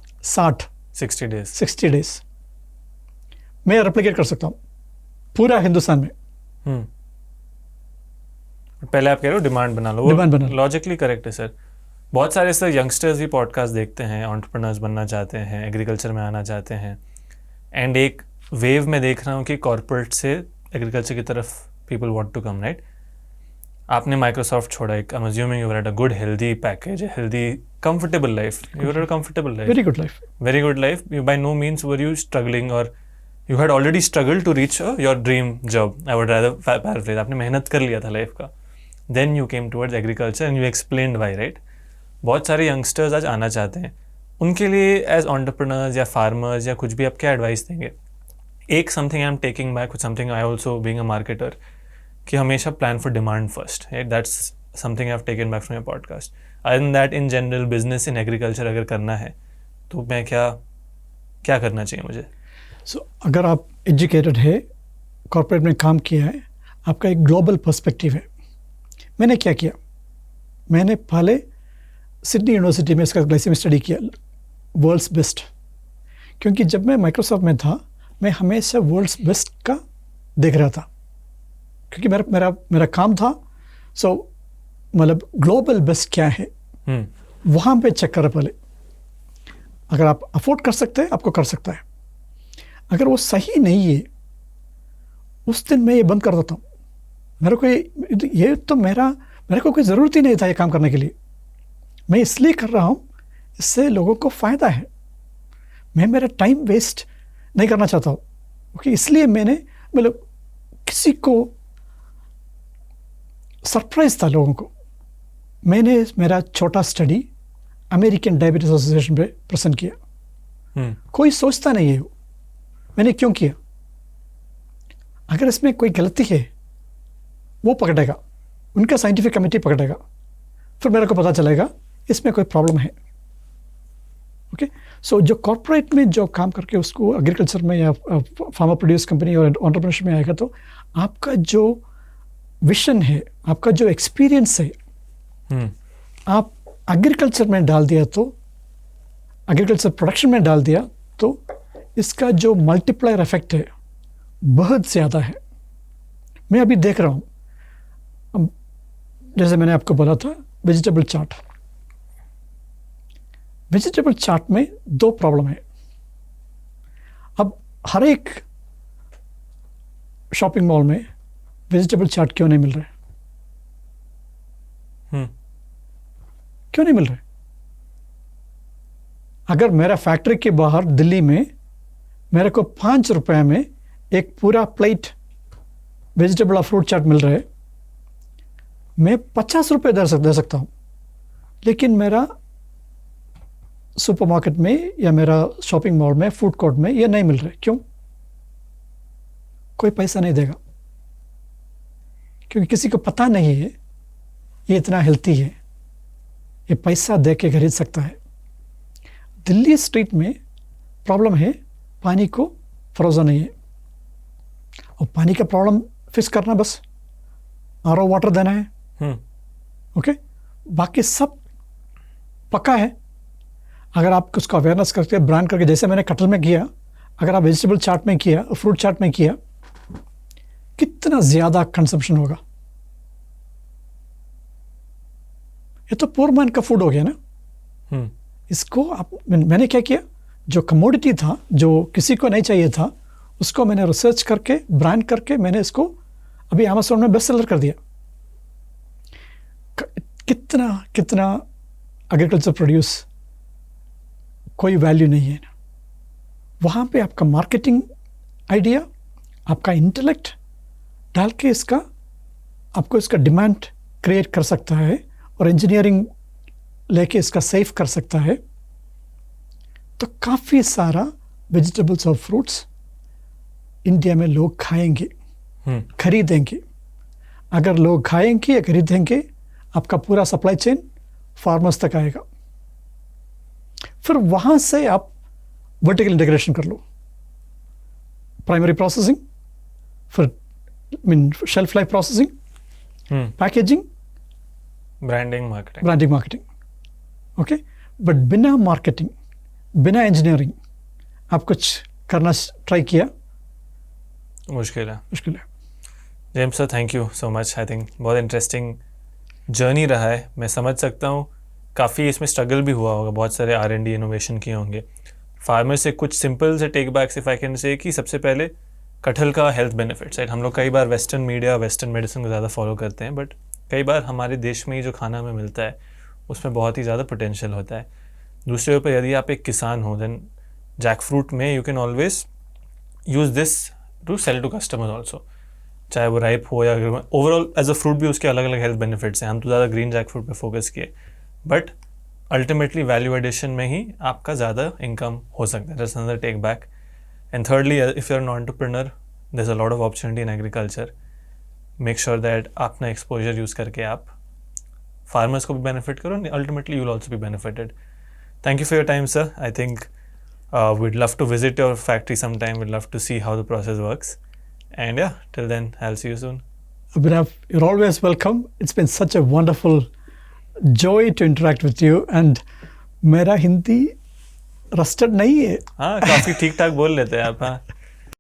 60 डेज 60 डेज मैं रेप्लिकेट कर सकता हूँ पूरा हिंदुस्तान में। पहले आप कह रहे हो डिमांड बना लो, डिमांड बना लो। लॉजिकली करेक्ट है सर। बहुत सारे सर यंगस्टर्स भी पॉडकास्ट देखते हैं, एंटरप्रेन्योर्स बनना चाहते हैं, एग्रीकल्चर में आना चाहते हैं, एंड एक वेव में देख रहा हूँ कि कॉर्पोरेट से एग्रीकल्चर की तरफ people want to come, right? आपने माइक्रोसॉफ्ट छोड़ा, एक I am assuming you had a good healthy package, healthy comfortable life, you had a comfortable life, very good life, very good life. You by no means were you struggling, or you had already struggled to reach your dream job. I would rather paraphrase. आपने मेहनत कर लिया था life का. Then you came towards agriculture and you explained why, right? बहुत सारे youngsters आज आना चाहते हैं. उनके लिए as entrepreneurs या farmers या कुछ भी आप क्या advice देंगे? एक something I'm taking back, something I also being a marketer, कि हमेशा plan for demand first. Right? That's something I've taken back from your podcast. Other than that, in general, business in agriculture अगर करना है तो मैं क्या करना चाहिए मुझे? अगर आप एजुकेटेड है, कॉर्पोरेट में काम किया है, आपका एक ग्लोबल पर्सपेक्टिव है। मैंने क्या किया, मैंने पहले सिडनी यूनिवर्सिटी में इसका ग्लाइसेमी स्टडी किया, वर्ल्ड्स बेस्ट। क्योंकि जब मैं माइक्रोसॉफ्ट में था, मैं हमेशा वर्ल्ड्स बेस्ट का देख रहा था, क्योंकि मेरा काम था। मतलब ग्लोबल बेस्ट क्या है वहाँ पे चेक करो पहले। अगर आप अफोर्ड कर सकते हैं, आपको कर सकता है। अगर वो सही नहीं है, उस दिन मैं ये बंद कर देता हूँ। मेरे को कोई ज़रूरत ही नहीं था ये काम करने के लिए। मैं इसलिए कर रहा हूँ, इससे लोगों को फ़ायदा है। मैं मेरा टाइम वेस्ट नहीं करना चाहता हूँ। ओके, इसलिए मैंने मतलब किसी को सरप्राइज था लोगों को। मैंने मेरा छोटा स्टडी अमेरिकन डायबिटीज एसोसिएशन पे प्रेजेंट किया। कोई सोचता नहीं है वो मैंने क्यों किया। अगर इसमें कोई गलती है वो पकड़ेगा, उनका साइंटिफिक कमेटी पकड़ेगा, फिर मेरे को पता चलेगा इसमें कोई प्रॉब्लम है। ओके, सो जो कॉर्पोरेट में जो काम करके उसको एग्रीकल्चर में या फार्मर प्रोड्यूस कंपनी और एंटरप्रेन्योरशिप में आएगा, तो आपका जो विजन है, आपका जो एक्सपीरियंस है, आप एग्रीकल्चर में डाल दिया, तो एग्रीकल्चर प्रोडक्शन में डाल दिया, तो इसका जो मल्टीप्लायर इफेक्ट है बहुत ज़्यादा है। मैं अभी देख रहा हूँ, जैसे मैंने आपको बोला था वेजिटेबल चार्ट। वेजिटेबल चार्ट में दो प्रॉब्लम है। अब हर एक शॉपिंग मॉल में वेजिटेबल चार्ट क्यों नहीं मिल रहा है? क्यों नहीं मिल रहा है? अगर मेरा फैक्ट्री के बाहर दिल्ली में मेरे को 5 रुपए में एक पूरा प्लेट वेजिटेबल और फ्रूट चाट मिल रहा है, मैं 50 रुपये दे सकता हूँ, लेकिन मेरा सुपरमार्केट में या मेरा शॉपिंग मॉल में, फूड कोर्ट में ये नहीं मिल रहा है। क्यों? कोई पैसा नहीं देगा, क्योंकि किसी को पता नहीं है ये इतना हेल्थी है, ये पैसा दे के खरीद सकता है। दिल्ली स्ट्रीट में प्रॉब्लम है, पानी को फ्रोजन नहीं है, और पानी का प्रॉब्लम फिक्स करना, बस आरओ वाटर देना है। ओके, बाकी सब पक्का है। अगर आप उसका अवेयरनेस करके ब्रांड करके, जैसे मैंने कटल में किया, अगर आप वेजिटेबल चाट में किया, फ्रूट चाट में किया, कितना ज़्यादा कंजम्पशन होगा। ये तो पुअर मैन का फूड हो गया ना। इसको आप, मैंने क्या किया, जो कमोडिटी था, जो किसी को नहीं चाहिए था, उसको मैंने रिसर्च करके, ब्रांड करके, मैंने इसको अभी अमेज़न में बेस्ट सेलर कर दिया। कितना एग्रीकल्चर प्रोड्यूस कोई वैल्यू नहीं है। वहाँ पे आपका मार्केटिंग आइडिया, आपका इंटेलेक्ट डाल के आपको इसका डिमांड क्रिएट कर सकता है, और इंजीनियरिंग लेके इसका सेफ कर सकता है, तो काफ़ी सारा वेजिटेबल्स और फ्रूट्स इंडिया में लोग खाएंगे, खरीदेंगे। अगर लोग खाएंगे या खरीदेंगे, आपका पूरा सप्लाई चेन फार्मर्स तक आएगा। फिर वहाँ से आप वर्टिकल इंटीग्रेशन कर लो, प्राइमरी प्रोसेसिंग, फिर shelf life processing, packaging, branding marketing. Branding marketing, okay. But बिना मार्केटिंग, बिना इंजीनियरिंग आप कुछ करना ट्राई किया? मुश्किल है। मुश्किल है। James sir, thank you so much. I think बहुत इंटरेस्टिंग जर्नी रहा है। मैं समझ सकता हूँ काफ़ी इसमें स्ट्रगल भी हुआ होगा, बहुत सारे R&D इनोवेशन किए होंगे। फार्मर से कुछ सिंपल से take backs if I can say कि सबसे पहले कटहल का हेल्थ बेनिफिट्स, राइट। हम लोग कई बार वेस्टर्न मीडिया, वेस्टर्न मेडिसिन को ज़्यादा फॉलो करते हैं, बट कई बार हमारे देश में ही जो खाना हमें मिलता है उसमें बहुत ही ज़्यादा पोटेंशियल होता है। दूसरे ऊपर यदि आप एक किसान हो, देन जैक फ्रूट में you can always use this to sell to customer also, चाहे वो राइप हो या ओवरऑल एज अ फ्रूट भी उसके अलग अलग हेल्थ बेनिफिट्स हैं। हम तो ज़्यादा ग्रीन जैक फ्रूट पे फोकस किए, बट अल्टीमेटली वैल्यू एडिशन में ही आपका ज़्यादा इनकम हो सकता है। That's another take back. And thirdly, if you are an entrepreneur, there is a lot of opportunity in agriculture. Make sure that आप अपना एक्सपोजर यूज़ करके आप फार्मर्स को भी बेनिफिट करो, and ultimately you will also be benefited. Thank you for your time sir. I think we'd love to visit your factory sometime. We'd love to see how the process works. And yeah, till then, I'll see you soon. Abhinav, you're always welcome. It's been such a wonderful joy to interact with you. And मेरा Hindi rusted नहीं है। हाँ, काफ़ी ठीक ठाक बोल लेते हैं आप। हाँ,